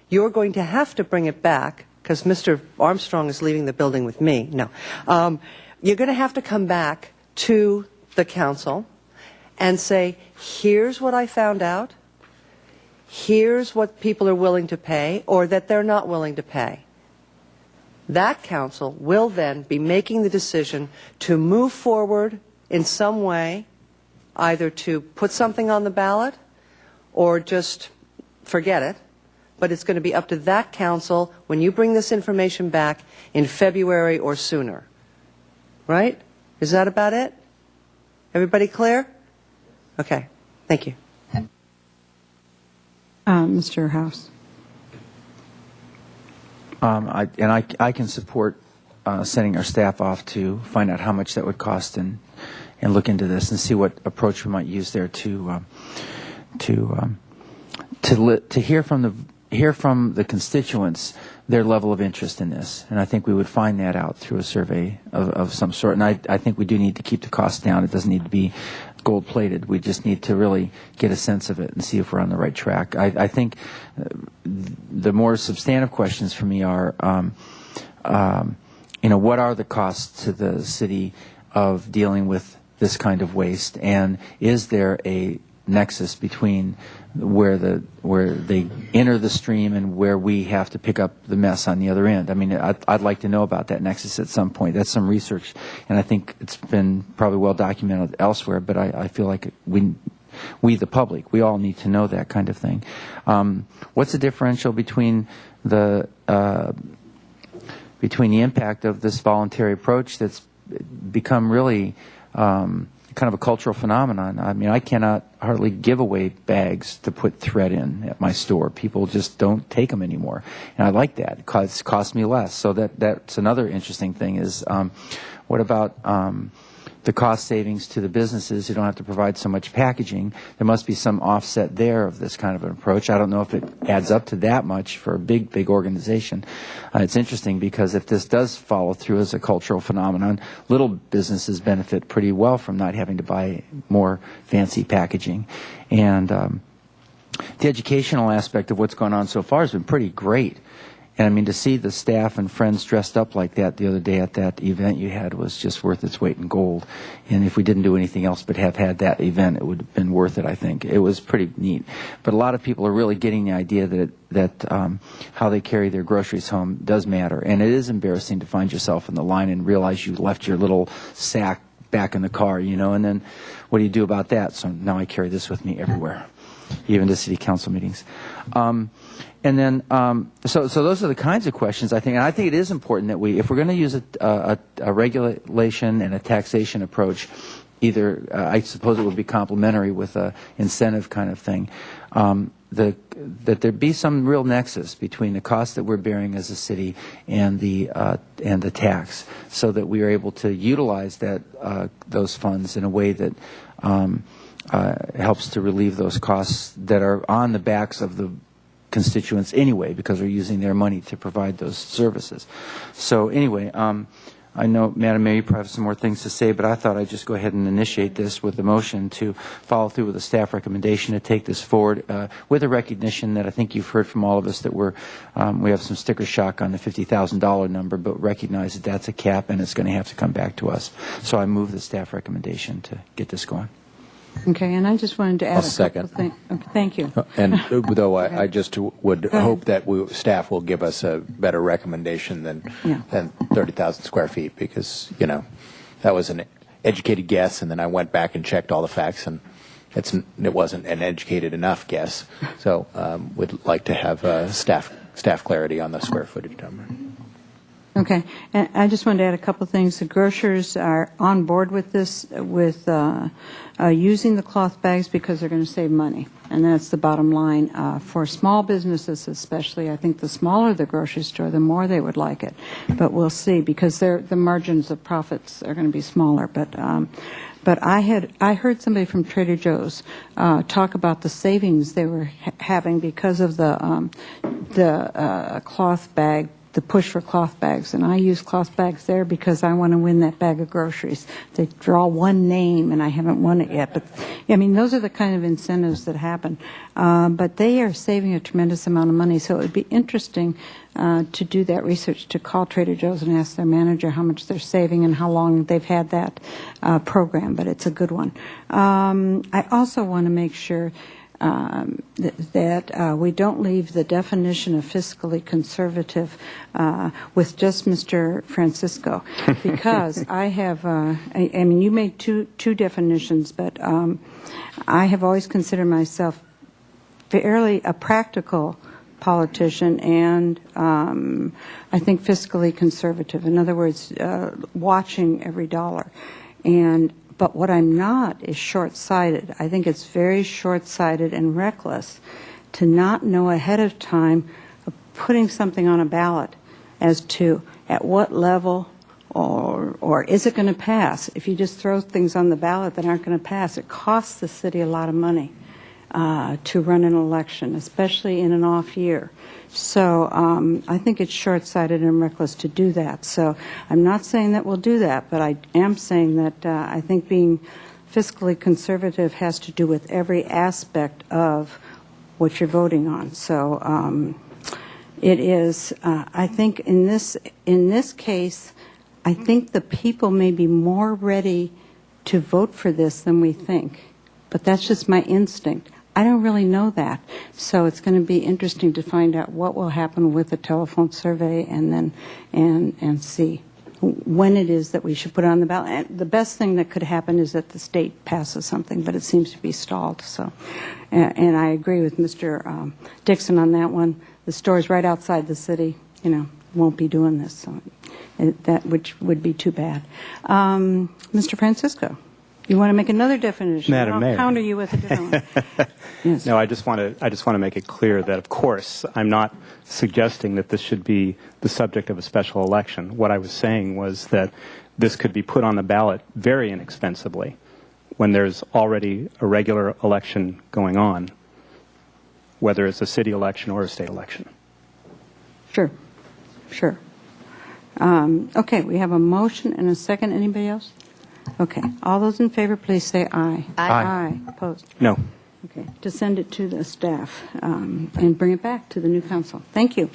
you're going to have to bring it back, because Mr. Armstrong is leaving the building with me. No. You're going to have to come back to the council and say, here's what I found out, here's what people are willing to pay, or that they're not willing to pay. That council will then be making the decision to move forward in some way, either to put something on the ballot or just forget it. But it's going to be up to that council when you bring this information back in February or sooner. Right? Is that about it? Everybody clear? Okay. Thank you. Mr. House. I can support sending our staff off to find out how much that would cost and look into this and see what approach we might use there to hear from the constituents their level of interest in this. And I think we would find that out through a survey of some sort. And I think we do need to keep the costs down. It doesn't need to be gold-plated. We just need to really get a sense of it and see if we're on the right track. I think the more substantive questions for me are, what are the costs to the city of dealing with this kind of waste, and is there a nexus between where they enter the stream and where we have to pick up the mess on the other end? I mean, I'd like to know about that nexus at some point. That's some research, and I think it's been probably well documented elsewhere, but I feel like we the public, we all need to know that kind of thing. What's the differential between the impact of this voluntary approach that's become really kind of a cultural phenomenon? I mean, I cannot hardly give away bags to put thread in at my store. People just don't take them anymore, and I like that. It costs me less. So that's another interesting thing is, what about the cost savings to the businesses who don't have to provide so much packaging? There must be some offset there of this kind of an approach. I don't know if it adds up to that much for a big organization. It's interesting because if this does follow through as a cultural phenomenon, little businesses benefit pretty well from not having to buy more fancy packaging. And the educational aspect of what's gone on so far has been pretty great. And I mean, to see the staff and friends dressed up like that the other day at that event you had was just worth its weight in gold. And if we didn't do anything else but have had that event, it would have been worth it, I think. It was pretty neat. But a lot of people are really getting the idea that how they carry their groceries home does matter. And it is embarrassing to find yourself in the line and realize you left your little sack back in the car, and then what do you do about that? So now I carry this with me everywhere, even to city council meetings. And then, so those are the kinds of questions I think, and I think it is important that if we're going to use a regulation and a taxation approach, either I suppose it would be complementary with a incentive kind of thing. that there be some real nexus between the cost that we're bearing as a city and the tax, so that we are able to utilize those funds in a way that helps to relieve those costs that are on the backs of the constituents anyway, because we're using their money to provide those services. So anyway, I know, Madam Mayor, you probably have some more things to say, but I thought I'd just go ahead and initiate this with the motion to follow through with a staff recommendation to take this forward with a recognition that I think you've heard from all of us that we have some sticker shock on the $50,000 number, but recognize that that's a cap and it's going to have to come back to us. So I move the staff recommendation to get this going. Okay, and I just wanted to add I'll a couple second. of things. Okay, thank you. And though I just would hope that staff will give us a better recommendation than 30,000 square feet, because, that was an educated guess, and then I went back and checked all the facts, and it wasn't an educated enough guess. So would like to have staff clarity on the square footage number. Okay, and I just wanted to add a couple of things. The grocers are on board with this, with using the cloth bags, because they're going to save money, and that's the bottom line. For small businesses especially, I think the smaller the grocery store, the more they would like it. But we'll see, because the margins of profits are going to be smaller. But I heard somebody from Trader Joe's talk about the savings they were having because of the cloth bag, the push for cloth bags. And I use cloth bags there because I want to win that bag of groceries. They draw one name, and I haven't won it yet. But, I mean, those are the kind of incentives that happen. But they are saving a tremendous amount of money. So it would be interesting to do that research, to call Trader Joe's and ask their manager how much they're saving and how long they've had that program. But it's a good one. I also want to make sure that we don't leave the definition of fiscally conservative with just Mr. Francisco, because I have, I mean, you made two definitions, but I have always considered myself fairly a practical politician and I think fiscally conservative. In other words, watching every dollar. But what I'm not is short-sighted. I think it's very short-sighted and reckless to not know ahead of time of putting something on a ballot as to at what level or is it going to pass. If you just throw things on the ballot that aren't going to pass, it costs the city a lot of money to run an election, especially in an off year. So I think it's short-sighted and reckless to do that. So I'm not saying that we'll do that, but I am saying that I think being fiscally conservative has to do with every aspect of what you're voting on. So it is, I think in this case, I think the people may be more ready to vote for this than we think. But that's just my instinct. I don't really know that. So it's going to be interesting to find out what will happen with the telephone survey and then and see when it is that we should put it on the ballot. And the best thing that could happen is that the state passes something, but it seems to be stalled. So, and I agree with Mr. Dixon on that one. The store's right outside the city, won't be doing this, so that which would be too bad. Mr. Francisco. You want to make another definition? Madam Mayor. I'll counter you with a different one. Yes. No, I just want to make it clear that, of course, I'm not suggesting that this should be the subject of a special election. What I was saying was that this could be put on the ballot very inexpensively when there's already a regular election going on, whether it's a city election or a state election. Sure. Okay, we have a motion and a second. Anybody else? Okay. All those in favor, please say aye. Aye. Opposed? No. Okay. To send it to the staff and bring it back to the new council. Thank you.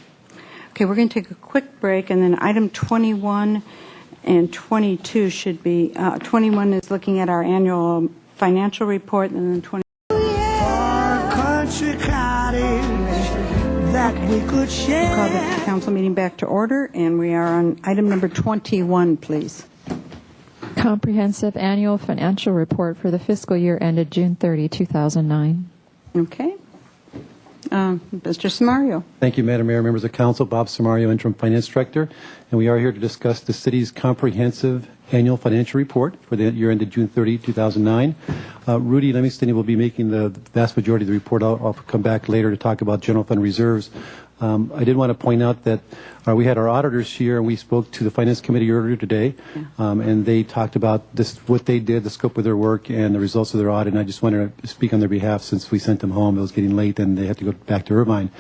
Okay, we're going to take a quick break, and then item 21 and 22 should be, 21 is looking at our annual financial report, and then 20. Country cottage that we could share. Call the council meeting back to order, and we are on item number 21, please. Comprehensive Annual Financial Report for the fiscal year ended June 30, 2009. Okay. Mr. Samario. Thank you, Madam Mayor, members of council. Bob Samario, interim finance director, and we are here to discuss the city's comprehensive annual financial report for the year ended June 30, 2009. Rudy Livingston will be making the vast majority of the report. I'll come back later to talk about general fund reserves. I did want to point out that we had our auditors here, and we spoke to the Finance Committee earlier today, and they talked about what they did, the scope of their work, and the results of their audit. And I just wanted to speak on their behalf since we sent them home. It was getting late, and they had to go back to Irvine.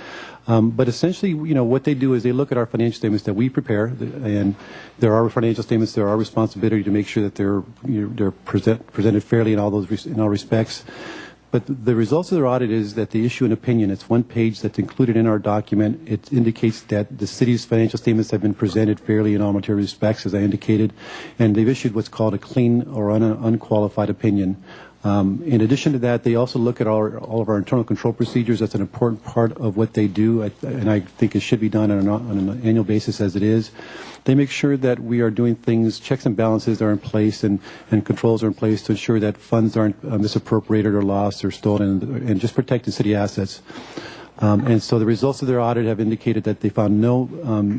But essentially, what they do is they look at our financial statements that we prepare, and there are financial statements. There are responsibility to make sure that they're presented fairly in all respects. But the results of their audit is that they issue an opinion. It's one page that's included in our document. It indicates that the city's financial statements have been presented fairly in all material respects, as I indicated, and they've issued what's called a clean or unqualified opinion. In addition to that, they also look at all of our internal control procedures. That's an important part of what they do, and I think it should be done on an annual basis as it is. They make sure that we are doing things, checks and balances are in place, and controls are in place to ensure that funds aren't misappropriated or lost or stolen, and just protecting city assets. And so the results of their audit have indicated that they found no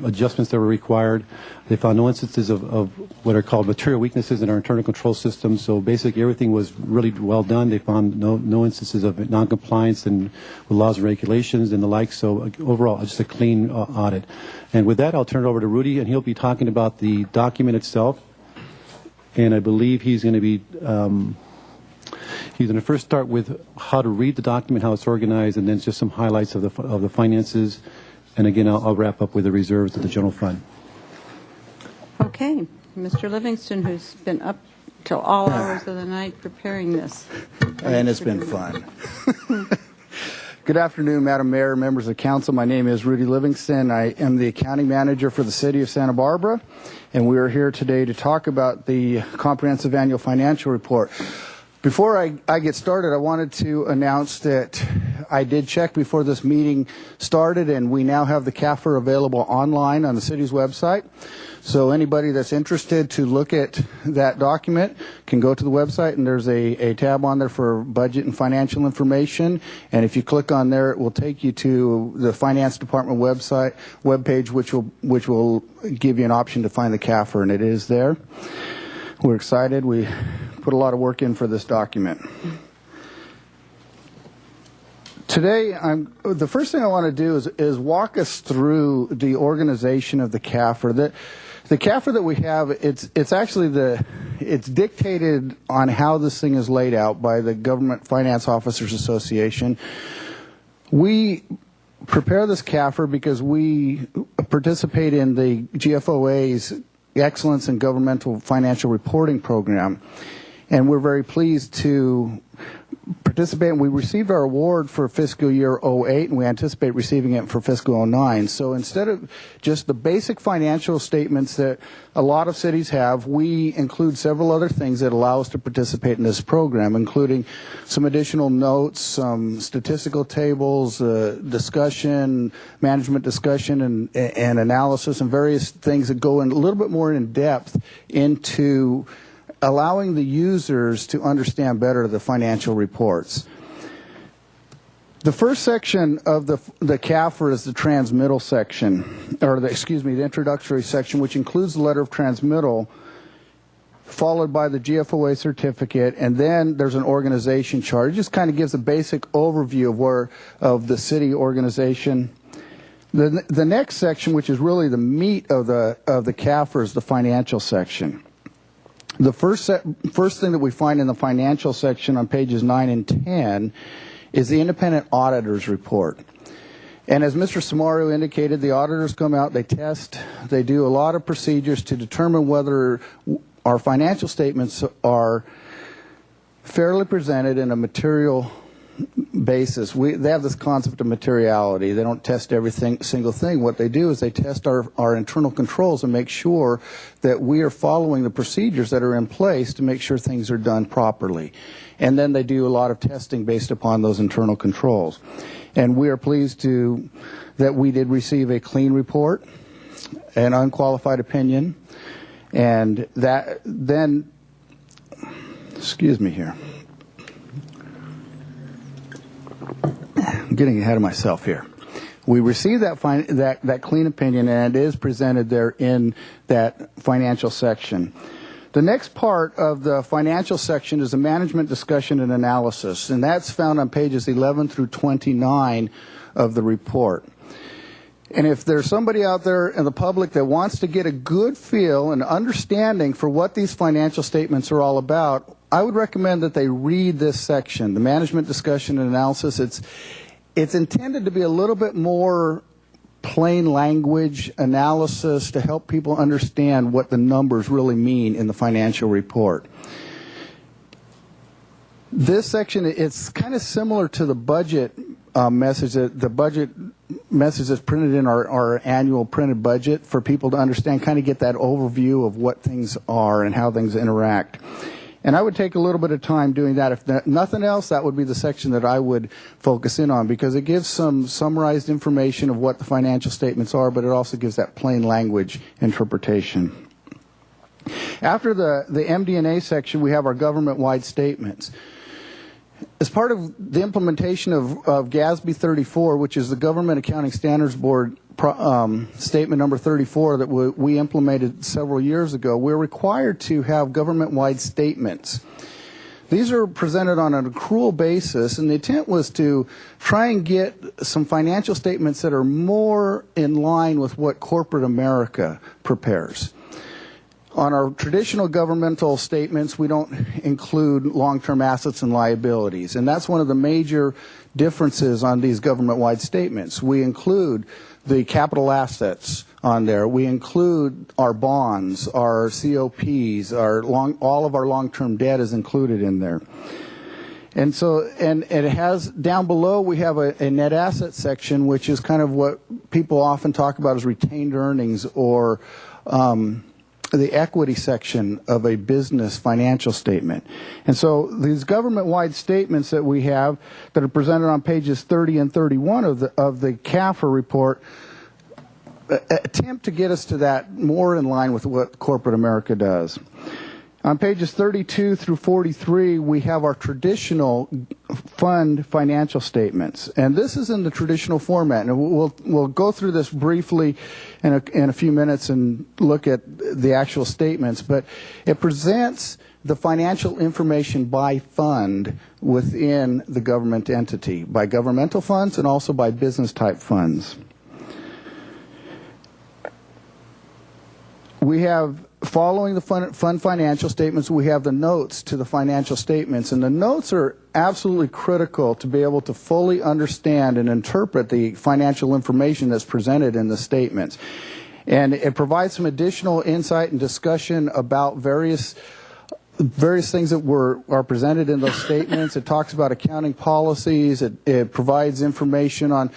adjustments that were required. They found no instances of what are called material weaknesses in our internal control system. So basically everything was really well done. They found no instances of noncompliance with laws and regulations and the like. So overall, just a clean audit. And with that, I'll turn it over to Rudy, and he'll be talking about the document itself. And I believe he's going to be... He's going to first start with how to read the document, how it's organized, and then just some highlights of the finances. And again, I'll wrap up with the reserves of the general fund. Okay. Mr. Livingston, who's been up till all hours of the night preparing this. And it's been fun. Good afternoon, Madam Mayor, members of council. My name is Rudy Livingston. I am the accounting manager for the city of Santa Barbara, and we are here today to talk about the comprehensive annual financial report. Before I get started, I wanted to announce that I did check before this meeting started, and we now have the CAFR available online on the city's website. So anybody that's interested to look at that document can go to the website, and there's a tab on there for budget and financial information. And if you click on there, it will take you to the finance department webpage, which will give you an option to find the CAFR, and it is there. We're excited. We put a lot of work in for this document. Today, the first thing I want to do is walk us through the organization of the CAFR. The CAFR that we have, it's actually it's dictated on how this thing is laid out by the Government Finance Officers Association. We prepare this CAFR because we participate in the GFOA's Excellence in Governmental Financial Reporting program. And we're very pleased to participate. And we received our award for fiscal year 08, and we anticipate receiving it for fiscal 09. So instead of just the basic financial statements that a lot of cities have, we include several other things that allow us to participate in this program, including some additional notes, some statistical tables, discussion, management discussion, and analysis, and various things that go in a little bit more in depth into allowing the users to understand better the financial reports. The first section of the CAFR is the transmittal section, or the introductory section, which includes the letter of transmittal, followed by the GFOA certificate, and then there's an organization chart. It just kind of gives a basic overview of the city organization. The next section, which is really the meat of the CAFR, is the financial section. The first thing that we find in the financial section on pages 9 and 10 is the independent auditor's report. And as Mr. Samario indicated, the auditors come out, they test, they do a lot of procedures to determine whether our financial statements are fairly presented in a material basis. They have this concept of materiality. They don't test every single thing. What they do is they test our internal controls and make sure that we are following the procedures that are in place to make sure things are done properly. And then they do a lot of testing based upon those internal controls. And we are pleased that we did receive a clean report, an unqualified opinion, and that then, excuse me here. getting ahead of myself here. We received that clean opinion, and it is presented there in that financial section. The next part of the financial section is a management discussion and analysis, and that's found on pages 11 through 29 of the report. And if there's somebody out there in the public that wants to get a good feel and understanding for what these financial statements are all about, I would recommend that they read this section, the management discussion and analysis. It's intended to be a little bit more plain language analysis to help people understand what the numbers really mean in the financial report. This section, it's kind of similar to the budget message, the budget message that's printed in our annual printed budget for people to understand, kind of get that overview of what things are and how things interact. And I would take a little bit of time doing that. If nothing else, that would be the section that I would focus in on, because it gives some summarized information of what the financial statements are, but it also gives that plain language interpretation. After the MD&A section, we have our government-wide statements. As part of the implementation of GASB 34, which is the Government Accounting Standards Board statement number 34 that we implemented several years ago, we're required to have government-wide statements. These are presented on an accrual basis, and the intent was to try and get some financial statements that are more in line with what corporate America prepares. On our traditional governmental statements, we don't include long-term assets and liabilities, and that's one of the major differences on these government-wide statements. We include the capital assets on there. We include our bonds, our COPs, all of our long-term debt is included in there. And so, and it has, down below, we have a net asset section, which is kind of what people often talk about as retained earnings, or the equity section of a business financial statement. And so these government-wide statements that we have that are presented on pages 30 and 31 of the CAFR report attempt to get us to that more in line with what corporate America does. On pages 32 through 43, we have our traditional fund financial statements, and this is in the traditional format. And we'll go through this briefly in a few minutes and look at the actual statements, but it presents the financial information by fund within the government entity, by governmental funds and also by business type funds. We have, following the fund financial statements, we have the notes to the financial statements, and the notes are absolutely critical to be able to fully understand and interpret the financial information that's presented in the statements. And it provides some additional insight and discussion about various things that are presented in those statements. It talks about accounting policies. It provides information on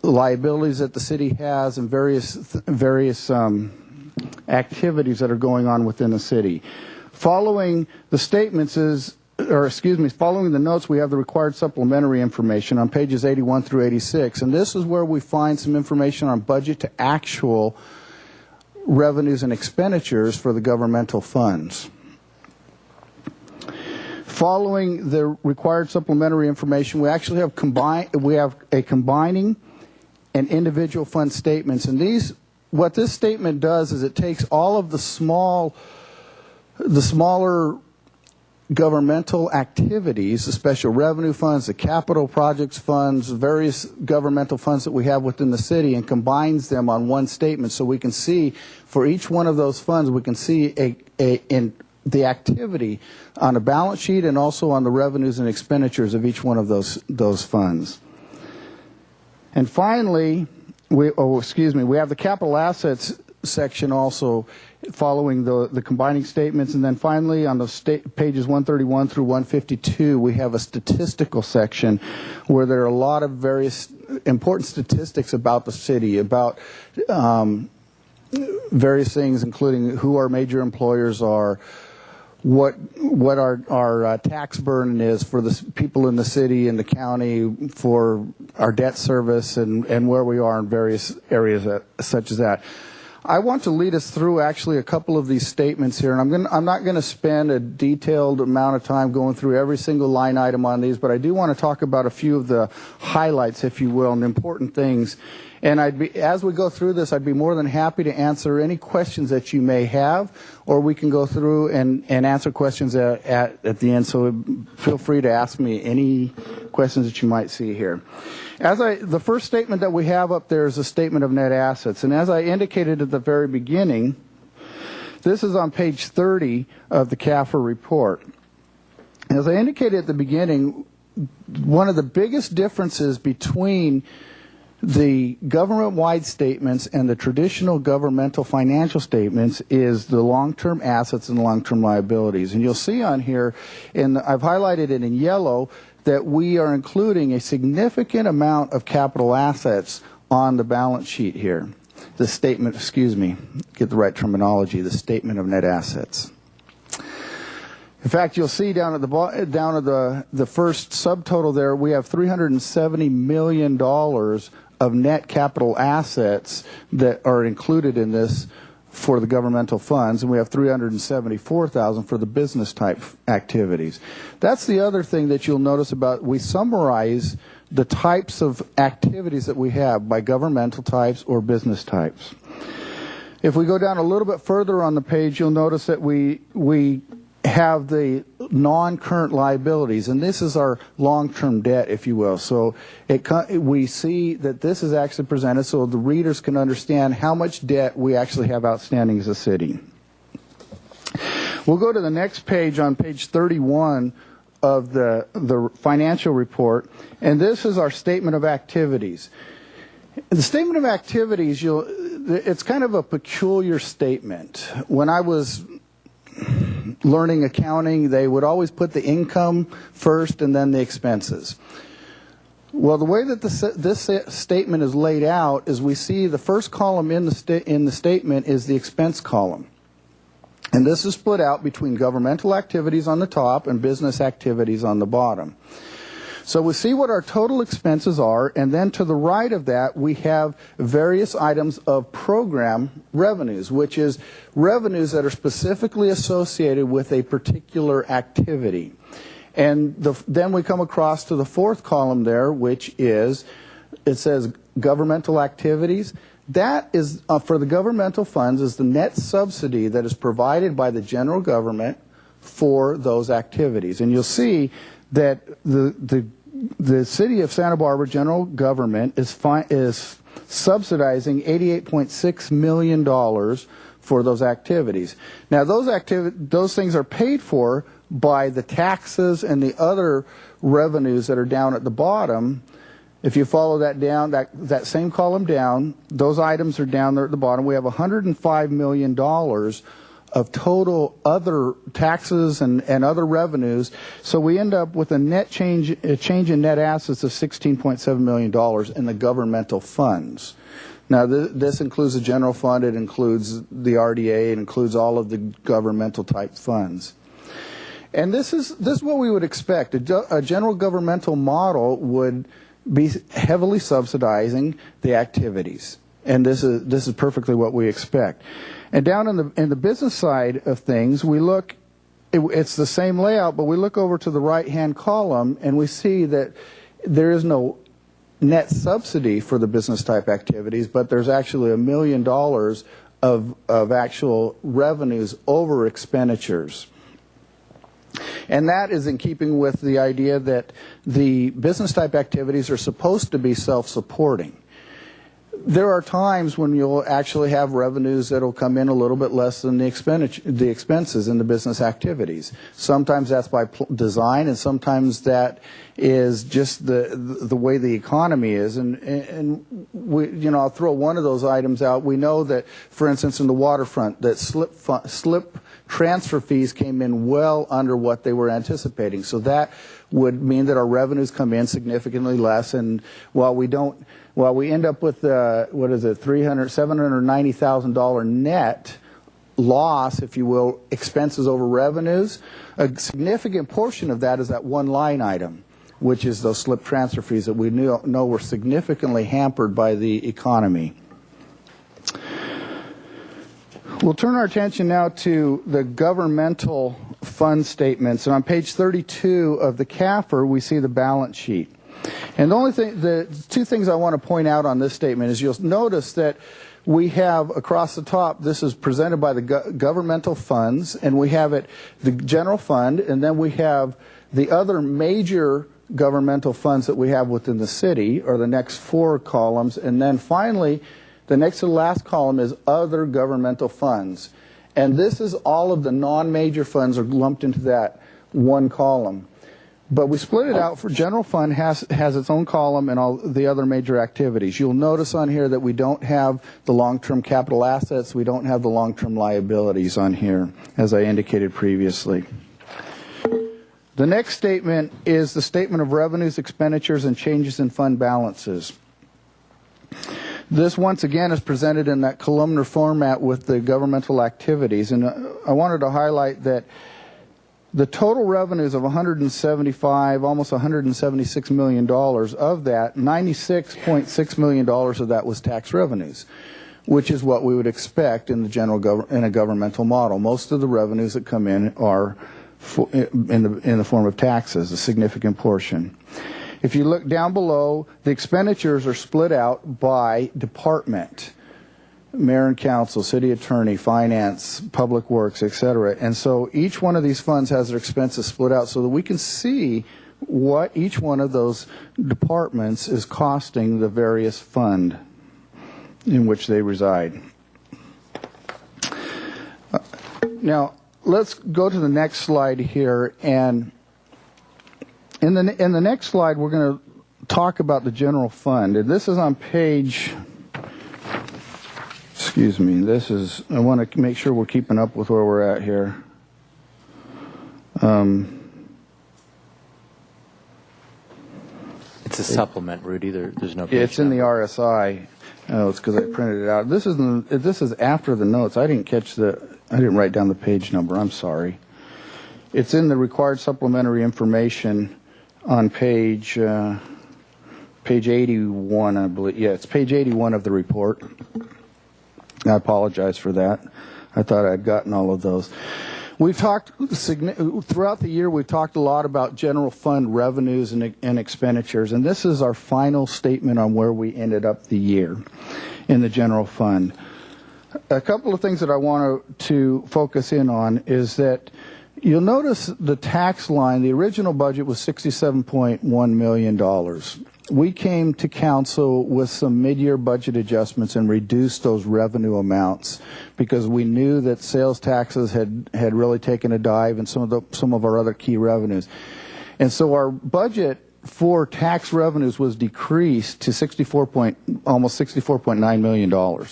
liabilities that the city has and various activities that are going on within the city. Following the statements following the notes, we have the required supplementary information on pages 81 through 86, and this is where we find some information on budget to actual revenues and expenditures for the governmental funds. Following the required supplementary information, we actually have combining and individual fund statements, and what this statement does is it takes all of the smaller governmental activities, the special revenue funds, the capital projects funds, various governmental funds that we have within the city, and combines them on one statement, so we can see for each one of those funds, we can see in the activity on a balance sheet and also on the revenues and expenditures of each one of those funds. And finally, we have the capital assets section also following the combining statements. And then finally, on the pages 131 through 152, we have a statistical section where there are a lot of various important statistics about the city, about various things, including who our major employers are, what our tax burden is for the people in the city and the county, for our debt service, and where we are in various areas such as that. I want to lead us through actually a couple of these statements here, and I'm not going to spend a detailed amount of time going through every single line item on these, but I do want to talk about a few of the highlights, if you will, and important things. And as we go through this, I'd be more than happy to answer any questions that you may have, or we can go through and answer questions at the end. So feel free to ask me any questions that you might see here. The first statement that we have up there is a statement of net assets. And as I indicated at the very beginning, this is on page 30 of the CAFR report. As I indicated at the beginning, one of the biggest differences between the government-wide statements and the traditional governmental financial statements is the long-term assets and long-term liabilities. And you'll see on here, and I've highlighted it in yellow, that we are including a significant amount of capital assets on the balance sheet here. The statement, get the right terminology, the statement of net assets. In fact, you'll see down at the first subtotal there, we have $370 million of net capital assets that are included in this for the governmental funds, and we have $374,000 for the business type activities. That's the other thing that you'll notice about, we summarize the types of activities that we have by governmental types or business types. If we go down a little bit further on the page, you'll notice that we have the non-current liabilities, and this is our long-term debt, if you will. So we see that this is actually presented so the readers can understand how much debt we actually have outstanding as a city. We'll go to the next page on page 31 of the financial report, and this is our statement of activities. The statement of activities, it's kind of a peculiar statement. When I was learning accounting, they would always put the income first and then the expenses. Well, the way that this statement is laid out is we see the first column in the statement is the expense column. And this is split out between governmental activities on the top and business activities on the bottom. So we see what our total expenses are, and then to the right of that we have various items of program revenues, which is revenues that are specifically associated with a particular activity. And then we come across to the fourth column there, which is, it says governmental activities. That is, for the governmental funds, is the net subsidy that is provided by the general government for those activities. And you'll see that the city of Santa Barbara general government is subsidizing $88.6 million for those activities. Now, those things are paid for by the taxes and the other revenues that are down at the bottom. If you follow that down, that same column down, those items are down there at the bottom. We have $105 million of total other taxes and other revenues. So we end up with a change in net assets of $16.7 million in the governmental funds. Now, this includes the general fund, it includes the RDA, it includes all of the governmental type funds. And this is what we would expect. A general governmental model would be heavily subsidizing the activities. And this is perfectly what we expect. And down in the business side of things, we look, it's the same layout, but we look over to the right-hand column and we see that there is no net subsidy for the business type activities, but there's actually $1 million of actual revenues over expenditures. And that is in keeping with the idea that the business type activities are supposed to be self-supporting. There are times when you'll actually have revenues that will come in a little bit less than the expenses in the business activities. Sometimes that's by design, and sometimes that is just the way the economy is. And we, I'll throw one of those items out. We know that, for instance, in the waterfront, that slip transfer fees came in well under what they were anticipating. So that would mean that our revenues come in significantly less. And while we end up with $790,000 net loss, if you will, expenses over revenues, a significant portion of that is that one line item, which is those slip transfer fees that we know were significantly hampered by the economy. We'll turn our attention now to the governmental fund statements. And on page 32 of the CAFR, we see the balance sheet. And the two things I want to point out on this statement is you'll notice that we have across the top, this is presented by the governmental funds, and we have the general fund, and then we have the other major governmental funds that we have within the city, or the next four columns, and then finally, the next to the last column is other governmental funds. And this is all of the non-major funds are lumped into that one column. But we split it out for general fund has its own column and all the other major activities. You'll notice on here that we don't have the long-term capital assets. We don't have the long-term liabilities on here, as I indicated previously. The next statement is the statement of revenues, expenditures, and changes in fund balances. This, once again, is presented in that columnar format with the governmental activities. And I wanted to highlight that the total revenues of $175, almost $176 million, of that, $96.6 million of that was tax revenues, which is what we would expect in a governmental model. Most of the revenues that come in are in the form of taxes, a significant portion. If you look down below, the expenditures are split out by department. Mayor and council, city attorney, finance, public works, etc. And so each one of these funds has their expenses split out so that we can see what each one of those departments is costing the various fund in which they reside. Now, let's go to the next slide here, and in the next slide we're going to talk about the general fund. And this is on page, excuse me, I want to make sure we're keeping up with where we're at here. It's a supplement, Rudy. There's no page It's in the number. RSI. Oh, it's because I printed it out. This is after the notes. I didn't write down the page number. I'm sorry. It's in the required supplementary information on page 81, I believe. Yeah, it's page 81 of the report. I apologize for that. I thought I'd gotten all of those. We've talked throughout the year. We've talked a lot about general fund revenues and expenditures, and this is our final statement on where we ended up the year in the general fund. A couple of things that I want to focus in on is that you'll notice the tax line. The original budget was $67.1 million. We came to council with some mid-year budget adjustments and reduced those revenue amounts because we knew that sales taxes had really taken a dive and some of our other key revenues. And so our budget for tax revenues was decreased to almost $64.9 million.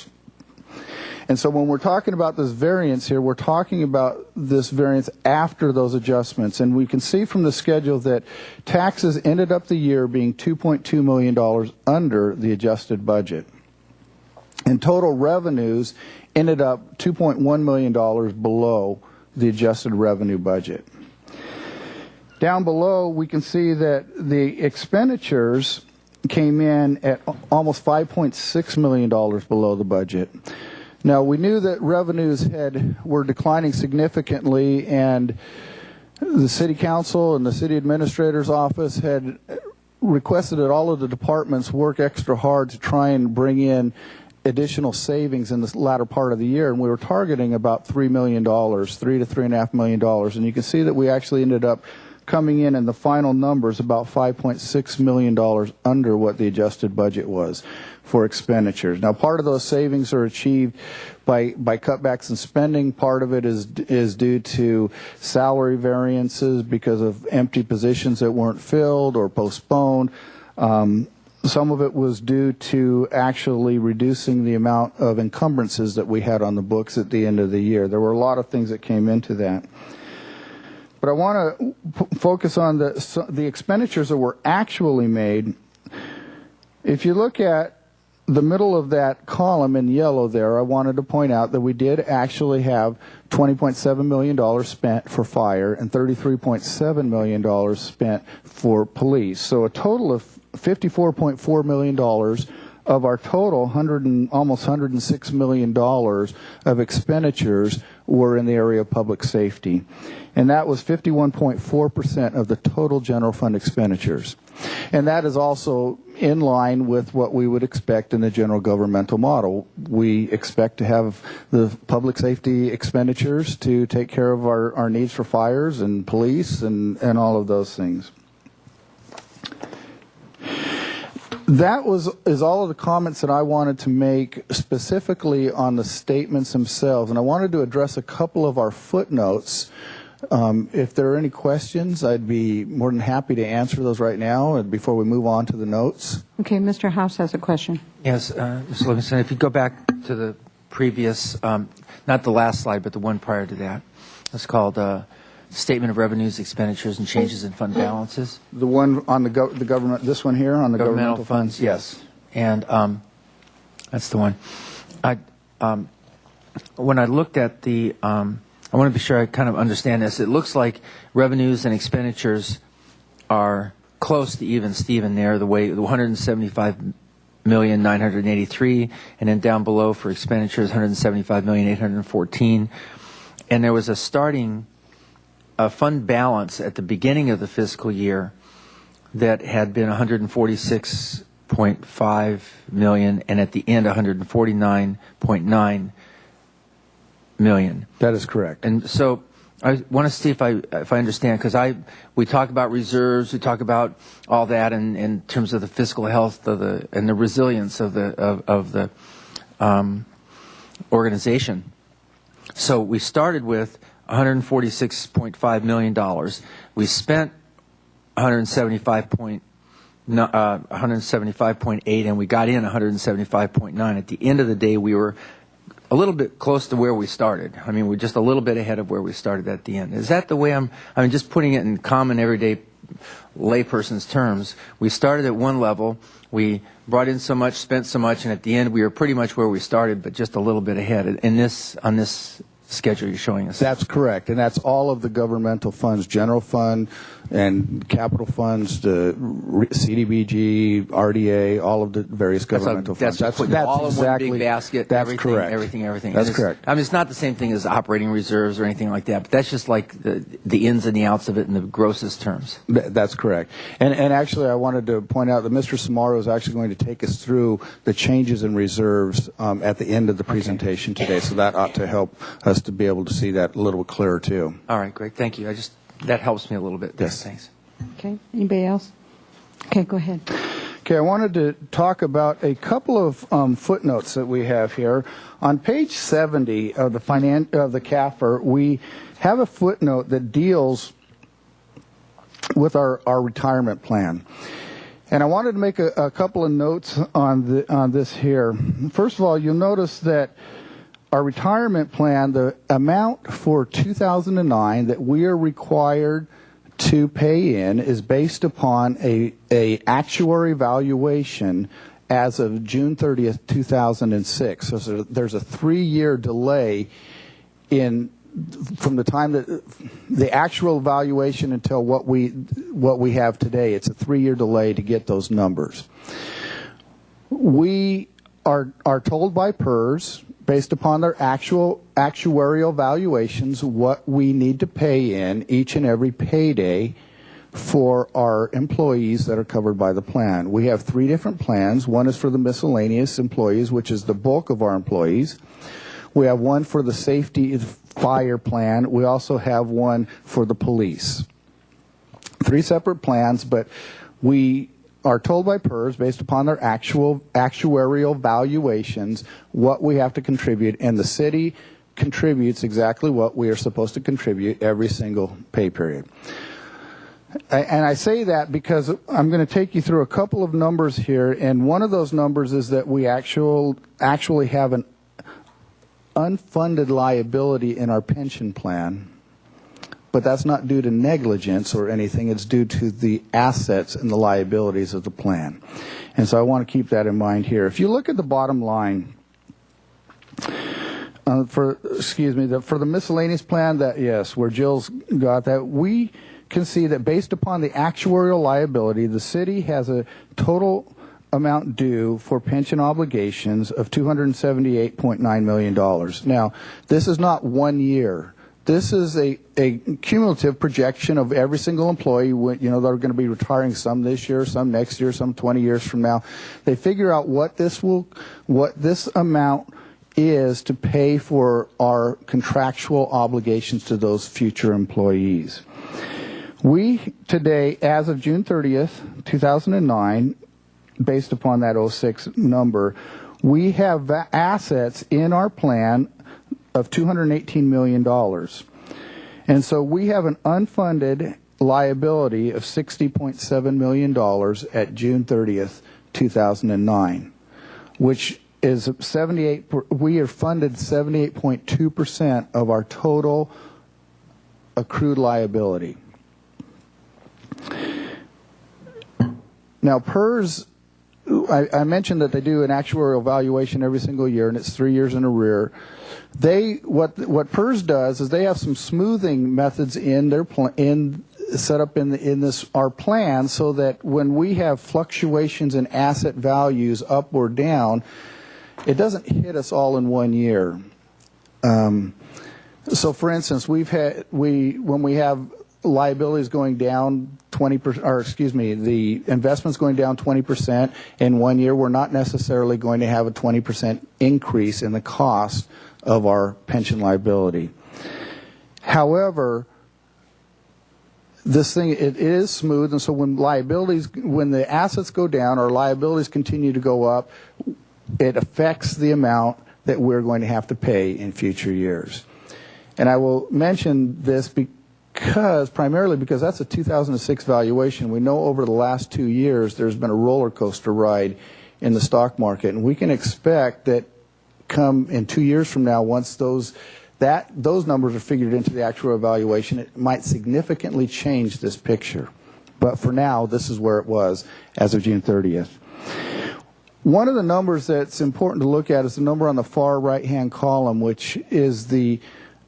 And so when we're talking about this variance here, we're talking about this variance after those adjustments. And we can see from the schedule that taxes ended up the year being $2.2 million under the adjusted budget. And total revenues ended up $2.1 million below the adjusted revenue budget. Down below, we can see that the expenditures came in at almost $5.6 million below the budget. Now, we knew that revenues were declining significantly, and the city council and the city administrator's office had requested that all of the departments work extra hard to try and bring in additional savings in the latter part of the year, and we were targeting about $3 million, $3 to $3.5 million, and you can see that we actually ended up coming in the final numbers about $5.6 million under what the adjusted budget was for expenditures. Now, part of those savings are achieved by cutbacks in spending. Part of it is due to salary variances because of empty positions that weren't filled or postponed. Some of it was due to actually reducing the amount of encumbrances that we had on the books at the end of the year. There were a lot of things that came into that. But I want to focus on the expenditures that were actually made. If you look at the middle of that column in yellow there, I wanted to point out that we did actually have $20.7 million spent for fire and $33.7 million spent for police. So a total of $54.4 million of our total almost $106 million of expenditures were in the area of public safety. And that was 51.4% of the total general fund expenditures. And that is also in line with what we would expect in the general governmental model. We expect to have the public safety expenditures to take care of our needs for fires and police and all of those things. That is all of the comments that I wanted to make specifically on the statements themselves. And I wanted to address a couple of our footnotes. If there are any questions, I'd be more than happy to answer those right now before we move on to the notes. Okay, Mr. House has a question. Yes, Mr. Livingston, if you go back to the previous, not the last slide, but the one prior to that. It's called Statement of Revenues, Expenditures, and Changes in Fund Balances. The one on the government, this one here on the governmental funds? Yes. And that's the one. When I looked at the, I want to be sure I kind of understand this. It looks like revenues and expenditures are close to even Steven there, the way the 175,983,000, and then down below for expenditures 175,814,000, and there was a starting fund balance at the beginning of the fiscal year that had been 146.5 million, and at the end 149.9 million. That is correct. And so I want to see if I understand, because we talk about reserves, we talk about all that in terms of the fiscal health of and the resilience of the organization. So we started with $146.5 million. We spent 175.8, and we got in 175.9. At the end of the day, we were a little bit close to where we started. I mean, we're just a little bit ahead of where we started at the end. Is that the way I mean, just putting it in common, everyday layperson's terms. We started at one level, we brought in so much, spent so much, and at the end we were pretty much where we started, but just a little bit ahead on this schedule you're showing us. That's correct, and that's all of the governmental funds, general fund and capital funds, the CDBG, RDA, all of the various governmental funds. That's all exactly, in one big basket. That's correct. Everything. That's correct. I mean, it's not the same thing as operating reserves or anything like that, but that's just like the ins and the outs of it in the grossest terms. That's correct. And actually, I wanted to point out that Mr. Samaro is actually going to take us through the changes in reserves at the end of the presentation today, so that ought to help us to be able to see that a little clearer too. All right, great. Thank you. That helps me a little bit. Yes. Thanks. Okay. Anybody else? Okay, go ahead. Okay, I wanted to talk about a couple of footnotes that we have here. On page 70 of the CAFR, we have a footnote that deals with our retirement plan. And I wanted to make a couple of notes on this here. First of all, you'll notice that our retirement plan, the amount for 2009 that we are required to pay in is based upon a actuary valuation as of June 30th, 2006. So there's a 3-year delay from the time that the actual valuation until what we have today. It's a 3-year delay to get those numbers. We are told by PERS, based upon their actuarial valuations, what we need to pay in each and every payday for our employees that are covered by the plan. We have 3 different plans. One is for the miscellaneous employees, which is the bulk of our employees. We have one for the safety fire plan. We also have one for the police. 3 separate plans, but we are told by PERS, based upon their actuarial valuations, what we have to contribute, and the city contributes exactly what we are supposed to contribute every single pay period. And I say that because I'm going to take you through a couple of numbers here, and one of those numbers is that we actually have an unfunded liability in our pension plan. But that's not due to negligence or anything. It's due to the assets and the liabilities of the plan. And so I want to keep that in mind here. If you look at the bottom line, for the miscellaneous plan, where Jill's got that, we can see that based upon the actuarial liability, the city has a total amount due for pension obligations of $278.9 million. Now, this is not 1 year. This is a cumulative projection of every single employee. They're going to be retiring, some this year, some next year, some 20 years from now. They figure out what this amount is to pay for our contractual obligations to those future employees. We today, as of June 30th, 2009, based upon that 06 number, we have assets in our plan of $218 million. And so we have an unfunded liability of $60.7 million at June 30th, 2009, which is we are funded 78.2% of our total accrued liability. Now, PERS, I mentioned that they do an actuarial valuation every single year, and it's 3 years in arrear. What PERS does is they have some smoothing methods in their set up in our plan, so that when we have fluctuations in asset values up or down, it doesn't hit us all in 1 year. So, for instance, when we have liabilities going down 20%, or excuse me, the investments going down 20% in 1 year, we're not necessarily going to have a 20% increase in the cost of our pension liability. However, this thing, it is smooth, and so when the assets go down or liabilities continue to go up, it affects the amount that we're going to have to pay in future years. And I will mention this primarily because that's a 2006 valuation. We know over the last 2 years there's been a roller coaster ride in the stock market, and we can expect that come in 2 years from now, once those numbers are figured into the actual evaluation, it might significantly change this picture. But for now, this is where it was as of June 30th. One of the numbers that's important to look at is the number on the far right-hand column, which is the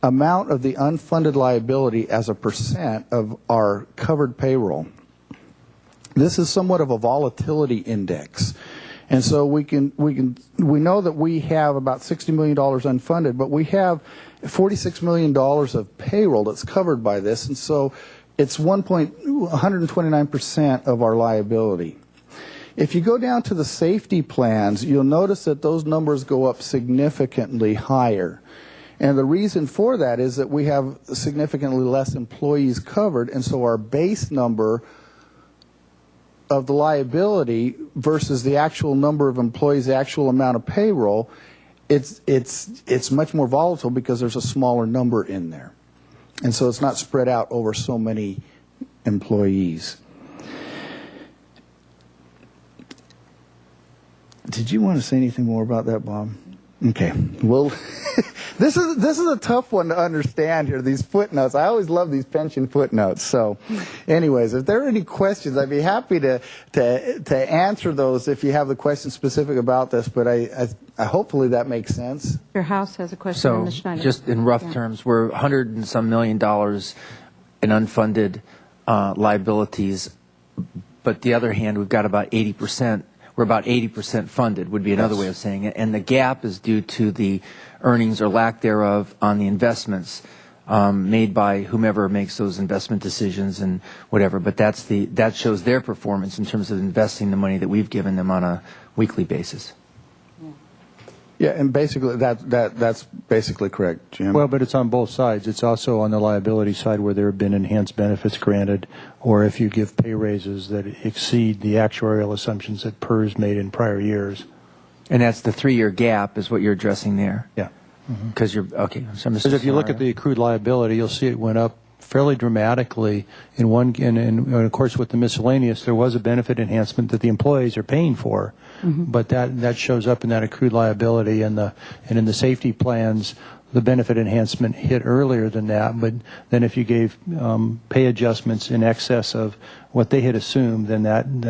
amount of the unfunded liability as a percent of our covered payroll. This is somewhat of a volatility index. And so we know that we have about $60 million unfunded, but we have $46 million of payroll that's covered by this, and so it's 129% of our liability. If you go down to the safety plans, you'll notice that those numbers go up significantly higher. And the reason for that is that we have significantly less employees covered, and so our base number of the liability versus the actual number of employees, the actual amount of payroll, it's much more volatile because there's a smaller number in there. And so it's not spread out over so many employees. Did you want to say anything more about that, Bob? Okay. Well, this is a tough one to understand here, these footnotes. I always love these pension footnotes. So anyways, if there are any questions, I'd be happy to answer those if you have the questions specific about this, but I hopefully that makes sense. Your House has a question on the Schneider. So just in rough terms, we're $100 and some million in unfunded liabilities, but the other hand, we've got about 80%. We're about 80% funded, would be another way of saying it. And the gap is due to the earnings or lack thereof on the investments made by whomever makes those investment decisions and whatever. But that shows their performance in terms of investing the money that we've given them on a weekly basis. Yeah, and basically that's basically correct, Jim. Well, but it's on both sides. It's also on the liability side where there have been enhanced benefits granted, or if you give pay raises that exceed the actuarial assumptions that PERS made in prior years. And that's the 3-year gap is what you're addressing there? Yeah. Because you're, okay. Because if you look at the accrued liability, you'll see it went up fairly dramatically in one, and of course with the miscellaneous, there was a benefit enhancement that the employees are paying for, but that shows up in that accrued liability, and in the safety plans, the benefit enhancement hit earlier than that, but then if you gave pay adjustments in excess of what they had assumed, then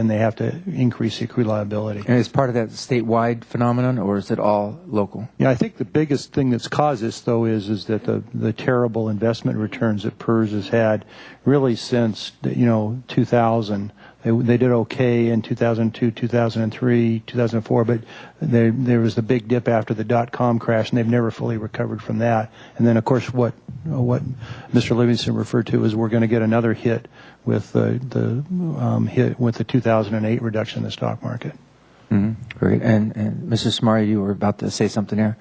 they have to increase the accrued liability. And is part of that statewide phenomenon, or is it all local? Yeah, I think the biggest thing that's caused this, though, is that the terrible investment returns that PERS has had really since 2000. They did okay in 2002, 2003, 2004, but there was the big dip after the dot-com crash, and they've never fully recovered from that. And then, of course, what Mr. Livingston referred to is we're going to get another hit with the hit with the 2008 reduction in the stock market. Mm-hmm. Great. And Mr. Samari, you were about to say something there.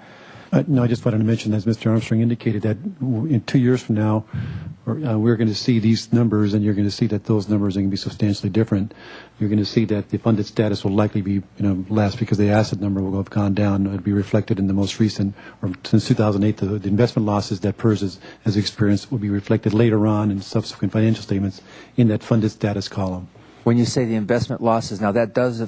No, I just wanted to mention, as Mr. Armstrong indicated, that in 2 years from now, we're going to see these numbers, and you're going to see that those numbers are going to be substantially different. You're going to see that the funded status will likely be, less because the asset number will have gone down. It'll be reflected in the most recent, or since 2008, the investment losses that PERS has experienced will be reflected later on in subsequent financial statements in that funded status column. When you say the investment losses, now that is a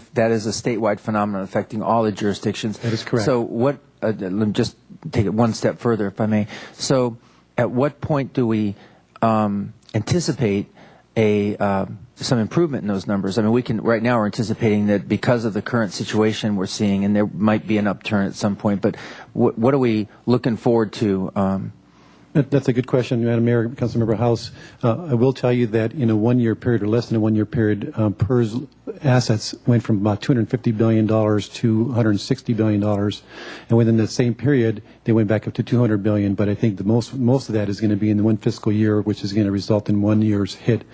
statewide phenomenon affecting all the jurisdictions. That is correct. So what? Let me just take it one step further, if I may. So, at what point do we anticipate some improvement in those numbers? I mean, right now we're anticipating that because of the current situation we're seeing, and there might be an upturn at some point. But what are we looking forward to? That's a good question, Madam Mayor, Councilmember House. I will tell you that in a 1-year period or less than a 1-year period, PERS assets went from about $250 billion to $160 billion. And within the same period, they went back up to $200 billion. But I think the most of that is going to be in the one fiscal year, which is going to result in 1 year's hit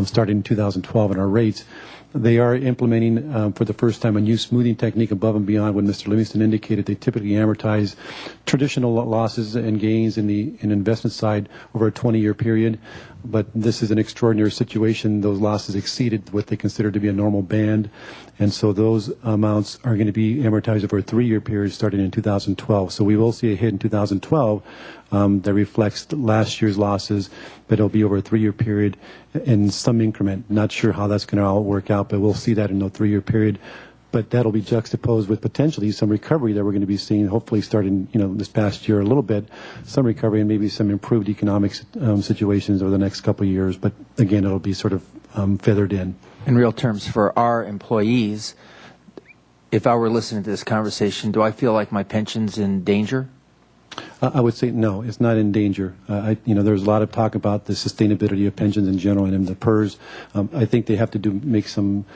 starting in 2012 in our rates. They are implementing for the first time a new smoothing technique above and beyond what Mr. Livingston indicated. They typically amortize traditional losses and gains in the investment side over a 20-year period. But this is an extraordinary situation. Those losses exceeded what they consider to be a normal band. And so those amounts are going to be amortized over a 3-year period starting in 2012. So we will see a hit in 2012 that reflects last year's losses, but it'll be over a 3-year period in some increment. Not sure how that's going to all work out, but we'll see that in a 3-year period. But that'll be juxtaposed with potentially some recovery that we're going to be seeing, hopefully starting, this past year a little bit, some recovery and maybe some improved economic situations over the next couple of years. But again, it'll be sort of feathered in. In real terms, for our employees, if I were listening to this conversation, do I feel like my pension's in danger? I would say no, it's not in danger. There's a lot of talk about the sustainability of pensions in general and in the PERS. I think they have to make some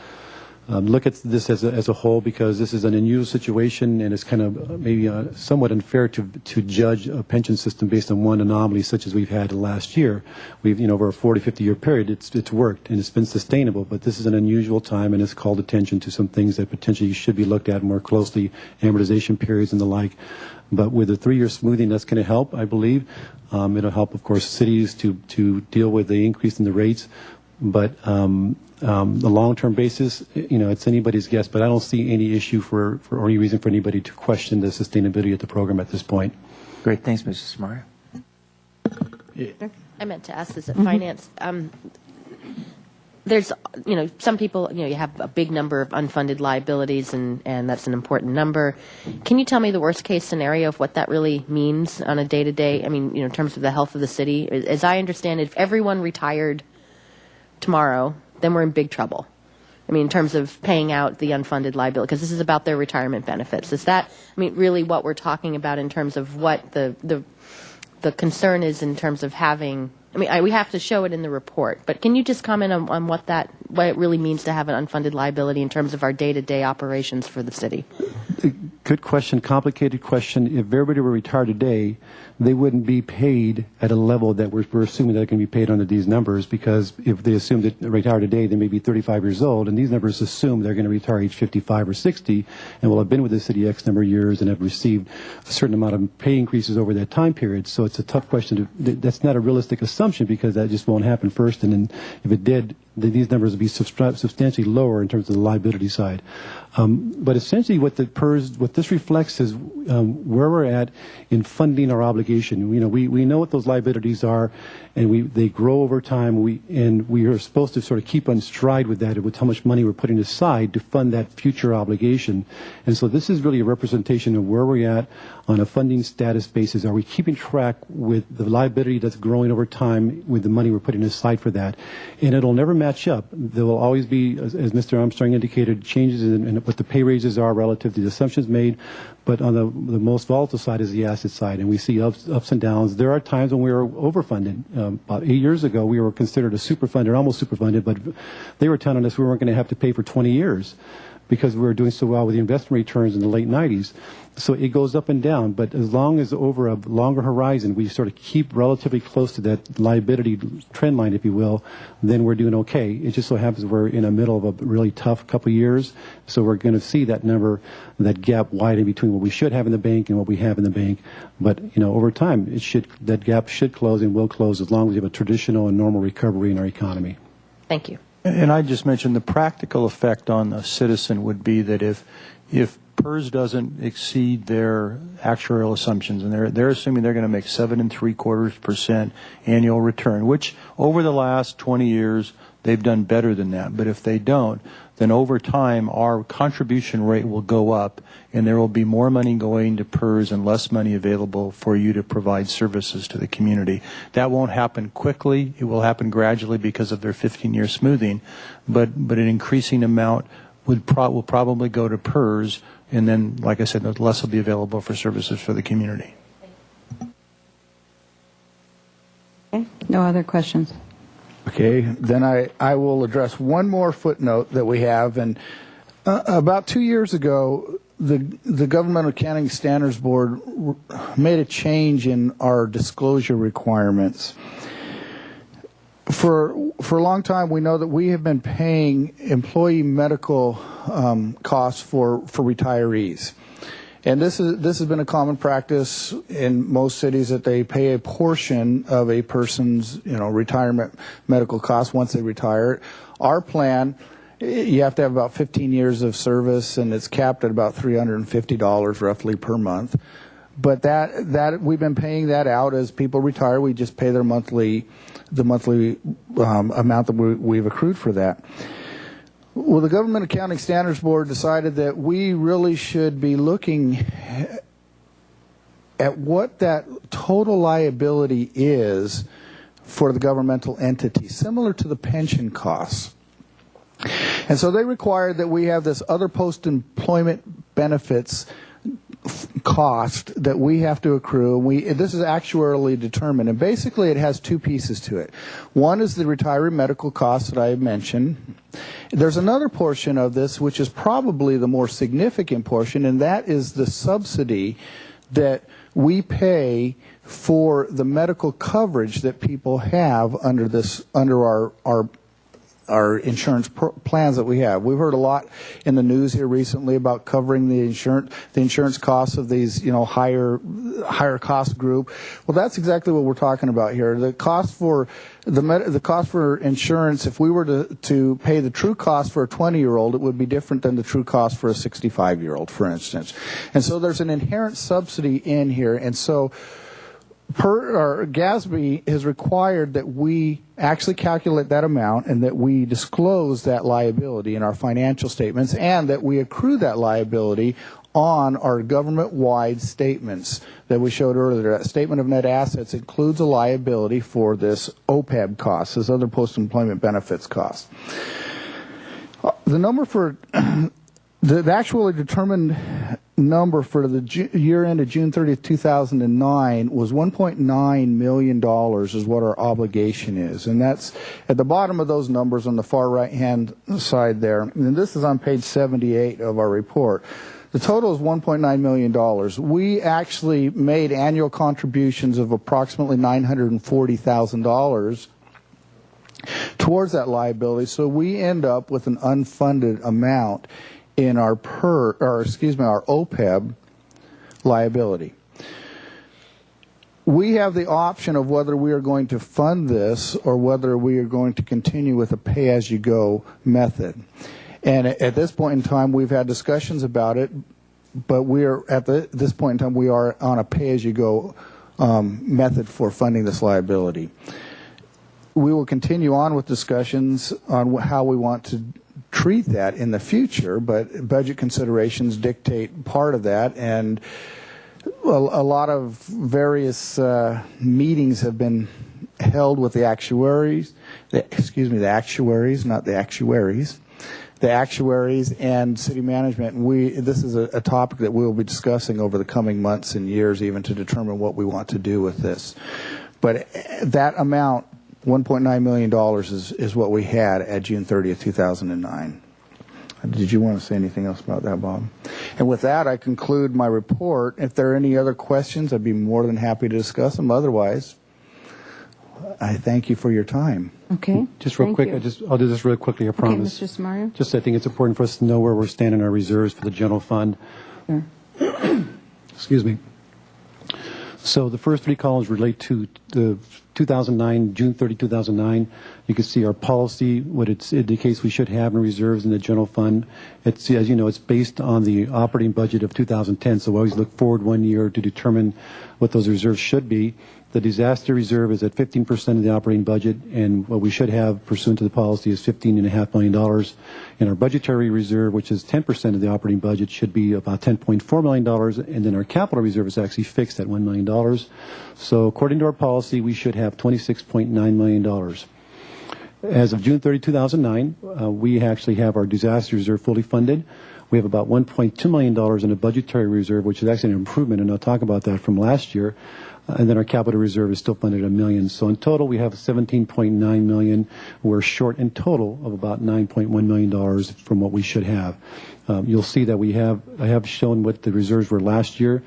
look at this as a whole, because this is an unusual situation, and it's kind of maybe somewhat unfair to judge a pension system based on one anomaly such as we've had last year. We've, over a 40, 50-year period, it's worked and it's been sustainable, but this is an unusual time, and it's called attention to some things that potentially should be looked at more closely, amortization periods and the like. But with the 3-year smoothing, that's going to help, I believe. It'll help, of course, cities to deal with the increase in the rates. But the long-term basis, it's anybody's guess. But I don't see any issue or any reason for anybody to question the sustainability of the program at this point. Great. Thanks, Mrs. Samari. I meant to ask this at Finance. There's, some people, you have a big number of unfunded liabilities, and that's an important number. Can you tell me the worst case scenario of what that really means on a day-to-day, in terms of the health of the city? As I understand it, if everyone retired tomorrow, then we're in big trouble. In terms of paying out the unfunded liability, because this is about their retirement benefits. Is that, really what we're talking about in terms of what the concern is in terms of having... we have to show it in the report, but can you just comment on what it really means to have an unfunded liability in terms of our day-to-day operations for the city? Good question, complicated question. If everybody were retired today, they wouldn't be paid at a level that we're assuming they're going to be paid under these numbers, because if they assume that they retire today, they may be 35 years old, and these numbers assume they're going to retire age 55 or 60 and will have been with the city X number of years and have received a certain amount of pay increases over that time period. So it's a tough question. That's not a realistic assumption, because that just won't happen first, and then if it did, these numbers would be substantially lower in terms of the liability side. But essentially what this reflects is where we're at in funding our obligation. We know what those liabilities are, and they grow over time. We are supposed to sort of keep on stride with that, with how much money we're putting aside to fund that future obligation. And so this is really a representation of where we're at on a funding status basis. Are we keeping track with the liability that's growing over time with the money we're putting aside for that? And it'll never match up. There will always be, as Mr. Armstrong indicated, changes in what the pay raises are relative to the assumptions made. But on the most volatile side is the asset side, and we see ups and downs. There are times when we were overfunded. About 8 years ago, we were considered a superfunded, almost superfunded, but they were telling us we weren't going to have to pay for 20 years because we were doing so well with the investment returns in the late 90s. So it goes up and down, but as long as over a longer horizon, we sort of keep relatively close to that liability trend line, if you will, then we're doing okay. It just so happens we're in the middle of a really tough couple of years, so we're going to see that number, that gap widen between what we should have in the bank and what we have in the bank. But, over time, that gap should close and will close as long as we have a traditional and normal recovery in our economy. Thank you. And I just mentioned the practical effect on a citizen would be that if PERS doesn't exceed their actuarial assumptions, and they're assuming they're going to make 7.75% annual return, which over the last 20 years they've done better than that. But if they don't, then over time our contribution rate will go up, and there will be more money going to PERS and less money available for you to provide services to the community. That won't happen quickly. It will happen gradually because of their 15-year smoothing, but an increasing amount will probably go to PERS, and then, like I said, less will be available for services for the community. Okay. No other questions. Okay, then I will address one more footnote that we have. And about 2 years ago, the Government Accounting Standards Board made a change in our disclosure requirements. For a long time, we know that we have been paying employee medical costs for retirees, and this has been a common practice in most cities, that they pay a portion of a person's retirement medical costs once they retire. Our plan, you have to have about 15 years of service, and it's capped at about $350 roughly per month. But that we've been paying that out as people retire. We just pay the monthly amount that we've accrued for that. Well, the Government Accounting Standards Board decided that we really should be looking at what that total liability is for the governmental entity, similar to the pension costs. And so they required that we have this other post-employment benefits cost that we have to accrue. This is actuarially determined, and basically it has two pieces to it. One is the retiree medical costs that I mentioned. There's another portion of this which is probably the more significant portion, and that is the subsidy that we pay for the medical coverage that people have under our insurance plans that we have. We've heard a lot in the news here recently about covering the insurance costs of these, higher cost group. Well, that's exactly what we're talking about here. The cost for the cost for insurance, if we were to pay the true cost for a 20-year-old, it would be different than the true cost for a 65-year-old, for instance. And so there's an inherent subsidy in here, and so GASB has required that we actually calculate that amount and that we disclose that liability in our financial statements, and that we accrue that liability on our government-wide statements that we showed earlier. That statement of net assets includes a liability for this OPEB cost, this other post-employment benefits cost. The number for the actually determined number for the year ended June 30th, 2009 was $1.9 million is what our obligation is. And that's at the bottom of those numbers on the far right-hand side there. And this is on page 78 of our report. The total is $1.9 million. We actually made annual contributions of approximately $940,000 towards that liability. So we end up with an unfunded amount in our OPEB liability. We have the option of whether we are going to fund this or whether we are going to continue with a pay-as-you-go method. And at this point in time, we've had discussions about it, but we are this point in time we are on a pay-as-you-go method for funding this liability. We will continue on with discussions on how we want to treat that in the future, but budget considerations dictate part of that, and a lot of various meetings have been held with the actuaries, not the actuaries, the actuaries and city management. And this is a topic that we will be discussing over the coming months and years, even to determine what we want to do with this. But that amount, $1.9 million, is what we had at June 30th, 2009. Did you want to say anything else about that, Bob? And with that, I conclude my report. If there are any other questions, I'd be more than happy to discuss them. Otherwise, I thank you for your time. Okay. Just real quick, I'll do this real quickly, I promise. Okay, Mr. Samario. Just I think it's important for us to know where we're standing in our reserves for the general fund. Sure. Excuse me. So the first three columns relate to the 2009, June 30, 2009. You can see our policy, what it indicates we should have in reserves in the general fund. It's, as you know, it's based on the operating budget of 2010, so we always look forward 1 year to determine what those reserves should be. The disaster reserve is at 15% of the operating budget, and what we should have pursuant to the policy is $15.5 million. And our budgetary reserve, which is 10% of the operating budget, should be about $10.4 million, and then our capital reserve is actually fixed at $1 million. So according to our policy, we should have $26.9 million. As of June 30, 2009, we actually have our disaster reserve fully funded. We have about $1.2 million in a budgetary reserve, which is actually an improvement, and I'll talk about that from last year. And then our capital reserve is still funded at $1 million. So in total, we have $17.9 million. We're short in total of about $9.1 million from what we should have. You'll see that I have shown what the reserves were last year.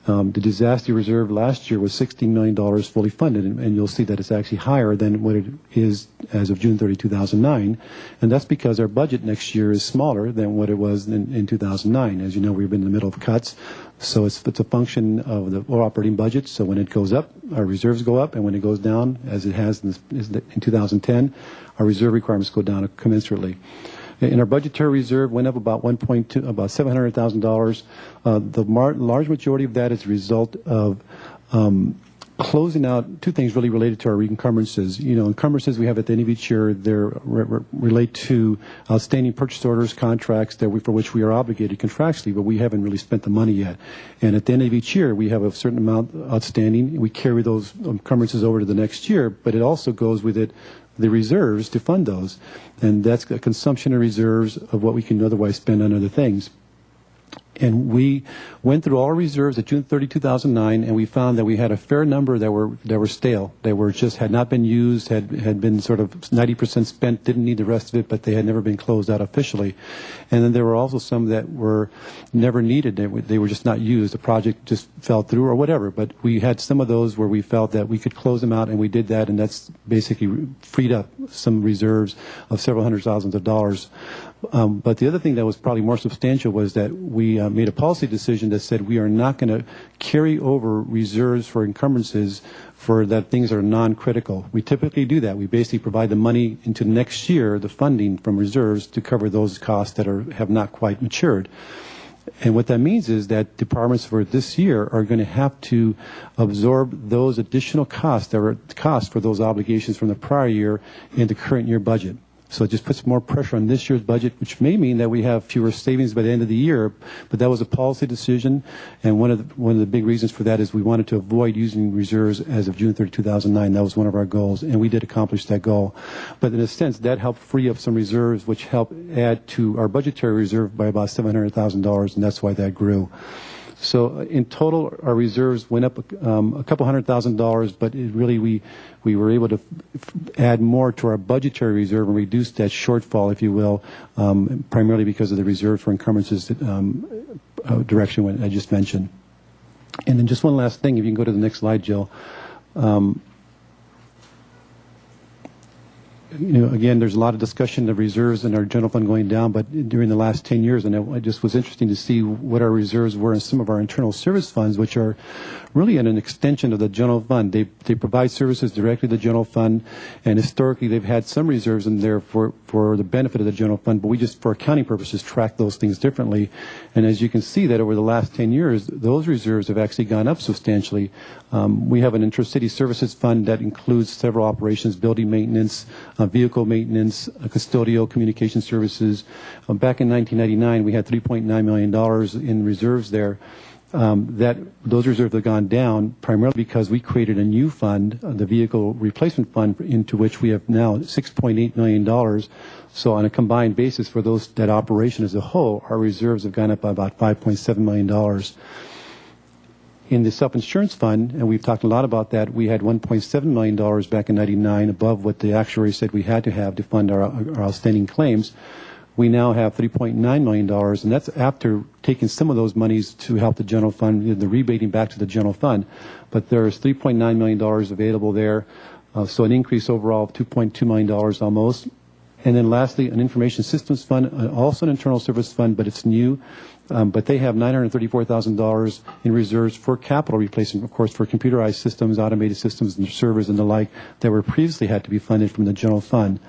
The disaster reserve last year was $16 million fully funded, and you'll see that it's actually higher than what it is as of June 30, 2009. And that's because our budget next year is smaller than what it was in 2009. As you know, we've been in the middle of cuts. So it's a function of the operating budget. So when it goes up, our reserves go up, and when it goes down, as it has in 2010, our reserve requirements go down commensurately. And our budgetary reserve went up about $700,000. The large majority of that is a result of closing out two things really related to our encumbrances. You know, encumbrances we have at the end of each year, they relate to outstanding purchase orders, contracts for which we are obligated contractually, but we haven't really spent the money yet. And at the end of each year, we have a certain amount outstanding. We carry those encumbrances over to the next year, but it also goes with it the reserves to fund those. And that's a consumption of reserves of what we can otherwise spend on other things. And we went through all our reserves at June 30, 2009, and we found that we had a fair number that were stale. They were just had not been used, had been sort of 90% spent, didn't need the rest of it, but they had never been closed out officially. And then there were also some that were never needed. They were just not used. The project just fell through or whatever. But we had some of those where we felt that we could close them out, and we did that, and that's basically freed up some reserves of several hundred thousands of dollars. But the other thing that was probably more substantial was that we made a policy decision that said we are not going to carry over reserves for encumbrances for that things are non-critical. We typically do that. We basically provide the money into next year, the funding from reserves, to cover those costs that have not quite matured. And what that means is that departments for this year are going to have to absorb those additional costs that were costs for those obligations from the prior year in the current year budget. So it just puts more pressure on this year's budget, which may mean that we have fewer savings by the end of the year. But that was a policy decision, and one of the big reasons for that is we wanted to avoid using reserves as of June 30, 2009. That was one of our goals, and we did accomplish that goal. But in a sense, that helped free up some reserves, which helped add to our budgetary reserve by about $700,000, and that's why that grew. So in total, our reserves went up a couple $100,000, but it really we were able to add more to our budgetary reserve and reduce that shortfall, if you will, primarily because of the reserve for encumbrances direction I just mentioned. And then just one last thing, if you can go to the next slide, Jill. Again, there's a lot of discussion of reserves in our general fund going down, but during the last 10 years, and it just was interesting to see what our reserves were in some of our internal service funds, which are really an extension of the general fund. They provide services directly to the general fund, and historically they've had some reserves in there for the benefit of the general fund, but we just, for accounting purposes, track those things differently. And as you can see that over the last 10 years, those reserves have actually gone up substantially. We have an intra-city services fund that includes several operations, building maintenance, vehicle maintenance, custodial communication services. Back in 1999, we had $3.9 million in reserves there. that those reserves have gone down primarily because we created a new fund, the Vehicle Replacement Fund, into which we have now $6.8 million. So on a combined basis for that operation as a whole, our reserves have gone up by about $5.7 million. In the self-insurance fund, and we've talked a lot about that, we had $1.7 million back in '99 above what the actuary said we had to fund our outstanding claims. We now have $3.9 million, and that's after taking some of those monies to help the general fund, the rebating back to the general fund. But there's $3.9 million available there, so an increase overall of $2.2 million almost. And then lastly, an information systems fund, also an internal service fund, but it's new. But they have $934,000 in reserves for capital replacement, of course, for computerized systems, automated systems, and servers and the like that were previously had to be funded from the general fund.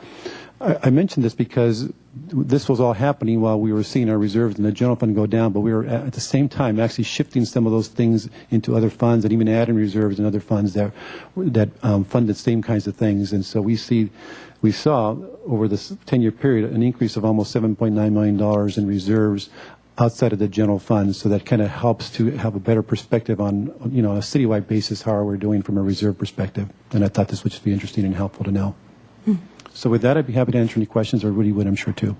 I mentioned this because this was all happening while we were seeing our reserves in the general fund go down, but we were at the same time actually shifting some of those things into other funds and even adding reserves in other funds that fund the same kinds of things. And so we saw over this 10-year period an increase of almost $7.9 million in reserves outside of the general fund. So that kind of helps to have a better perspective on, a citywide basis how we're doing from a reserve perspective. And I thought this would just be interesting and helpful to know. So with that, I'd be happy to answer any questions, or Rudy would, I'm sure, too.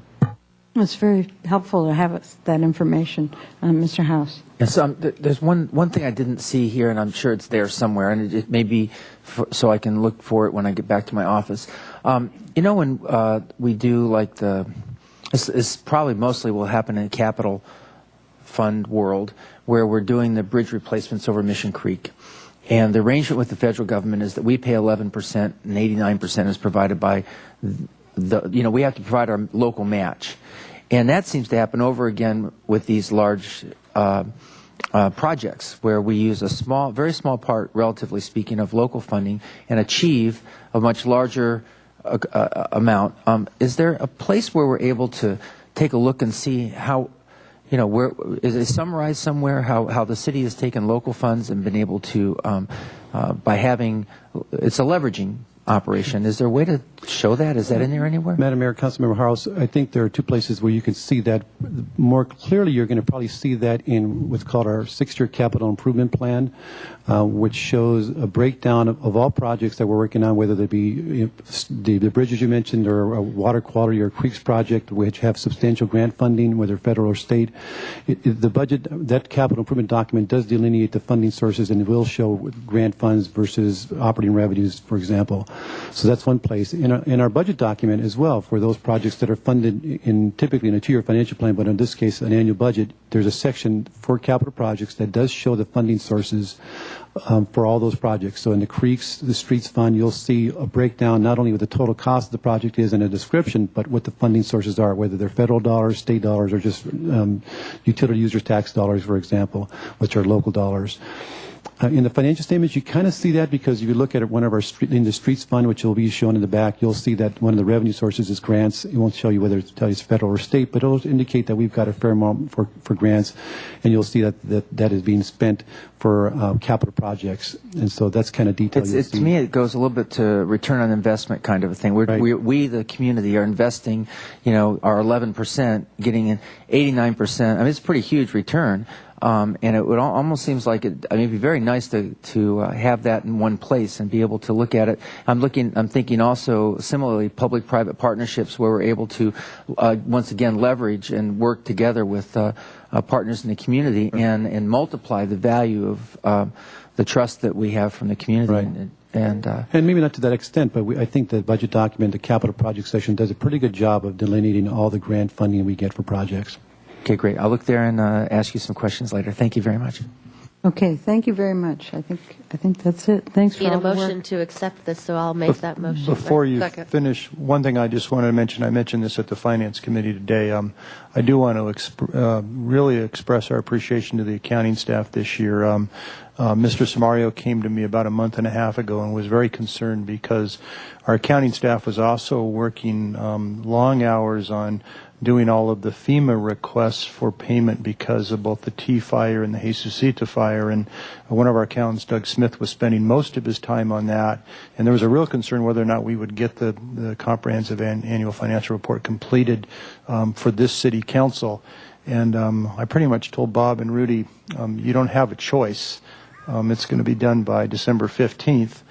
It's very helpful to have that information. Mr. House. Yes, there's one thing I didn't see here, and I'm sure it's there somewhere, and it may be so I can look for it when I get back to my office. When we do like this probably mostly will happen in the capital fund world, where we're doing the bridge replacements over Mission Creek. And the arrangement with the federal government is that we pay 11% and 89% is provided by we have to provide our local match. And that seems to happen over again with these large projects where we use a very small part, relatively speaking, of local funding and achieve a much larger amount. Is there a place where we're able to take a look and see how, where is it summarized somewhere how the city has taken local funds and been able to, by having, it's a leveraging operation. Is there a way to show that? Is that in there anywhere? Madam Mayor, Councilmember House, I think there are two places where you can see that. More clearly, you're going to probably see that in what's called our 6-year capital improvement plan, which shows a breakdown of all projects that we're working on, whether they be the bridges you mentioned or a water quality or creeks project, which have substantial grant funding, whether federal or state. The budget, that capital improvement document does delineate the funding sources, and it will show grant funds versus operating revenues, for example. So that's one place. In our budget document as well, for those projects that are funded typically in a 2-year financial plan, but in this case an annual budget, there's a section for capital projects that does show the funding sources for all those projects. So in the creeks, the streets fund, you'll see a breakdown not only what the total cost of the project is and a description, but what the funding sources are, whether they're federal dollars, state dollars, or just utility users tax dollars, for example, which are local dollars. In the financial statements, you kind of see that because if you look at one of our in the streets fund, which will be shown in the back, you'll see that one of the revenue sources is grants. It won't show you whether it's federal or state, but it'll indicate that we've got a fair amount for grants, and you'll see that is being spent for capital projects. And so that's kind of detailed. To me, it goes a little bit to return on investment kind of a thing. We, the community, are investing, our 11%, getting an 89%. I mean, it's a pretty huge return. And it would almost seems like it'd be very nice to have that in one place and be able to look at it. I'm thinking also similarly public-private partnerships where we're able to once again leverage and work together with partners in the community and multiply the value of the trust that we have from the community. Right. And maybe not to that extent, but I think the budget document, the capital project section, does a pretty good job of delineating all the grant funding we get for projects. Okay, great. I'll look there and ask you some questions later. Thank you very much. Okay, thank you very much. I think that's it. Thanks for all the work. Need a motion to accept this, so I'll make that motion. Before you finish, one thing I just wanted to mention, I mentioned this at the Finance Committee today. I do want to really express our appreciation to the accounting staff this year. Mr. Samario came to me about a month and a half ago and was very concerned because our accounting staff was also working long hours on doing all of the FEMA requests for payment because of both the T fire and the Jesusita fire. And one of our accountants, Doug Smith, was spending most of his time on that. And there was a real concern whether or not we would get the comprehensive annual financial report completed for this city council. And I pretty much told Bob and Rudy, you don't have a choice. It's going to be done by December 15th.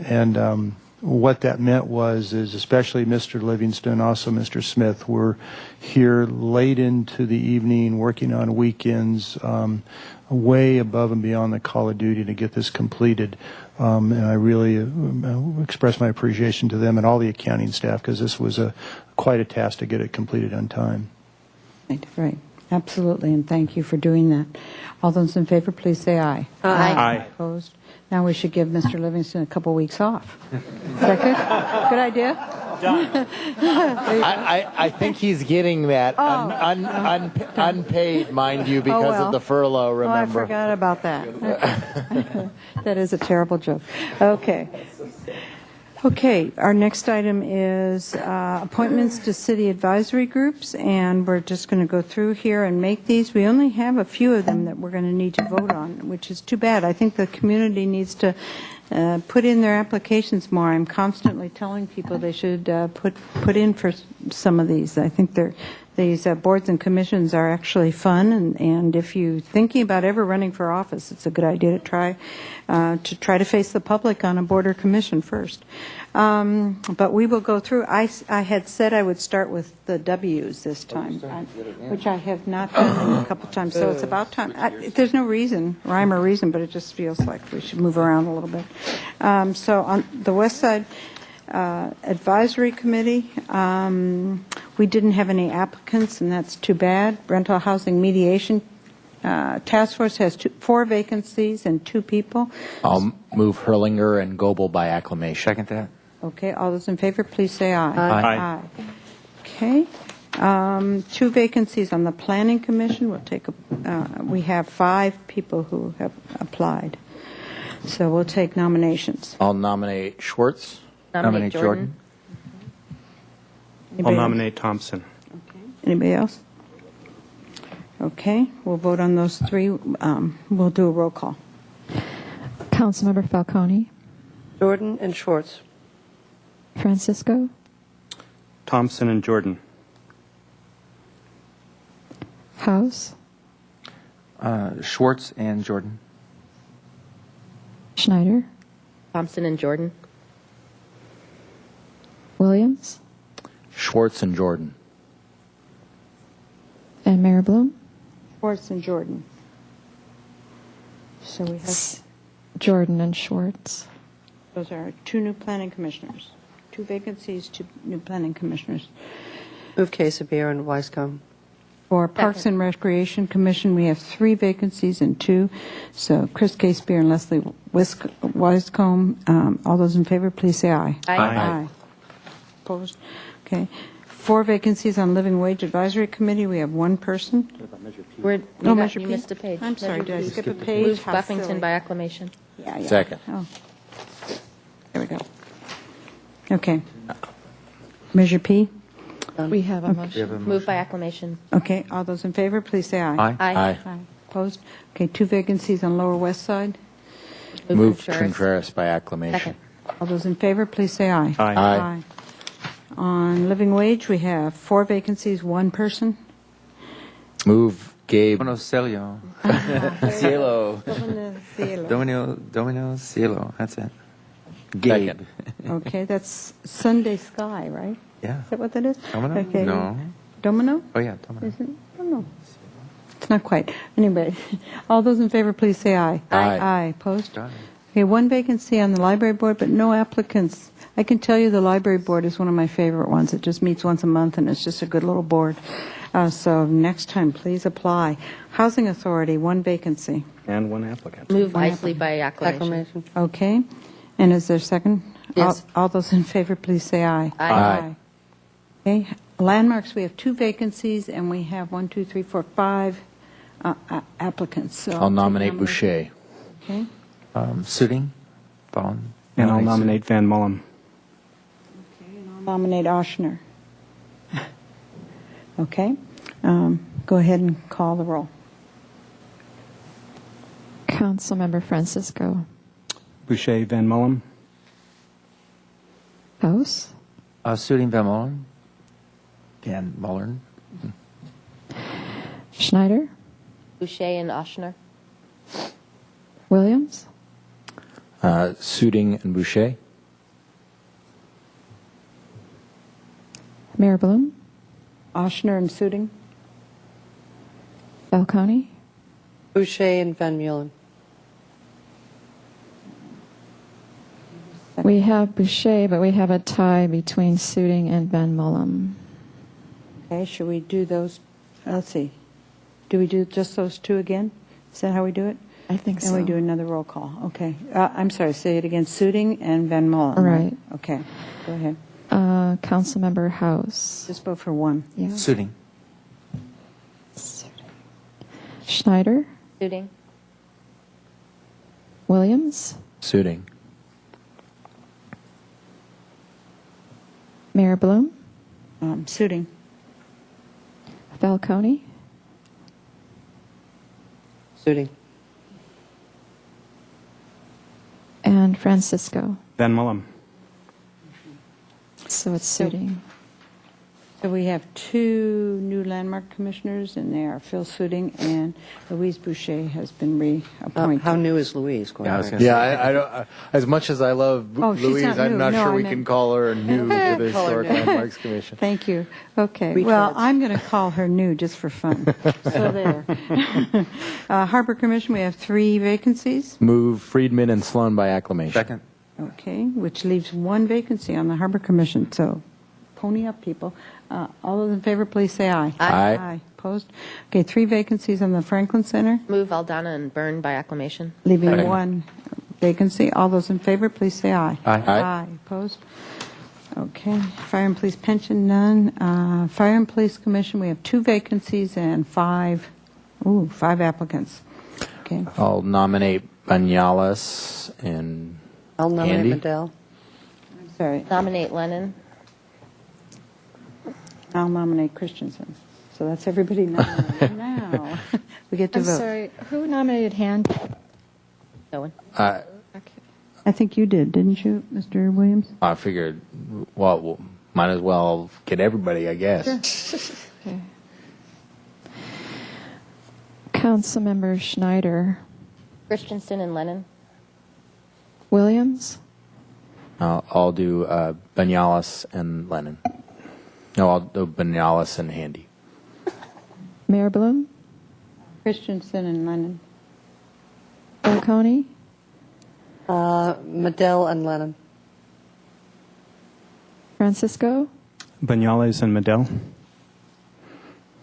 And what that meant is especially Mr. Livingston, also Mr. Smith, were here late into the evening working on weekends, way above and beyond the call of duty to get this completed. And I really express my appreciation to them and all the accounting staff, because this was quite a task to get it completed on time. Right. Absolutely, and thank you for doing that. All those in favor, please say aye. Aye. Opposed? Now we should give Mr. Livingston a couple weeks off. Is that good? Good idea? I think he's getting that unpaid, mind you, because of the furlough, remember. Oh, I forgot about that. That is a terrible joke. Okay. Okay, our next item is appointments to city advisory groups, and we're just going to go through here and make these. We only have a few of them that we're going to need to vote on, which is too bad. I think the community needs to put in their applications more. I'm constantly telling people they should put in for some of these. I think these boards and commissions are actually fun, and if you're thinking about ever running for office, it's a good idea to try to face the public on a board or commission first. But we will go through. I had said I would start with the W's this time, which I have not done a couple times, so it's about time. There's no rhyme or reason, but it just feels like we should move around a little bit. So on the West Side Advisory Committee, we didn't have any applicants, and that's too bad. Rental Housing Mediation Task Force has 4 vacancies and 2 people. I'll move Hurlinger and Goebel by acclamation. Second that. Okay, all those in favor, please say aye. Aye. Okay. 2 vacancies on the Planning Commission. We have 5 people who have applied. So we'll take nominations. I'll nominate Schwartz. Nominate Jordan. I'll nominate Thompson. Anybody else? Okay, we'll vote on those 3. We'll do a roll call. Councilmember Falcone, Jordan and Schwartz. Francisco, Thompson and Jordan. House, Schwartz and Jordan. Schneider, Thompson and Jordan. Williams, Schwartz and Jordan. and Mayor Bloom. Schwartz and Jordan. So we have, Jordan and Schwartz. those are 2 new planning commissioners. 2 vacancies, 2 new planning commissioners. Move Quesabeer and Weiscombe. For Parks and Recreation Commission, we have 3 vacancies and 2. So Chris Casebeer and Leslie Weiscombe. All those in favor, please say aye. Aye. Opposed? Okay. 4 vacancies on Living Wage Advisory Committee. We have 1 person. Measure You P? missed a page. I'm sorry, Measure did I P. skip a page? Move How Buffington silly. by acclamation. Yeah. Second. Oh. There we go. Okay. Measure P? We have a motion. Move by acclamation. Okay. All those in favor, please say aye. Aye. Aye. Aye. Opposed? Okay. 2 vacancies on Lower West Side. Move Contreras by acclamation. Second. All those in favor, please say aye. Aye. Aye. On Living Wage, we have 4 vacancies, 1 person. Move Gabe. Domino Cielo. Cielo. Domino Cielo. That's it. Gabe. Second. Okay, that's Sunday Sky, right? Yeah. Is that what that is? Domino? Okay. No. Domino? Oh, yeah, Domino. Is it? I don't know. It's not quite. Anyway, all those in favor, please say aye. Aye. Aye. Opposed? Aye. Okay, 1 vacancy on the library board, but no applicants. I can tell you the library board is one of my favorite ones. It just meets once a month, and it's just a good little board. So next time, please apply. Housing Authority, 1 vacancy. And 1 applicant. Move One Isley by acclamation. Okay. And is there a second? Yes. All those in favor, please say aye. Aye. Okay. Landmarks, we have 2 vacancies, and we have 1, 2, 3, 4, 5 applicants. So I'll nominate take Boucher. Okay. Sooting. Vaughn. And I'll nominate Van Mullum. I'll nominate Oshner. Okay. Go ahead and call the roll. Councilmember Francisco. Boucher, Van Mullum. House. Suding Van Mullen. Van Mullern. Schneider. Boucher and Oshner. Williams. Suding and Boucher. Mayor Bloom. Oshner and Suding. Falcone. Boucher and Van Mullen. We have Boucher, but we have a tie between Suding and Van Mullum. Okay, should we do those? Let's see. Do we do just those two again? Is that how we do it? I think And so. we do another roll call. Okay. I'm sorry, say it again. Suding and Van Mullum. Right. Okay. Go ahead. Councilmember House. Just vote for one. Yeah. Suding. Schneider. Suding. Williams. Suding. Mayor Bloom. Suding. Falcone. Suding. And Francisco. Van Mullum. So it's Suding. So we have two new landmark commissioners, and they are Phil Suding and Louise Boucher has been reappointed. How new is Louise? I don't. As much as I love Oh, she's Louise, not I'm new. not No, sure I we meant- can call her new to the Call her Historic new. Landmarks Commission. Thank you. Okay. Well, I'm going to call her new just for fun. So there. Harbor Commission, we have 3 vacancies. Move Friedman and Sloan by acclamation. Second. Okay, which leaves 1 vacancy on the Harbor Commission. So pony up, people. All those in favor, please say aye. Aye. Aye. Opposed? Okay, 3 vacancies on the Franklin Center, Move Aldana and Byrne by acclamation. leaving Second. 1 vacancy. All those in favor, please say aye. Aye. Aye. Opposed? Okay. Fire and Police Pension, none. Fire and Police Commission, we have 2 vacancies and 5 applicants. Okay. I'll nominate Banyalas and I'll nominate Andy? Medell. Sorry, Nominate Lennon. I'll nominate Christensen. So that's everybody nominated now. We get to I'm vote. sorry, who nominated Hand? No one. I think you did, didn't you, Mr. Williams? I figured, well, might as well get everybody, I guess. Okay. Councilmember Schneider. Christensen and Lennon. Williams. I'll do Banyalas and Lennon. No, I'll do Banyalas and Handy. Mayor Bloom. Christensen and Lennon. Falcone. Medell and Lennon. Francisco. Banyalas and Medell.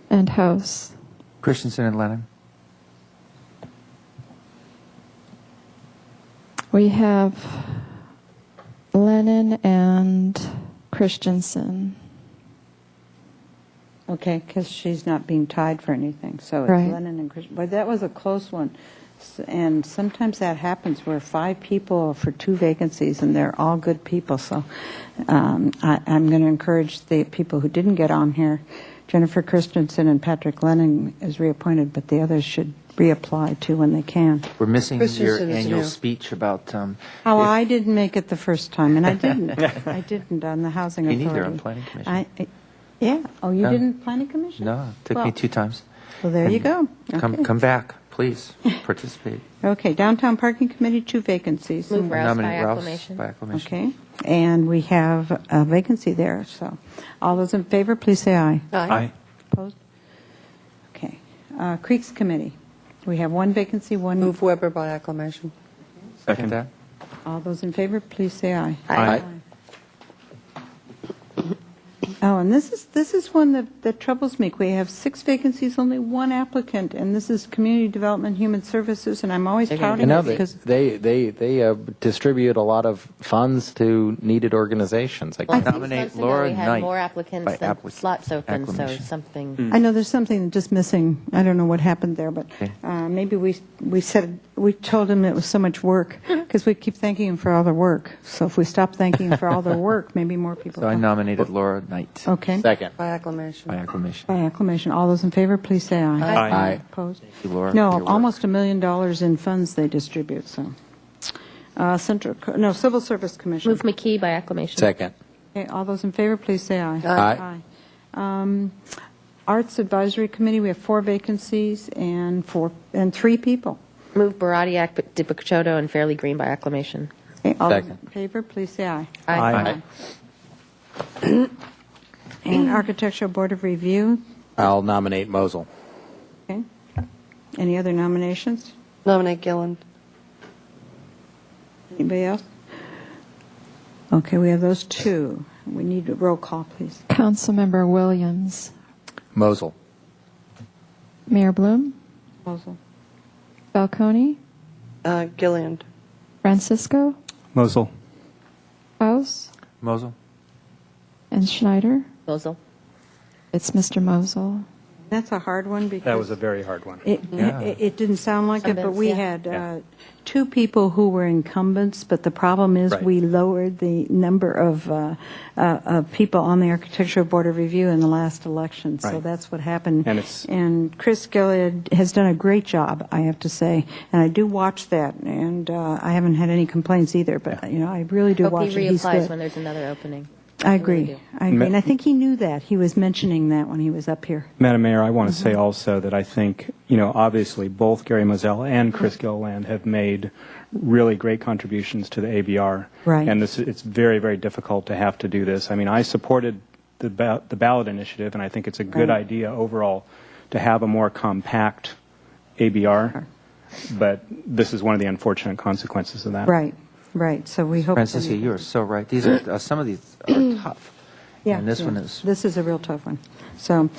And House. Christensen and Lennon. We have Lennon and Christensen. Okay, because she's not being tied for anything, so it's Right. Lennon and Christian. But that was a close one, and sometimes that happens where 5 people for 2 vacancies, and they're all good people. So I'm going to encourage the people who didn't get on here. Jennifer Christensen and Patrick Lennon is reappointed, but the others should reapply too when they can. We're missing your Christensen is annual new. speech about. Oh, I didn't make it the first time, and I didn't. I didn't on the Housing Me Authority. neither, on Planning Commission. Yeah. Oh, you No. didn't Planning Commission? No, it took me Well, 2 times. Well, there you go. Come, Okay. come back, please. Participate. Okay, Downtown Parking Committee, 2 vacancies. Move Rouse by Nominate Rouse acclamation. by acclamation. Okay, and we have a vacancy there, so all those in favor, please say aye. Aye. Opposed? Okay. Creeks Committee, we have 1 vacancy, 1. Move Weber by acclamation. Second that. All those in favor, please say aye. Aye. Oh, and this is one that troubles me. We have 6 vacancies, only 1 applicant, and this is Community Development, Human Services, and I'm always You touting know, it because they distribute a lot of funds to needed organizations. Like Well, I think Nominate months ago Laura we had Knight more by applicants than slots open, so acclamation. something. I know there's something just missing. I don't know what happened there, but Okay. maybe we we told him it was so much work because we keep thanking him for all their work. So if we stop thanking him for all their work, maybe more people. So I come. nominated Laura Knight. Okay. Second. By acclamation. By acclamation. By acclamation. All those in favor, please say aye. Aye. Aye. Opposed? Thank you, Laura, for No, your work. almost $1 million in funds they distribute. So, Civil Service Commission. Move McKee by acclamation. Second. Okay, all those in favor, please say aye. Aye. Aye. Arts Advisory Committee, we have 4 vacancies and 3 people. Move Baradiak, DiPicciotto, and Fairleigh Green by acclamation. Okay, all those Second. in favor, please say aye. Aye. And Architectural Board of Review, I'll nominate Mosel. okay. Any other nominations? Nominate Gilland. Anybody else? Okay, we have those 2. We need a roll call, please. Councilmember Williams. Mosel. Mayor Bloom. Proposal. Falcone. Gilland. Francisco. Mosel. Faust. Mosel. And Schneider. Mosel. It's Mr. Mosel. That's a hard one because... That was a very hard one. It didn't sound like it, but we Incumbents, had 2 people who were incumbents, but the problem is Right. we lowered the number of people on the Architectural Board of Review in the last election, so Right. that's what happened. And Chris Gilead has done a great job, I have to say, and I do watch that, and I haven't had any complaints either, but, I really do Hope watch he it. He's reapplies good. when there's another opening. I really agree. do. I agree, and I think he knew that. He was mentioning that when he was up here. Madam Mayor, I want to say also that I think, obviously both Gary Moselle and Chris Gilliland have made really great contributions to the ABR. Right. And it's very, very difficult to have to do this. I mean, I supported the ballot initiative, and I think it's a good Right. idea overall to have a more compact ABR, but this is one of the unfortunate consequences of that. Right, right. So we hope... Francisco, you are so right. These are some of these are tough. Yeah, And this yeah. one is. This is a real tough one. So,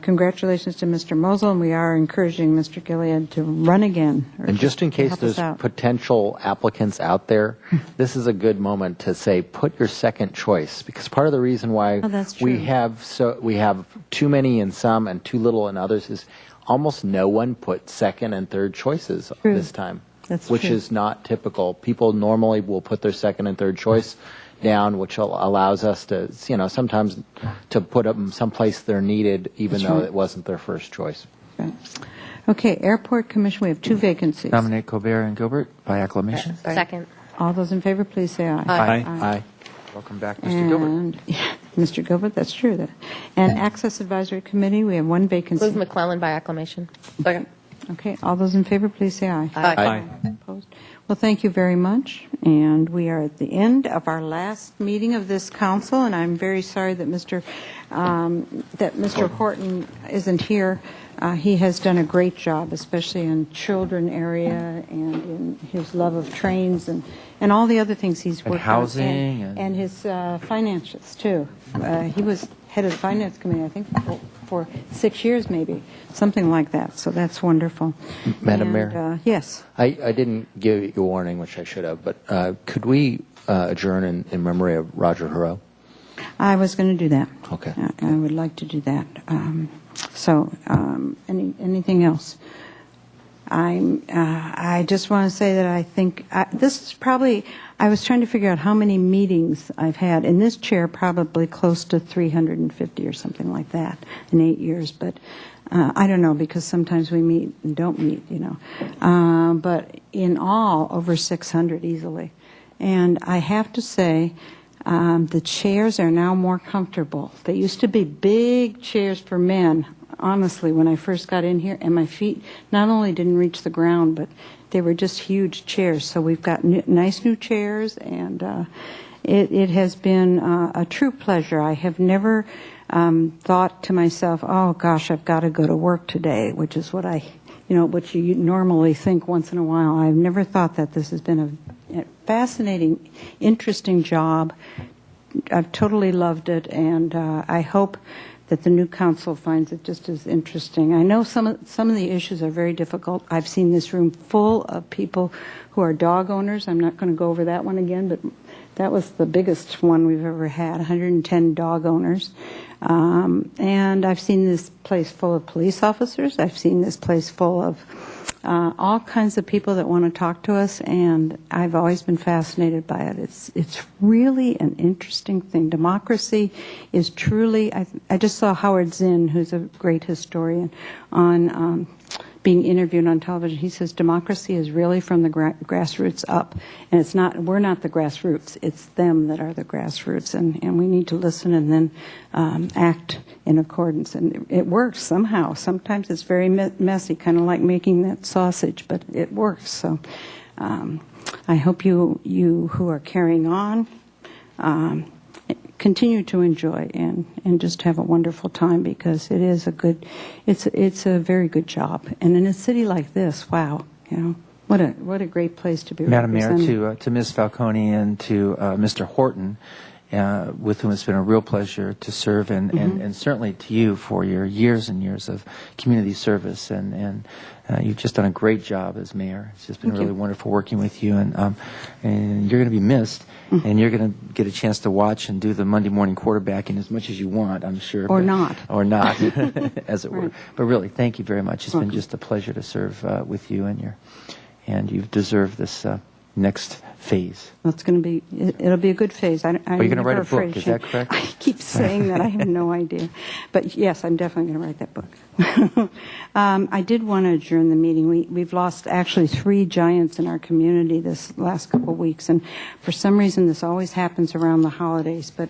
congratulations to Mr. Mosel, and we are encouraging Mr. Gilead to run again. or And just in case help us there's out. potential applicants out there, this is a good moment to say, put your second choice, because part of the reason why Oh, that's true. we have too many in some and too little in others is almost no one put second and third choices True. this time, That's which true. is not typical. People normally will put their second and third choice down, which allows us to, sometimes to put them someplace they're needed, even That's though right. it wasn't their first choice. Right. Okay, Airport Commission, we have 2 vacancies. Nominate Colbert and Gilbert by acclamation. Second. All those in favor, please say aye. Aye. Aye. Welcome back, Mr. Gilbert. And, Mr. Gilbert, that's true. And Access Advisory Committee, we have 1 vacancy. Move McClellan by acclamation. Second. Okay, all those in favor, please say aye. Aye. Opposed? Well, thank you very much, and we are at the end of our last meeting of this council, and I'm very sorry that Mr. Horton isn't here. He has done a great job, especially in children area and in his love of trains and all the other things he's And worked housing on. and- And his finances, too. He was head of the Finance Committee, I think, for 6 years maybe, something like that. So that's wonderful. Madam And, Mayor? Yes. I didn't give you a warning, which I should have, but could we adjourn in memory of Roger Hurrow? I was going to do that. Okay. I would like to do that. Anything else? I just want to say that I think this is probably, I was trying to figure out how many meetings I've had in this chair, probably close to 350 or something like that in 8 years, but I don't know, because sometimes we meet and don't meet, but in all, over 600 easily. And I have to say, the chairs are now more comfortable. They used to be big chairs for men, honestly, when I first got in here, and my feet not only didn't reach the ground, but they were just huge chairs. So we've got nice new chairs, and it has been a true pleasure. I have never thought to myself, oh gosh, I've got to go to work today, which is what what you normally think once in a while. I've never thought that. This has been a fascinating, interesting job. I've totally loved it, and I hope that the new council finds it just as interesting. I know some of the issues are very difficult. I've seen this room full of people who are dog owners. I'm not going to go over that one again, but that was the biggest one we've ever had, 110 dog owners. And I've seen this place full of police officers. I've seen this place full of all kinds of people that want to talk to us, and I've always been fascinated by it. It's really an interesting thing. Democracy is truly, I just saw Howard Zinn, who's a great historian, on being interviewed on television. He says democracy is really from the grassroots up, and it's not. We're not the grassroots. It's them that are the grassroots, and we need to listen and then act in accordance. And it works somehow. Sometimes it's very messy, kind of like making that sausage, but it works. So I hope you who are carrying on continue to enjoy and just have a wonderful time, because it is it's a very good job. And in a city like this, wow, what a great place to be. Madam Mayor, represented. to Ms. Falcone and to Mr. Horton, with whom it's been a real pleasure to serve, and certainly to you for your years and years of community service, and you've just done a great job as mayor. It's just been really wonderful working with you, and you're going to be missed, and you're going to get a chance to watch and do the Monday morning quarterbacking as much as you want, I'm sure. Or not, as it were. But really, thank you very much. It's been just a pleasure to serve with you, and you've deserved this next phase. Well, it'll be a good phase. Are you going to write a book? Is that correct? I keep saying that. I have no idea. But yes, I'm definitely going to write that book. I did want to adjourn the meeting. We've lost actually 3 giants in our community this last couple of weeks. And for some reason, this always happens around the holidays. But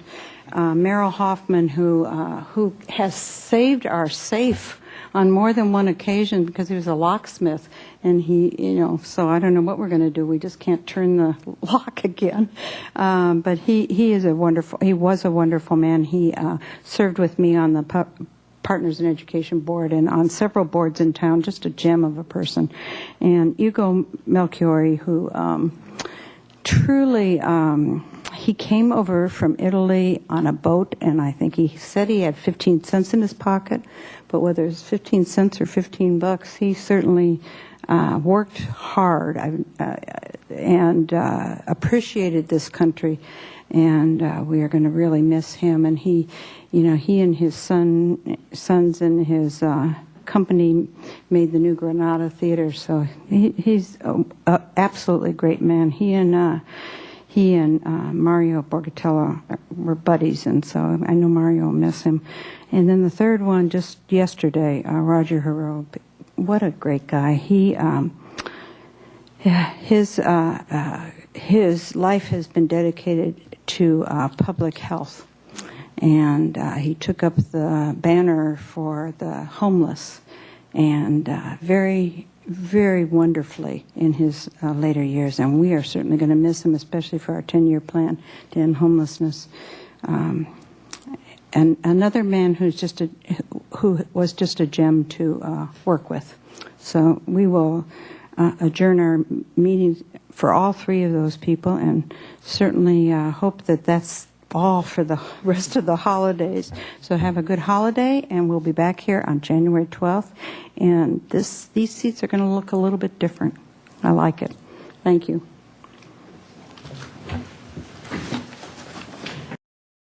Merrill Hoffman, who has saved our safe on more than one occasion because he was a locksmith, and so I don't know what we're going to do. We just can't turn the lock again. But he was a wonderful man. He served with me on the Partners in Education Board and on several boards in town, just a gem of a person. And Ugo Melchiori, who truly, he came over from Italy on a boat, and I think he said he had 15 cents in his pocket, but whether it's 15 cents or $15, he certainly worked hard and appreciated this country, and we are going to really miss him. And he and his sons and his company made the New Granada Theater, so he's an absolutely great man. He and Mario Borgatello were buddies, and so I know Mario will miss him. And then the third one, just yesterday, Roger Hero. What a great guy. His life has been dedicated to public health, and he took up the banner for the homeless, and very, very wonderfully in his later years. And we are certainly going to miss him, especially for our 10-year plan to end homelessness. And another man who was just a gem to work with. So we will adjourn our meeting for all 3 of those people, and certainly hope that that's all for the rest of the holidays. So have a good holiday, and we'll be back here on January 12th. And these seats are going to look a little bit different. I like it. Thank you.